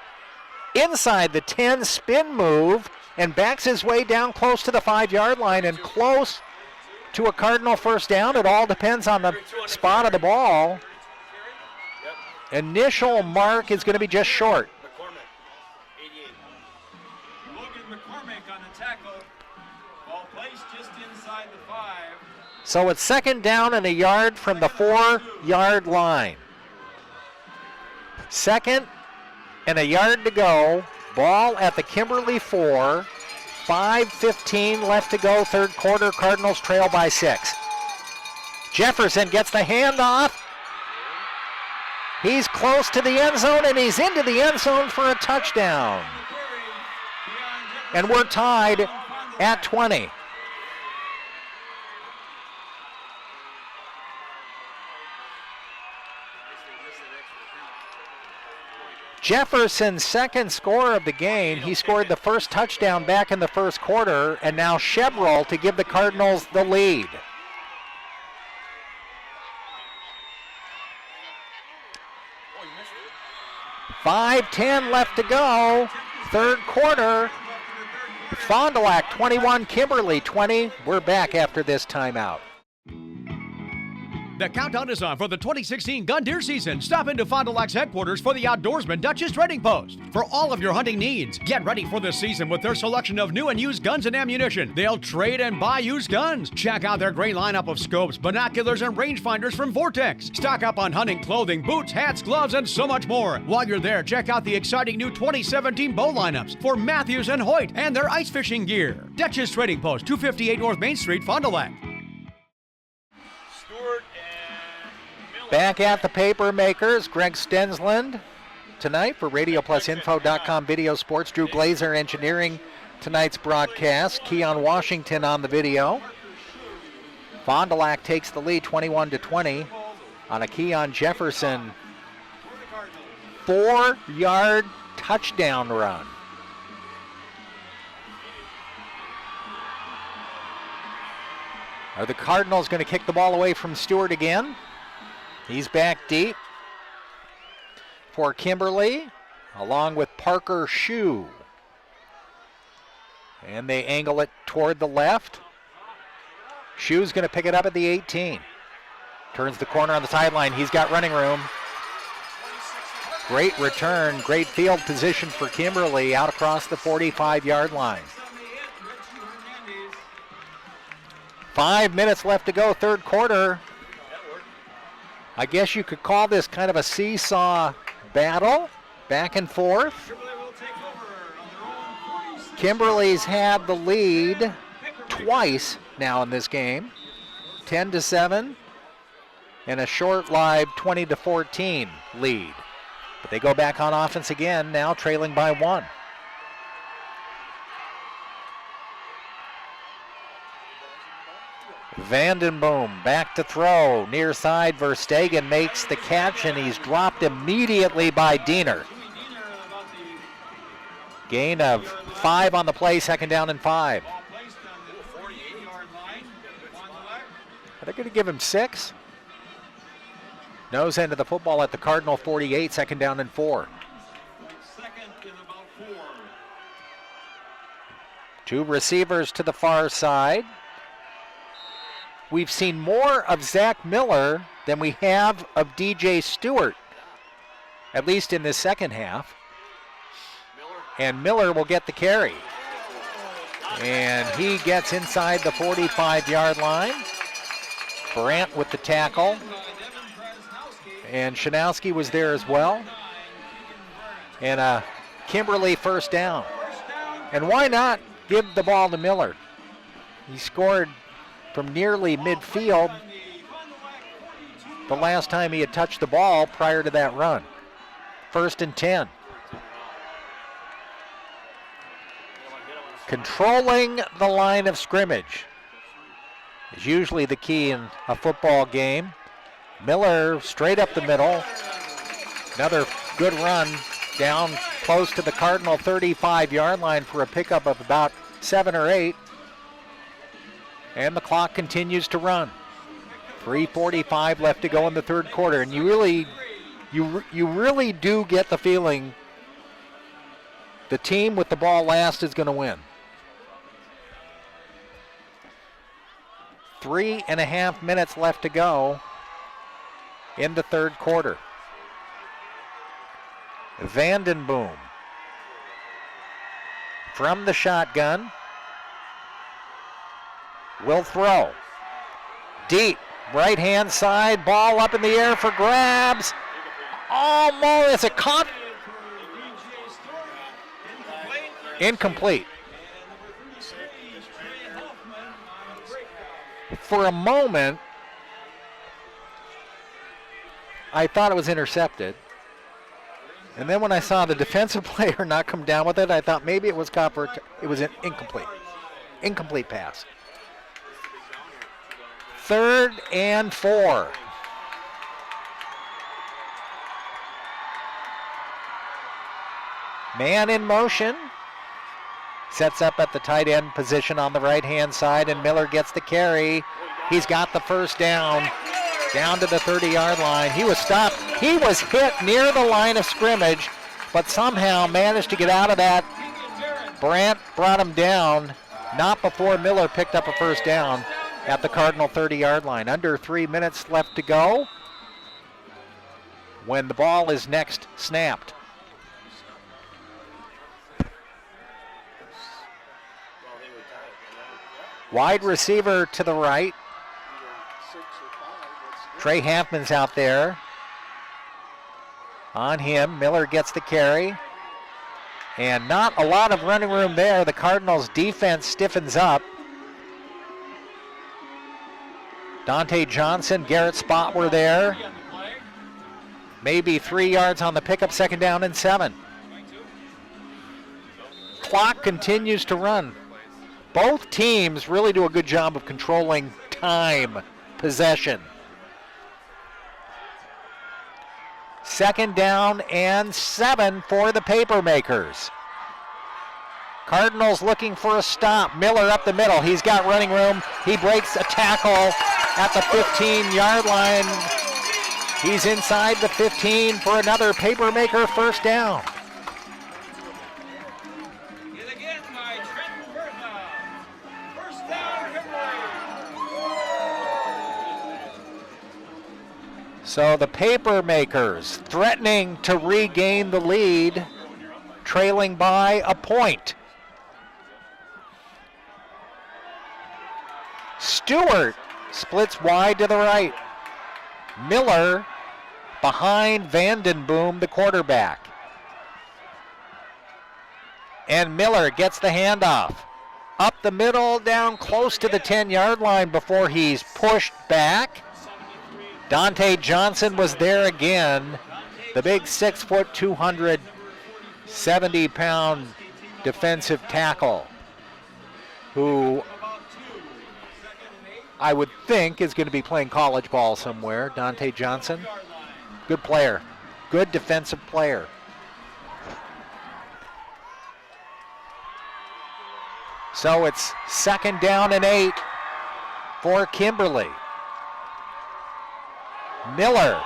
inside the 10 spin move, and backs his way down close to the 5-yard line and close to a Cardinal first down. It all depends on the spot of the ball. Initial mark is going to be just short. So it's 2nd down and a yard from the 4-yard line. 2nd and a yard to go. Ball at the Kimberly 4. 5:15 left to go, 3rd quarter. Cardinals trail by 6. Jefferson gets the handoff. He's close to the end zone, and he's into the end zone for a touchdown. And we're tied at 20. Jefferson's 2nd score of the game. He scored the first touchdown back in the 1st quarter, and now Chevrolet to give the Cardinals the lead. $5:10 left to go, 3rd quarter. Fond du Lac 21, Kimberly 20. We're back after this timeout. The countdown is on for the 2016 gun deer season. Stop into Fond du Lac's headquarters for the Outdoorsman Dutch's Trading Post. For all of your hunting needs, get ready for the season with their selection of new and used guns and ammunition. They'll trade and buy used guns. Check out their great lineup of scopes, binoculars, and rangefinders from Vortex. Stock up on hunting clothing, boots, hats, gloves, and so much more. While you're there, check out the exciting new 2017 bow lineups for Matthews and Hoyt and their ice fishing gear. Dutch's Trading Post, 258 North Main Street, Fond du Lac. Back at the Papermakers, Greg Stensland tonight for RadioPlusInfo.com Video Sports. Drew Glazer engineering tonight's broadcast. Keon Washington on the video. Fond du Lac takes the lead 21-20 on a Keon Jefferson 4-yard touchdown run. Are the Cardinals going to kick the ball away from Stewart again? He's back deep for Kimberly, along with Parker Shue. And they angle it toward the left. Shue's going to pick it up at the 18. Turns the corner on the sideline. He's got running room. Great return, great field position for Kimberly out across the 45-yard line. 5 minutes left to go, 3rd quarter. I guess you could call this kind of a seesaw battle, back and forth. Kimberly's had the lead twice now in this game, 10-7, and a short-lived 20-14 lead. But they go back on offense again, now trailing by 1. Vandenboom back to throw. Near side, Verstegen makes the catch, and he's dropped immediately by Diener. Gain of 5 on the play, 2nd down and 5. Are they going to give him 6? Nose end of the football at the Cardinal 48, 2nd down and 4. 2 receivers to the far side. We've seen more of Zach Miller than we have of DJ Stewart, at least in this second half. And Miller will get the carry. And he gets inside the 45-yard line. Brandt with the tackle. And Shanowski was there as well. And Kimberly first down. And why not give the ball to Miller? He scored from nearly midfield the last time he had touched the ball prior to that run. 1st and 10. Controlling the line of scrimmage is usually the key in a football game. Miller straight up the middle. Another good run down close to the Cardinal 35-yard line for a pickup of about 7 or 8. And the clock continues to run. 3:45 left to go in the third quarter, and you really do get the feeling the team with the ball last is going to win. 3.5 minutes left to go in the third quarter. Vandenboom from the shotgun will throw. Deep, right-hand side, ball up in the air for grabs. Almost, is it caught? Incomplete. For a moment, I thought it was intercepted. And then when I saw the defensive player not come down with it, I thought maybe it was caught for, it was an incomplete. Incomplete pass. 3rd and 4. Man in motion. Sets up at the tight end position on the right-hand side, and Miller gets the carry. He's got the first down to the 30-yard line. He was stopped. He was hit near the line of scrimmage, but somehow managed to get out of that. Brandt brought him down, not before Miller picked up a first down at the Cardinal 30-yard line. Under 3 minutes left to go when the ball is next snapped. Wide receiver to the right. Trey Hampman's out there. On him, Miller gets the carry. And not a lot of running room there. The Cardinals defense stiffens up. Dante Johnson, Garrett Spott were there. Maybe 3 yards on the pickup, 2nd down and 7. Clock continues to run. Both teams really do a good job of controlling time, possession. 2nd down and 7 for the Papermakers. Cardinals looking for a stop. Miller up the middle. He's got running room. He breaks a tackle at the 15-yard line. He's inside the 15 for another Papermaker first down. So the Papermakers threatening to regain the lead, trailing by a point. Stewart splits wide to the right. Miller behind Vandenboom, the quarterback. And Miller gets the handoff. Up the middle, down close to the 10-yard line before he's pushed back. Dante Johnson was there again. The big 6 foot, 270-pound defensive tackle, who I would think, is going to be playing college ball somewhere. Dante Johnson, good player, good defensive player. So it's 2nd down and 8 for Kimberly. Miller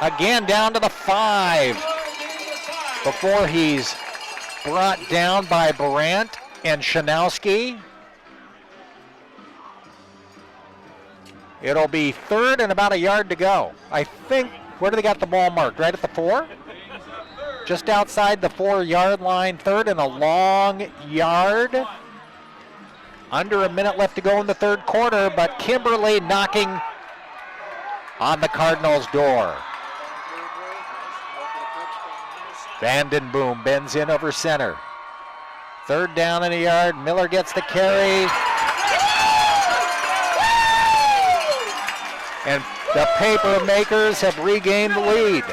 again down to the 5 before he's brought down by Brandt and Shanowski. It'll be 3rd and about a yard to go. I think, where do they got the ball marked? Right at the 4? Just outside the 4-yard line, 3rd and a long yard. Under a minute left to go in the 3rd quarter, but Kimberly knocking on the Cardinals' door. Vandenboom bends in over center. 3rd down and a yard. Miller gets the carry. And the Papermakers have regained the lead.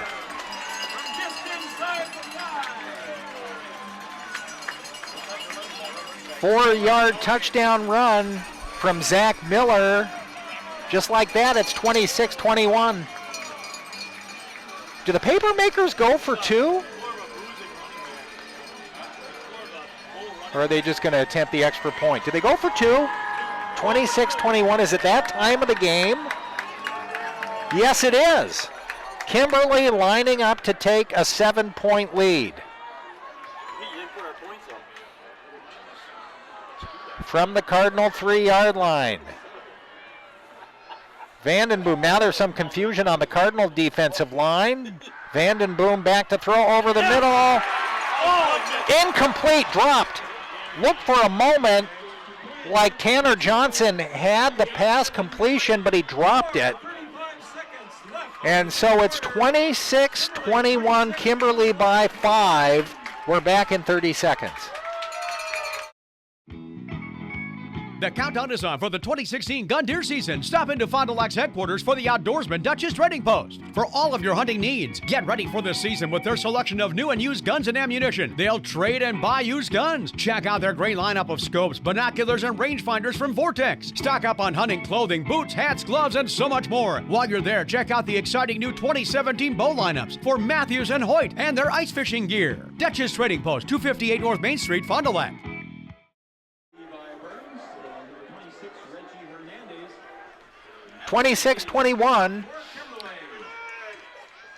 Four-yard touchdown run from Zach Miller. Just like that, it's 26-21. Do the Papermakers go for 2? Or are they just going to attempt the extra point? Do they go for 2? 26-21. Is it that time of the game? Yes, it is. Kimberly lining up to take a 7-point lead. From the Cardinal 3-yard line. Vandenboom, now there's some confusion on the Cardinal defensive line. Vandenboom back to throw over the middle. Incomplete, dropped. Looked for a moment like Tanner Johnson had the pass completion, but he dropped it. And so it's 26-21, Kimberly by 5. We're back in 30 seconds. The countdown is on for the 2016 gun deer season. Stop into Fond du Lac's headquarters for the Outdoorsman Dutchess Trading Post. For all of your hunting needs, get ready for this season with their selection of new and used guns and ammunition. They'll trade and buy used guns. Check out their great lineup of scopes, binoculars, and rangefinders from Vortex. Stock up on hunting clothing, boots, hats, gloves, and so much more. While you're there, check out the exciting new 2017 bow lineups for Matthews and Hoyt and their ice fishing gear. Dutchess Trading Post, 258 North Main Street, Fond du Lac. 26-21.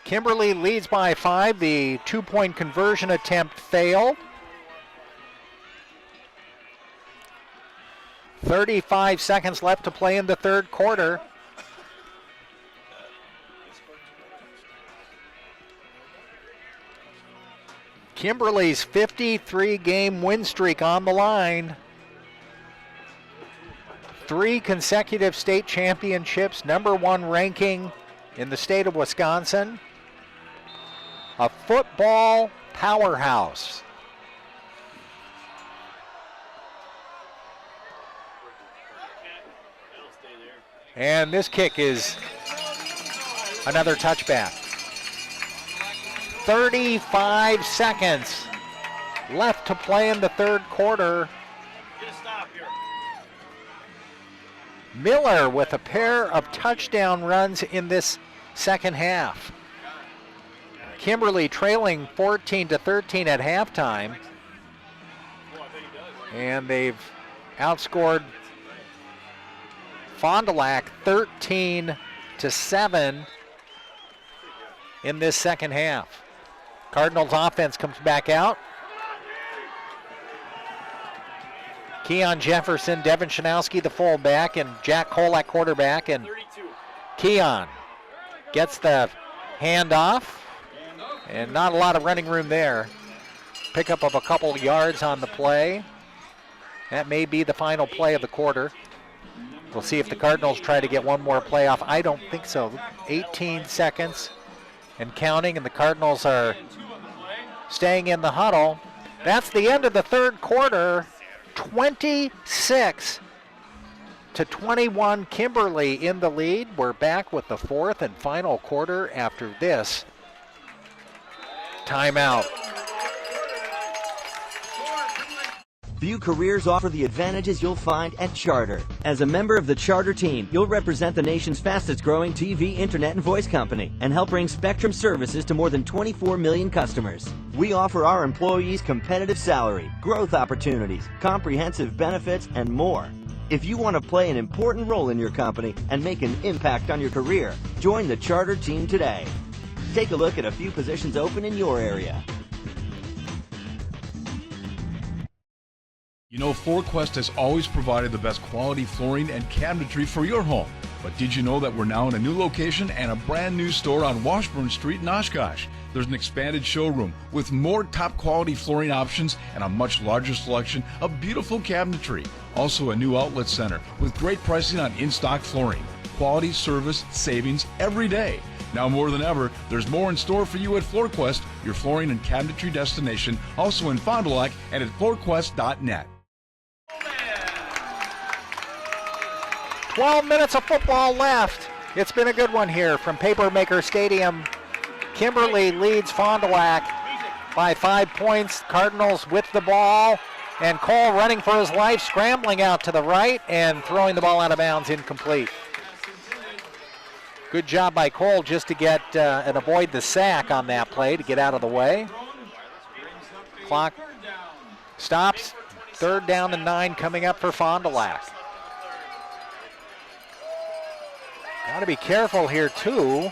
Kimberly leads by 5. The 2-point conversion attempt failed. 35 seconds left to play in the 3rd quarter. Kimberly's 53-game win streak on the line. 3 consecutive state championships, #1 ranking in the state of Wisconsin. A football powerhouse. And this kick is another touchback. 35 seconds left to play in the 3rd quarter. Miller with a pair of touchdown runs in this 2nd half. Kimberly trailing 14-13 at halftime. And they've outscored Fond du Lac 13-7 in this 2nd half. Cardinals offense comes back out. Keon Jefferson, Devin Shanowski, the fullback, and Jack Cole at quarterback. And Keon gets the handoff, and not a lot of running room there. Pickup of a couple yards on the play. That may be the final play of the quarter. We'll see if the Cardinals try to get one more play off. I don't think so. 18 seconds and counting, and the Cardinals are staying in the huddle. That's the end of the 3rd quarter. 26-21, Kimberly in the lead. We're back with the 4th and final quarter after this timeout. View Careers offer the advantages you'll find at Charter. As a member of the Charter team, you'll represent the nation's fastest growing TV, internet, and voice company and help bring Spectrum services to more than 24 million customers. We offer our employees competitive salary, growth opportunities, comprehensive benefits, and more. If you want to play an important role in your company and make an impact on your career, join the Charter team today. Take a look at a few positions open in your area. You know, FloorQuest has always provided the best quality flooring and cabinetry for your home. But did you know that we're now in a new location and a brand new store on Washburn Street in Oshkosh? There's an expanded showroom with more top quality flooring options and a much larger selection of beautiful cabinetry. Also a new outlet center with great pricing on in-stock flooring. Quality, service, savings every day. Now more than ever, there's more in store for you at FloorQuest, your flooring and cabinetry destination, also in Fond du Lac and at floorquest.net. 12 minutes of football left. It's been a good one here from Papermaker Stadium. Kimberly leads Fond du Lac by 5 points. Cardinals with the ball. And Cole running for his life, scrambling out to the right and throwing the ball out of bounds, incomplete. Good job by Cole just to get and avoid the sack on that play to get out of the way. Clock stops. 3rd down and 9 coming up for Fond du Lac. Got to be careful here too.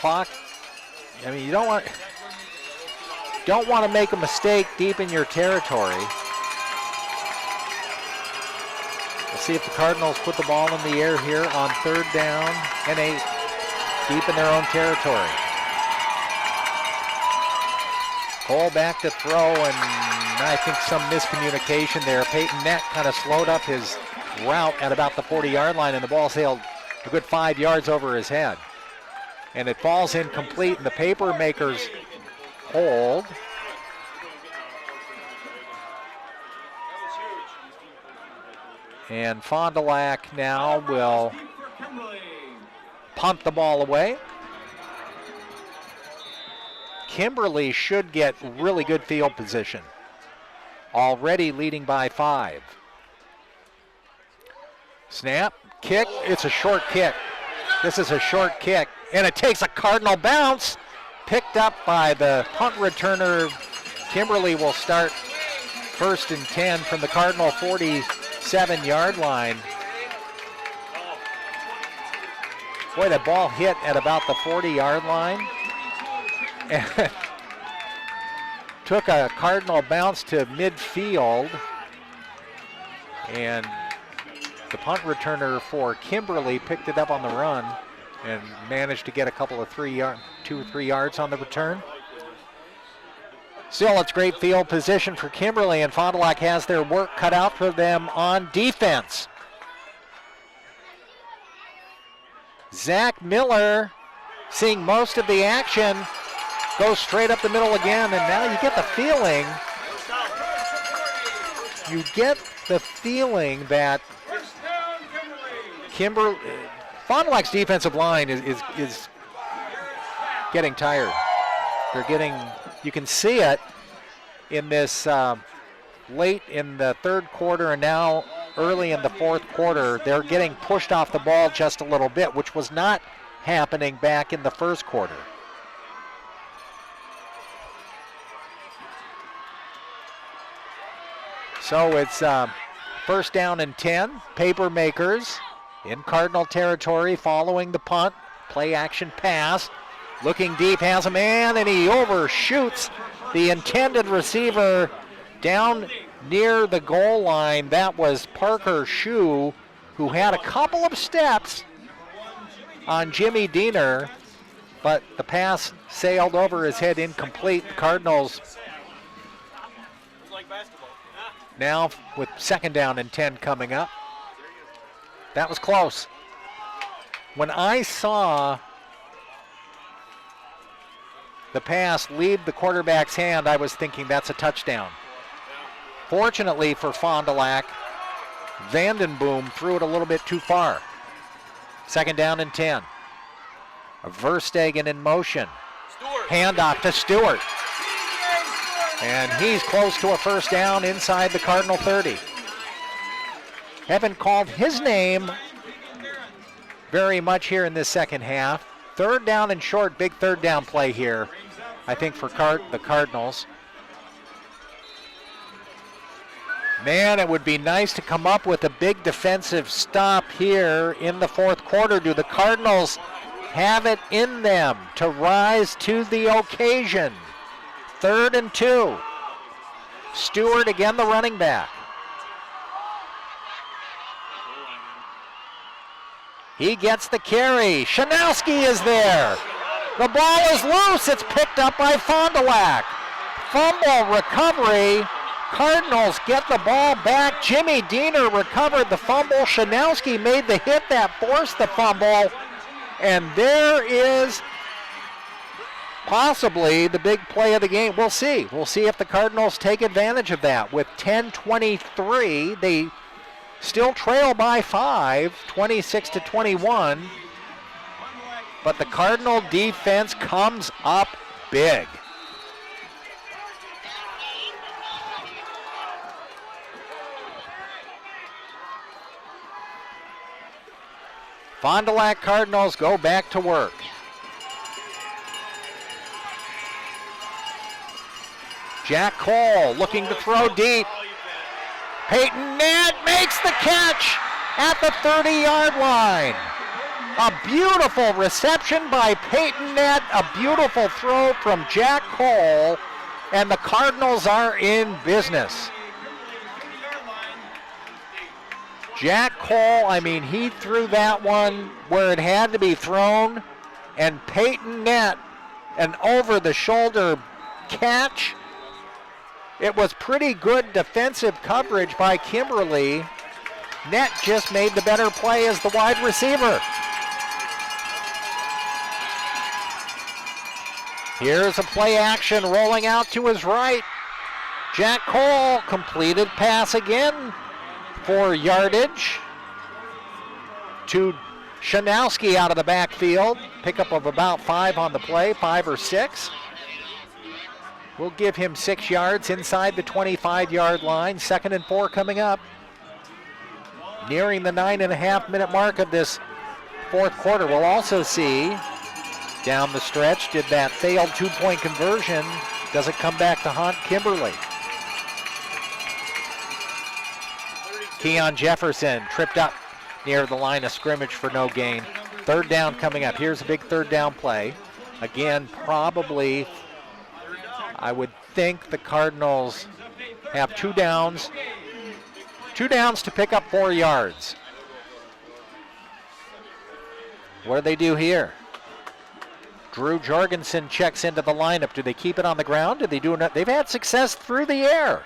Clock. I mean, you don't want to make a mistake deep in your territory. Let's see if the Cardinals put the ball in the air here on 3rd down and 8, deep in their own territory. Cole back to throw, and I think some miscommunication there. Peyton Neck kind of slowed up his route at about the 40-yard line, and the ball sailed a good 5 yards over his head. And it falls incomplete, and the Papermakers hold. And Fond du Lac now will punt the ball away. Kimberly should get really good field position. Already leading by 5. Snap, kick, it's a short kick. This is a short kick, and it takes a Cardinal bounce. Picked up by the punt returner. Kimberly will start 1st and 10 from the Cardinal 47-yard line. Boy, that ball hit at about the 40-yard line. And took a Cardinal bounce to midfield. And the punt returner for Kimberly picked it up on the run and managed to get a couple of 2 or 3 yards on the return. Still, it's great field position for Kimberly, and Fond du Lac has their work cut out for them on defense. Zach Miller, seeing most of the action, goes straight up the middle again, and now you get the feeling that Fond du Lac's defensive line is getting tired. You can see it in this late in the 3rd quarter and now early in the 4th quarter. They're getting pushed off the ball just a little bit, which was not happening back in the 1st quarter. So it's 1st down and 10. Papermakers in Cardinal territory following the punt. Play action pass. Looking deep, has a man, and he overshoots the intended receiver down near the goal line. That was Parker Shue, who had a couple of steps on Jimmy Diener, but the pass sailed over his head, incomplete. The Cardinals now with 2nd down and 10 coming up. That was close. When I saw the pass leave the quarterback's hand, I was thinking that's a touchdown. Fortunately for Fond du Lac, Vandenboom threw it a little bit too far. 2nd down and 10. Verstegen in motion. Handoff to Stewart. And he's close to a first down inside the Cardinal 30. Haven't called his name very much here in this second half. Third down and short, big third down play here, I think, for the Cardinals. Man, it would be nice to come up with a big defensive stop here in the fourth quarter. Do the Cardinals have it in them to rise to the occasion? 3rd and 2. Stewart again, the running back. He gets the carry. Shanowski is there. The ball is loose. It's picked up by Fond du Lac. Fumble recovery. Cardinals get the ball back. Jimmy Diener recovered the fumble. Shanowski made the hit that forced the fumble. And there is possibly the big play of the game. We'll see. We'll see if the Cardinals take advantage of that. With 10:23, they still trail by 5, 26-21. But the Cardinal defense comes up big. Fond du Lac Cardinals go back to work. Jack Cole looking to throw deep. Peyton Ned makes the catch at the 30-yard line. A beautiful reception by Peyton Ned, a beautiful throw from Jack Cole, and the Cardinals are in business. Jack Cole, I mean, he threw that one where it had to be thrown, and Peyton Ned, an over-the-shoulder catch. It was pretty good defensive coverage by Kimberly. Nett just made the better play as the wide receiver. Here's a play action rolling out to his right. Jack Cole, completed pass again for yardage to Shanowski out of the backfield. Pickup of about 5 on the play, 5 or 6. We'll give him 6 yards inside the 25-yard line. 2nd and 4 coming up. Nearing the 9.5-minute mark of this fourth quarter. We'll also see down the stretch, did that failed 2-point conversion, does it come back to haunt Kimberly? Keon Jefferson tripped up near the line of scrimmage for no gain. 3rd down coming up. Here's a big 3rd down play. Again, probably, I would think the Cardinals have 2 downs. 2 downs to pick up 4 yards. What do they do here? Drew Jorgensen checks into the lineup. Do they keep it on the ground? Do they do enough? They've had success through the air.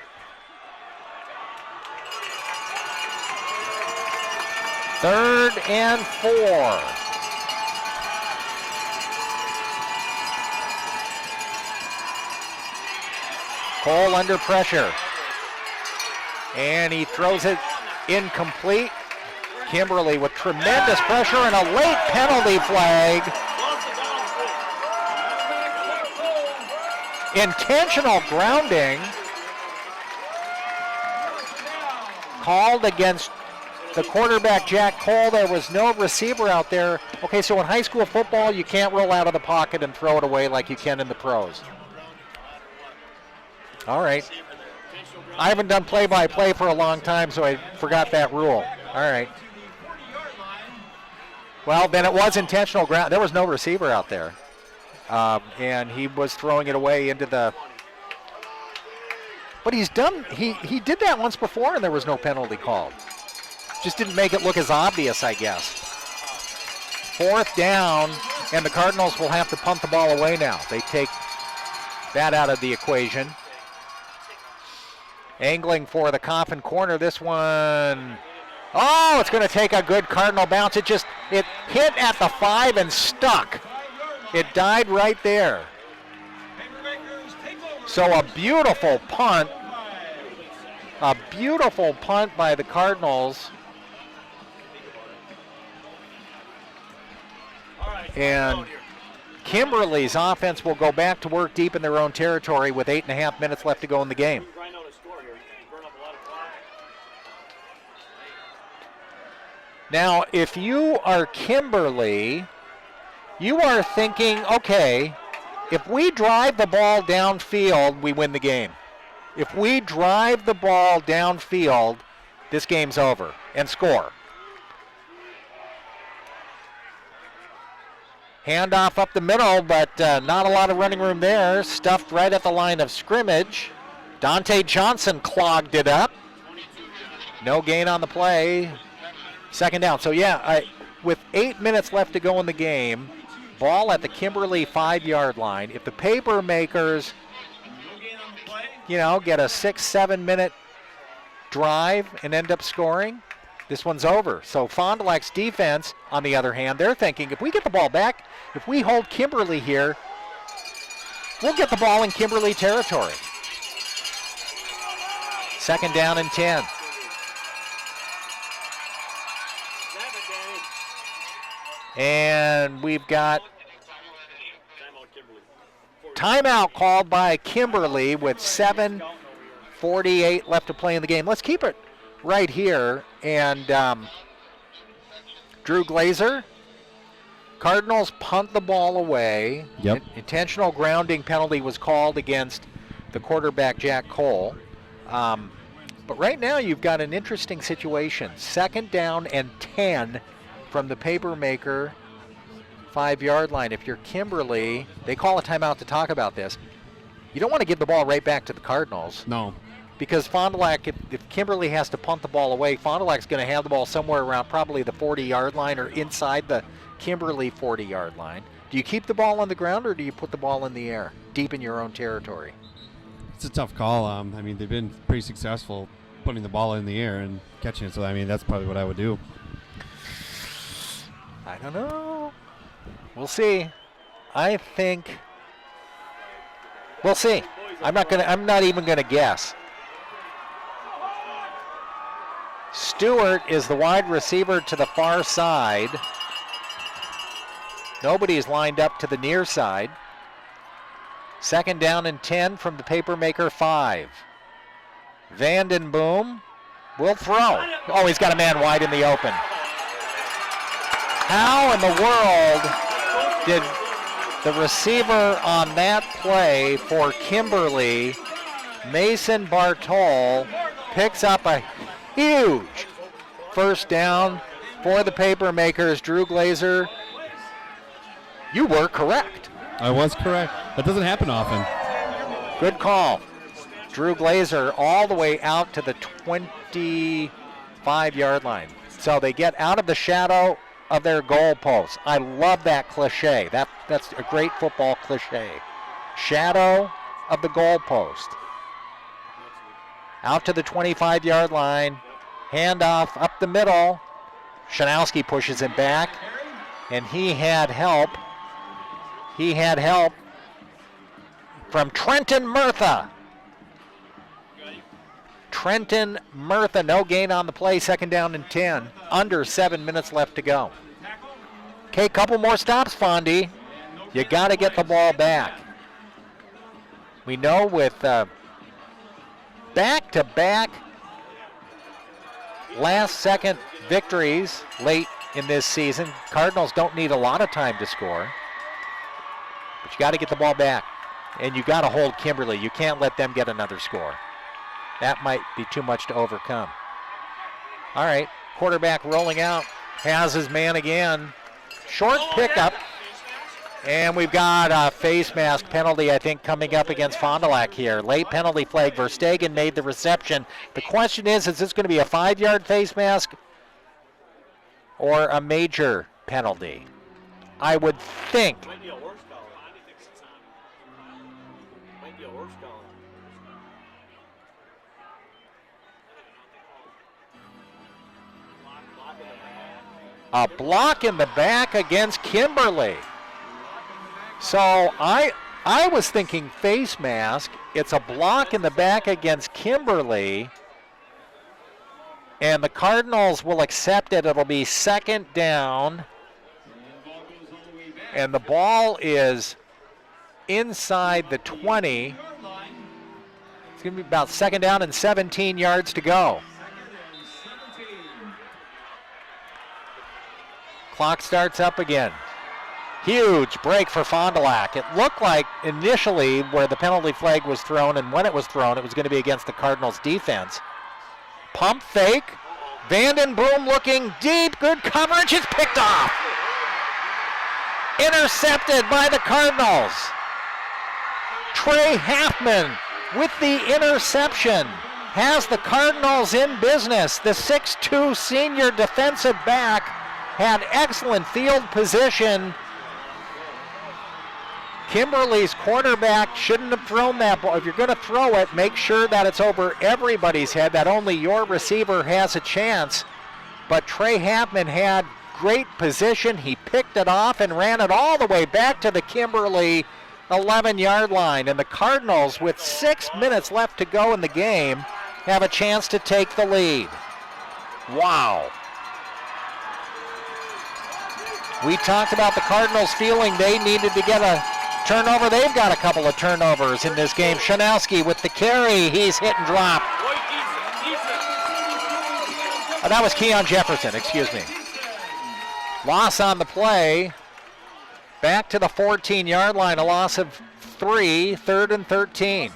3rd and 4. Cole under pressure. And he throws it incomplete. Kimberly with tremendous pressure and a late penalty flag. Intentional grounding called against the quarterback, Jack Cole. There was no receiver out there. Okay, so in high school football, you can't roll out of the pocket and throw it away like you can in the pros. All right. I haven't done play-by-play for a long time, so I forgot that rule. All right. Well, then it was intentional ground. There was no receiver out there. And he was throwing it away into the... But he's done... He did that once before, and there was no penalty called. Just didn't make it look as obvious, I guess. 4th down, and the Cardinals will have to punt the ball away now. They take that out of the equation. Angling for the coffin corner. This one, oh, it's going to take a good Cardinal bounce. It hit at the 5 and stuck. It died right there. So a beautiful punt. A beautiful punt by the Cardinals. And Kimberly's offense will go back to work deep in their own territory with 8.5 minutes left to go in the game. Now, if you are Kimberly, you are thinking, okay, if we drive the ball downfield, we win the game. If we drive the ball downfield, this game's over, and score. Handoff up the middle, but not a lot of running room there. Stuffed right at the line of scrimmage. Dante Johnson clogged it up. No gain on the play. Second down. So, yeah, with 8 minutes left to go in the game, ball at the Kimberly 5-yard line. If the Papermakers, get a 6-7 minute drive and end up scoring, this one's over. So Fond du Lac's defense, on the other hand, they're thinking if we get the ball back, if we hold Kimberly here, we'll get the ball in Kimberly territory. Second down and 10. And we've got timeout called by Kimberly with 7:48 left to play in the game. Let's keep it right here. And Drew Glazer, Cardinals punt the ball away. Yep. Intentional grounding penalty was called against the quarterback, Jack Cole. But right now you've got an interesting situation. Second down and 10 from the Papermaker 5-yard line. If you're Kimberly, they call a timeout to talk about this. You don't want to give the ball right back to the Cardinals. No. Because Fond du Lac, if Kimberly has to punt the ball away, Fond du Lac's going to have the ball somewhere around probably the 40-yard line or inside the Kimberly 40-yard line. Do you keep the ball on the ground or do you put the ball in the air, deep in your own territory? It's a tough call. They've been pretty successful putting the ball in the air and catching it. So, that's probably what I would do. I don't know. We'll see. I think we'll see. I'm not even gonna guess. Stewart is the wide receiver to the far side. Nobody's lined up to the near side. Second down and 10 from the Papermaker 5. Vandenboom will throw. Oh, he's got a man wide in the open. How in the world did the receiver on that play for Kimberly, Mason Bartol, picks up a huge first down for the Papermakers? Drew Glazer, you were correct. I was correct. That doesn't happen often. Good call. Drew Glazer all the way out to the 25-yard line. So they get out of the shadow of their goalposts. I love that cliche. That's a great football cliche. Shadow of the goalpost. Out to the 25-yard line. Handoff up the middle. Shanowski pushes him back, and he had help. He had help from Trenton Murtha. Trenton Murtha, no gain on the play, second down and 10. Under 7 minutes left to go. Okay, couple more stops, Fondy. You got to get the ball back. We know with back-to-back last-second victories late in this season, Cardinals don't need a lot of time to score. But you got to get the ball back. And you got to hold Kimberly. You can't let them get another score. That might be too much to overcome. All right, quarterback rolling out. Has his man again. Short pickup. And we've got a face mask penalty, I think, coming up against Fond du Lac here. Late penalty flag. Verstegen made the reception. The question is this going to be a 5-yard face mask or a major penalty? I would think. A block in the back against Kimberly. So I was thinking face mask. It's a block in the back against Kimberly. And the Cardinals will accept it. It'll be second down And the ball is inside the 20. It's going to be about 2nd down and 17 yards to go. Clock starts up again. Huge break for Fond du Lac. It looked like initially where the penalty flag was thrown and when it was thrown, it was going to be against the Cardinals defense. Pump fake. Vandenboom looking deep. Good coverage. It's picked off. Intercepted by the Cardinals. Trey Halfman with the interception has the Cardinals in business. The 6'2" senior defensive back had excellent field position. Kimberly's quarterback shouldn't have thrown that ball. If you're going to throw it, make sure that it's over everybody's head, that only your receiver has a chance. But Trey Halfman had great position. He picked it off and ran it all the way back to the Kimberly 11-yard line. And the Cardinals, with 6 minutes left to go in the game, have a chance to take the lead. Wow. We talked about the Cardinals feeling they needed to get a turnover. They've got a couple of turnovers in this game. Shanowski with the carry. He's hit and dropped. Oh, that was Keon Jefferson, excuse me. Loss on the play. Back to the 14-yard line. A loss of 3, 3rd and 13.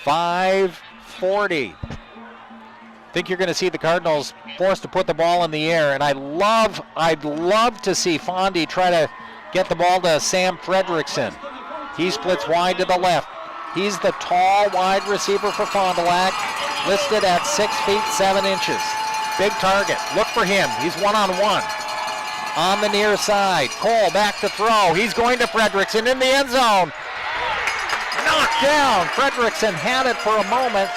5:40. Think you're going to see the Cardinals forced to put the ball in the air, and I'd love to see Fondy try to get the ball to Sam Fredrickson. He splits wide to the left. He's the tall wide receiver for Fond du Lac, listed at 6 feet 7 inches. Big target. Look for him. He's one-on-one. On the near side. Cole back to throw. He's going to Fredrickson in the end zone. Knocked down. Fredrickson had it for a moment.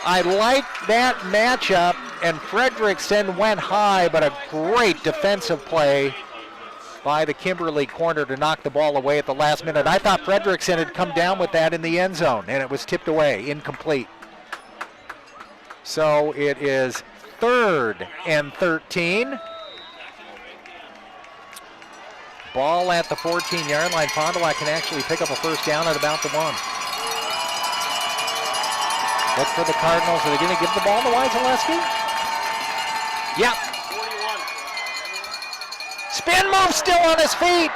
I like that matchup, and Fredrickson went high, but a great defensive play by the Kimberly corner to knock the ball away at the last minute. I thought Fredrickson had come down with that in the end zone, and it was tipped away, incomplete. So it is 3rd and 13. Ball at the 14-yard line. Fond du Lac can actually pick up a first down at about the 1. Look for the Cardinals. Are they going to give the ball to Wyseleski? Yep. 41. Spin move still on his feet.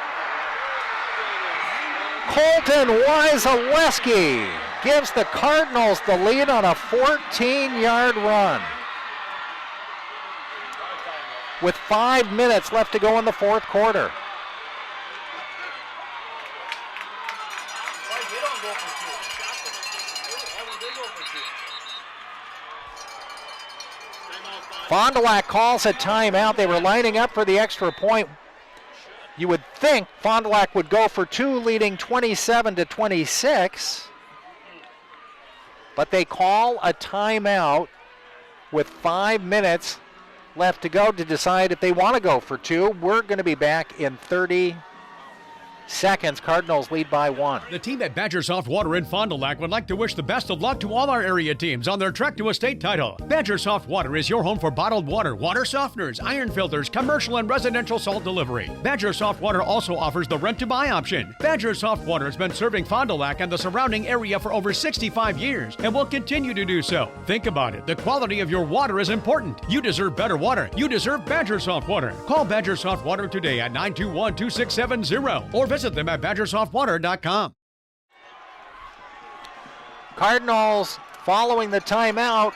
Colton Wyseleski gives the Cardinals the lead on a 14-yard run. With 5 minutes left to go in the 4th quarter. Fond du Lac calls a timeout. They were lining up for the extra point. You would think Fond du Lac would go for 2, leading 27-26. But they call a timeout with 5 minutes left to go to decide if they want to go for 2. We're going to be back in 30 seconds. Cardinals lead by 1. The team at Badger Soft Water in Fond du Lac would like to wish the best of luck to all our area teams on their trek to a state title. Badger Soft Water is your home for bottled water, water softeners, iron filters, commercial and residential salt delivery. Badger Soft Water also offers the rent-to-buy option. Badger Soft Water has been serving Fond du Lac and the surrounding area for over 65 years and will continue to do so. Think about it. The quality of your water is important. You deserve better water. You deserve Badger Soft Water. Call Badger Soft Water today at 921-2670 or visit them at badgersoftwater.com. Cardinals, following the timeout,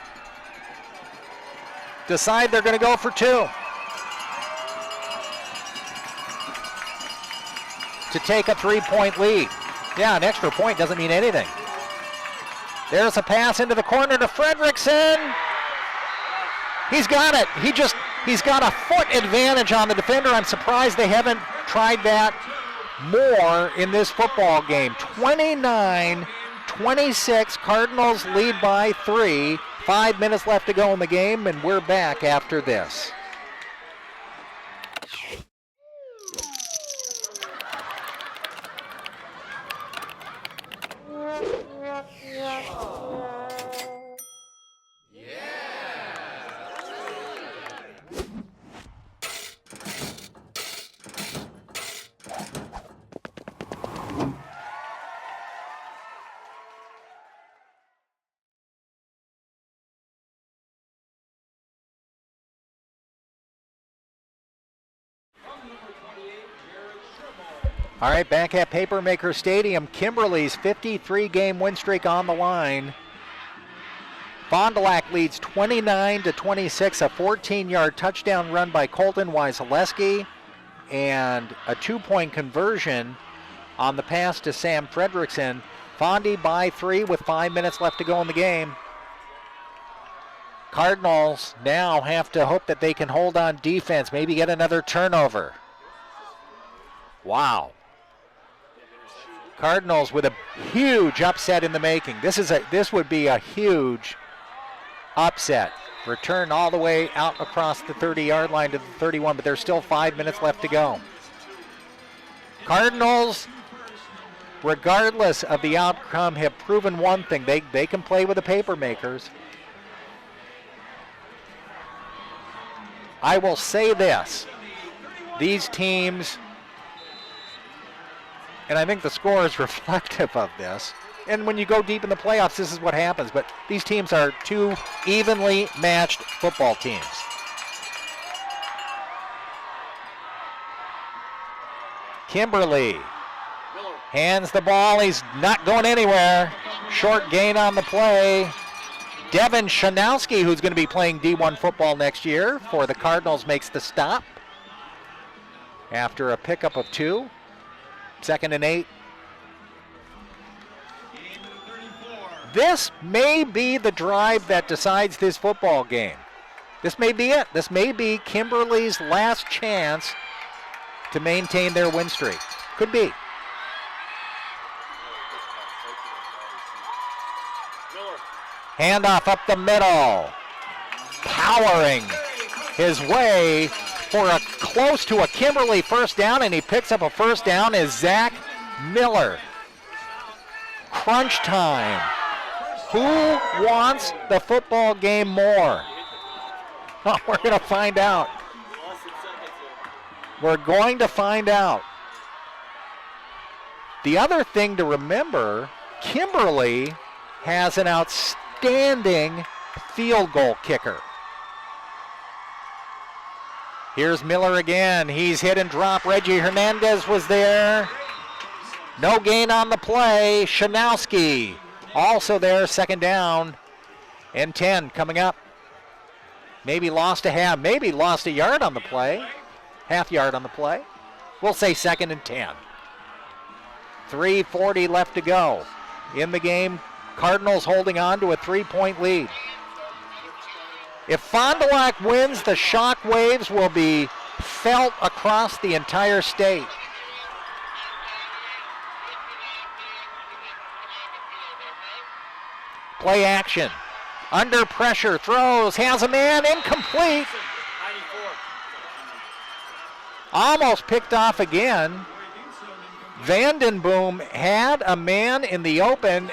decide they're going to go for 2. To take a 3-point lead. Yeah, an extra point doesn't mean anything. There's a pass into the corner to Fredrickson. He's got it. He's got a foot advantage on the defender. I'm surprised they haven't tried that more in this football game. 29-26, Cardinals lead by 3. 5 minutes left to go in the game, and we're back after this. All right, back at Papermaker Stadium, Kimberly's 53-game win streak on the line. Fond du Lac leads 29-26, a 14-yard touchdown run by Colton Wyseleski, and a 2-point conversion on the pass to Sam Fredrickson. Fondy by 3 with 5 minutes left to go in the game. Cardinals now have to hope that they can hold on defense, maybe get another turnover. Wow. Cardinals with a huge upset in the making. This would be a huge upset. Return all the way out across the 30-yard line to the 31, but there's still 5 minutes left to go. Cardinals, regardless of the outcome, have proven one thing. They can play with the Papermakers. I will say this. These teams, and I think the score is reflective of this, and when you go deep in the playoffs, this is what happens, but these teams are two evenly matched football teams. Kimberly hands the ball. He's not going anywhere. Short gain on the play. Devin Shanowski, who's going to be playing D1 football next year for the Cardinals, makes the stop after a pickup of 2. 2nd and 8. This may be the drive that decides this football game. This may be it. This may be Kimberly's last chance to maintain their win streak. Could be. Handoff up the middle. Powering his way for a close to a Kimberly first down, and he picks up a first down is Zach Miller. Crunch time. Who wants the football game more? Oh, we're going to find out. We're going to find out. The other thing to remember, Kimberly has an outstanding field goal kicker. Here's Miller again. He's hit and dropped. Reggie Hernandez was there. No gain on the play. Shanowski also there, 2nd down and 10 coming up. Maybe lost a yard on the play. Half yard on the play. We'll say 2nd and 10. 3:40 left to go in the game. Cardinals holding on to a 3-point lead. If Fond du Lac wins, the shock waves will be felt across the entire state. Play action. Under pressure, throws, has a man, incomplete. Almost picked off again. Vandenboom had a man in the open,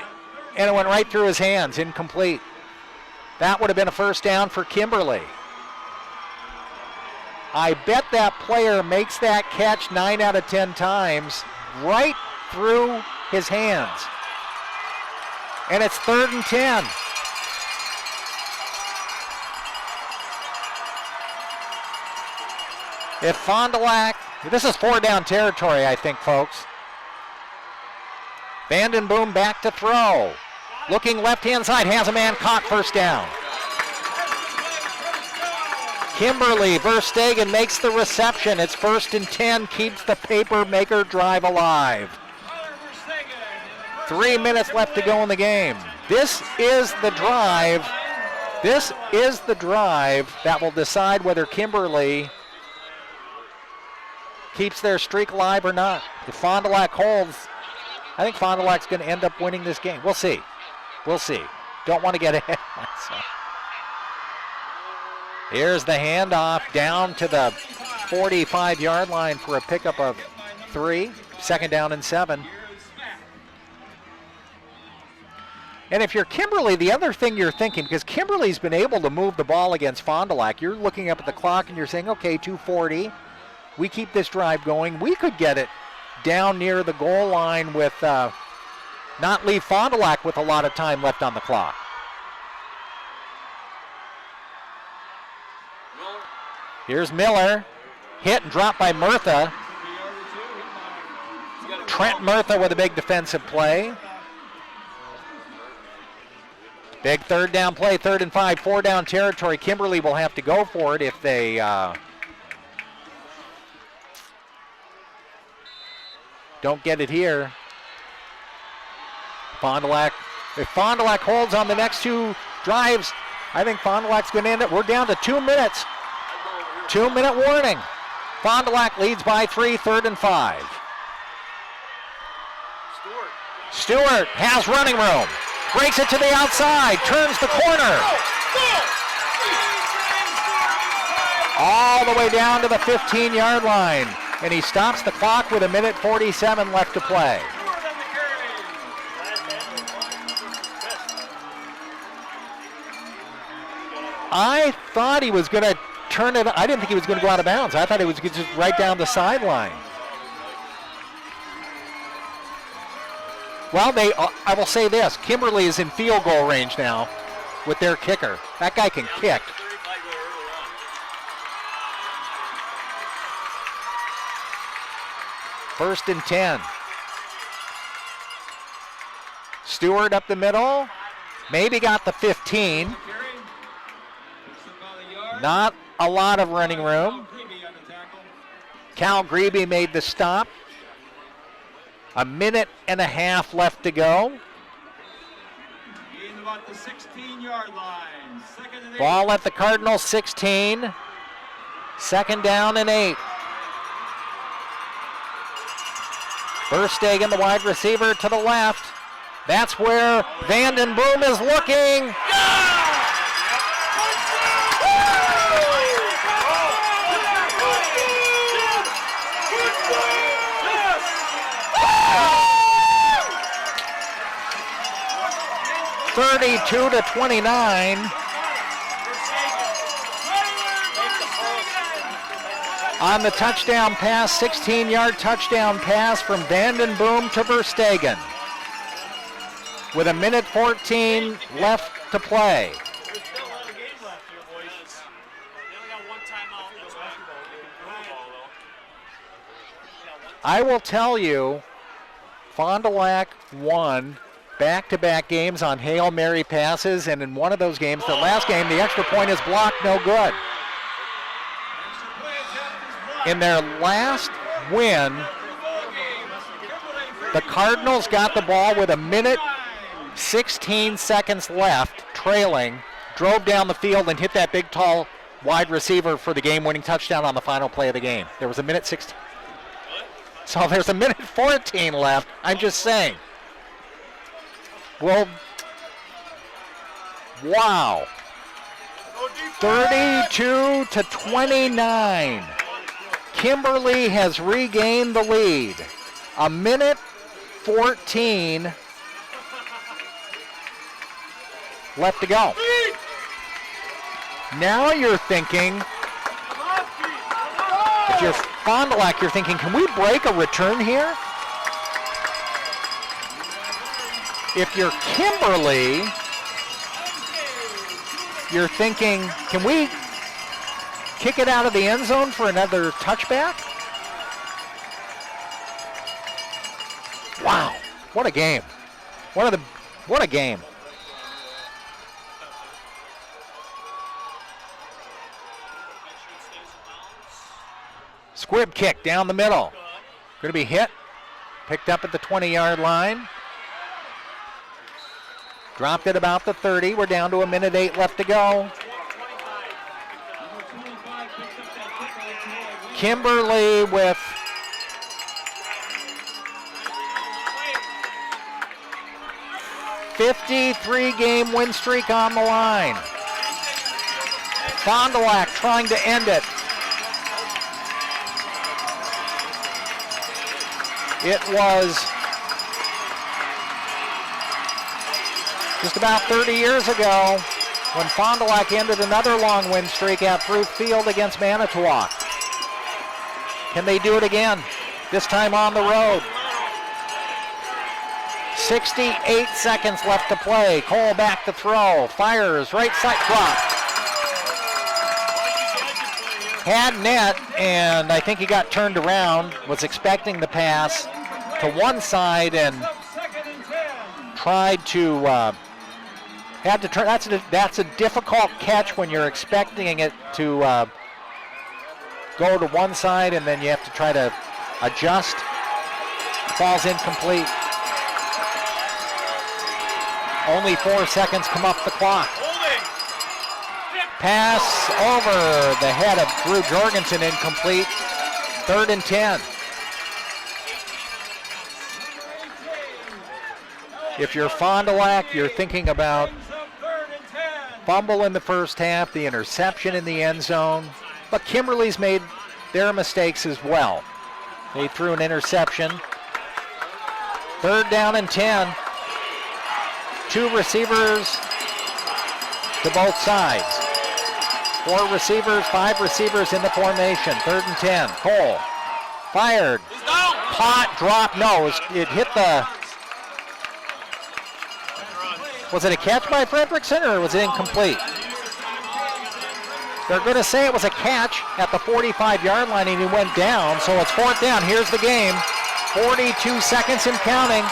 and it went right through his hands, incomplete. That would have been a first down for Kimberly. I bet that player makes that catch 9 out of 10 times, right through his hands. And it's 3rd and 10. If Fond du Lac, this is 4-down territory, I think, folks. Vandenboom back to throw. Looking left-hand side, has a man, caught, first down. Kimberly Verstegen makes the reception. It's 1st and 10, keeps the Papermaker drive alive. 3 minutes left to go in the game. This is the drive. This is the drive that will decide whether Kimberly keeps their streak alive or not. If Fond du Lac holds, I think Fond du Lac's going to end up winning this game. We'll see. We'll see. Don't want to get ahead of myself. Here's the handoff down to the 45-yard line for a pickup of 3. 2nd down and 7. And if you're Kimberly, the other thing you're thinking, because Kimberly's been able to move the ball against Fond du Lac, you're looking up at the clock and you're saying, okay, 2:40. We keep this drive going. We could get it down near the goal line with not leave Fond du Lac with a lot of time left on the clock. Here's Miller. Hit and dropped by Murtha. Trent Murtha with a big defensive play. Big third down play, 3rd and 5, 4 down territory. Kimberly will have to go for it if they don't get it here. Fond du Lac, if Fond du Lac holds on the next 2 drives, I think Fond du Lac's going to end it. We're down to 2 minutes. 2-minute warning. Fond du Lac leads by 3, 3rd and 5. Stewart has running room. Breaks it to the outside. Turns the corner. All the way down to the 15-yard line. And he stops the clock with 1:47 left to play. I thought he was going to turn it. I didn't think he was going to go out of bounds. I thought he was just right down the sideline. Well, I will say this. Kimberly is in field goal range now with their kicker. That guy can kick. First and 10. Stewart up the middle. Maybe got the 15. Not a lot of running room. Cal Grebe made the stop. 1.5 minutes left to go. About the 16-yard line. Ball at the Cardinals 16. 2nd down and 8. Verstegen, the wide receiver, to the left. That's where Vanden Boom is looking. 32-29. On the touchdown pass, 16-yard touchdown pass from Vanden Boom to Verstegen. With 1:14 left to play. I will tell you, Fond du Lac won back-to-back games on Hail Mary passes, and in one of those games, the last game, the extra point is blocked, no good. In their last win, the Cardinals got the ball with 1:16 left, trailing, drove down the field and hit that big, tall wide receiver for the game-winning touchdown on the final play of the game. There was 1:16. So there's 1:14 left. I'm just saying. Well, wow. 32-29. Kimberly has regained the lead. 1:14 left to go. Now you're thinking, if you're Fond du Lac, you're thinking, can we break a return here? If you're Kimberly, you're thinking, can we kick it out of the end zone for another touchback? Wow, what a game. What a game. Squib kick down the middle. Going to be hit. Picked up at the 20-yard line. Dropped at about the 30. We're down to 1:08 left to go. Kimberly with a 53-game win streak on the line. Fond du Lac trying to end it. It was just about 30 years ago when Fond du Lac ended another long win streak at Ruth Field against Manitowoc. Can they do it again? This time on the road. 68 seconds left to play. Cole back to throw. Fires, right side, dropped. Had net, and I think he got turned around, was expecting the pass, to one side and tried to had to turn. That's a difficult catch when you're expecting it to go to one side, and then you have to try to adjust. Falls incomplete. Only 4 seconds come up the clock. Pass over the head of Drew Jorgensen, incomplete. 3rd and 10. If you're Fond du Lac, you're thinking about fumble in the first half, the interception in the end zone, but Kimberly's made their mistakes as well. They threw an interception. 3rd down and 10. 2 receivers to both sides. 4 receivers, 5 receivers in the formation. 3rd and 10. Cole fired. Caught, dropped, no, it hit the... Was it a catch by Fredrickson or was it incomplete? They're going to say it was a catch at the 45-yard line and he went down, so it's 4th down. Here's the game. 42 seconds and counting.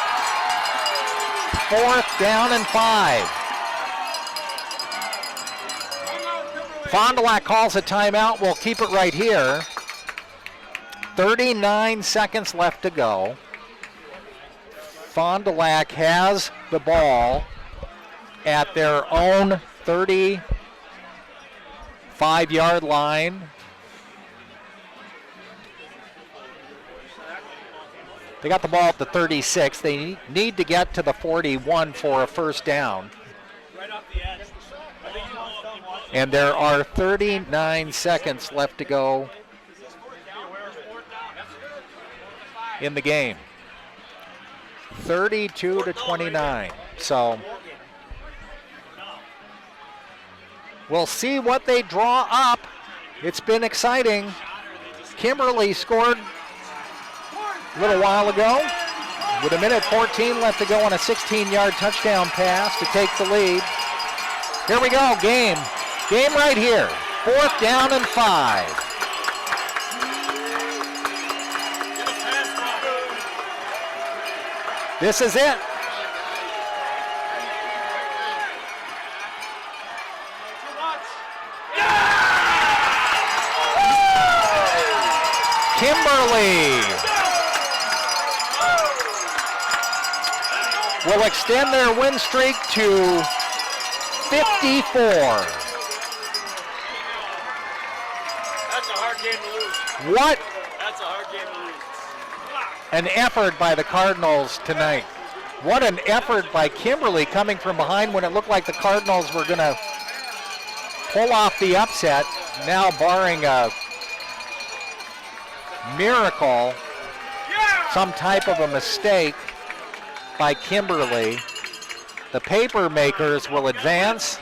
4th down and 5. Fond du Lac calls a timeout. We'll keep it right here. 39 seconds left to go. Fond du Lac has the ball at their own 35-yard line. They got the ball at the 36. They need to get to the 41 for a first down. And there are 39 seconds left to go in the game. 32-29. So we'll see what they draw up. It's been exciting. Kimberly scored a little while ago with 1:14 left to go on a 16-yard touchdown pass to take the lead. Here we go, game right here. 4th down and 5. This is it. Kimberly will extend their win streak to 54. That's a hard game to lose. What That's a hard game to lose. an effort by the Cardinals tonight. What an effort by Kimberly coming from behind when it looked like the Cardinals were going to pull off the upset. Now barring a miracle, some type of a mistake by Kimberly, the Papermakers will advance.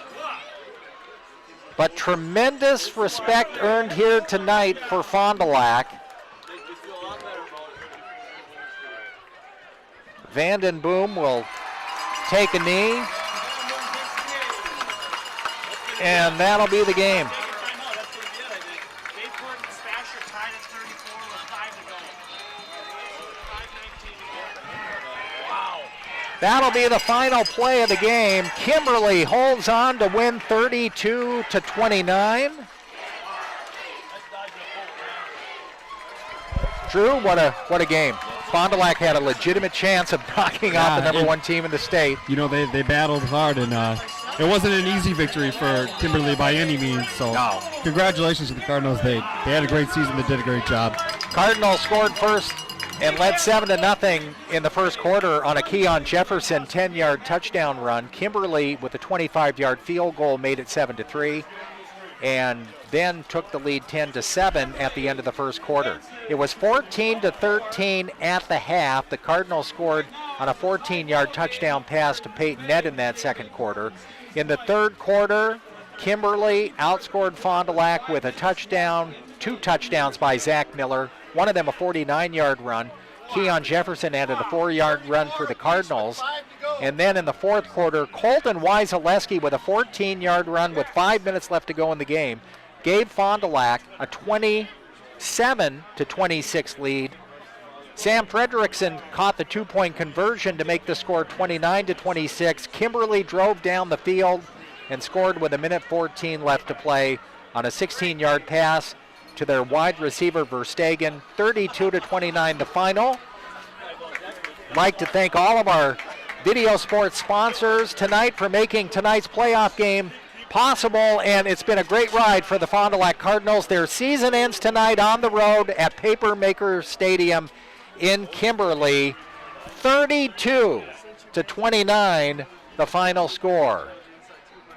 But tremendous respect earned here tonight for Fond du Lac. Vanden Boom will take a knee, and that'll be the game. That'll be the final play of the game. Kimberly holds on to win 32-29. Drew, what a game. Fond du Lac had a legitimate chance of knocking out the number 1 team in the state. You know, they battled hard, and it wasn't an easy victory for Kimberly by any means. So congratulations to the Cardinals. They had a great season. They did a great job. Cardinals scored first and led 7-0 in the first quarter on a Keon Jefferson 10-yard touchdown run. Kimberly, with a 25-yard field goal, made it 7-3, and then took the lead 10-7 at the end of the first quarter. It was 14-13 at the half. The Cardinals scored on a 14-yard touchdown pass to Peyton Nett in that second quarter. In the third quarter, Kimberly outscored Fond du Lac with a touchdown, 2 touchdowns by Zach Miller, one of them a 49-yard run. Keon Jefferson added a 4-yard run for the Cardinals. And then in the fourth quarter, Colton Wyzaleski with a 14-yard run with 5 minutes left to go in the game gave Fond du Lac a 27-26 lead Sam Fredrickson caught the 2-point conversion to make the score 29-26. Kimberly drove down the field and scored with 1:14 left to play on a 16-yard pass to their wide receiver Verstegen. 32-29 the final. I'd like to thank all of our video sports sponsors tonight for making tonight's playoff game possible, and it's been a great ride for the Fond du Lac Cardinals. Their season ends tonight on the road at Papermakers Stadium in Kimberly. 32-29 the final score.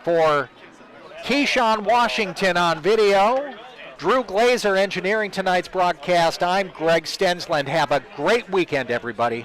For Keyshawn Washington on video, Drew Glazer engineering tonight's broadcast, I'm Greg Stensland. Have a great weekend, everybody.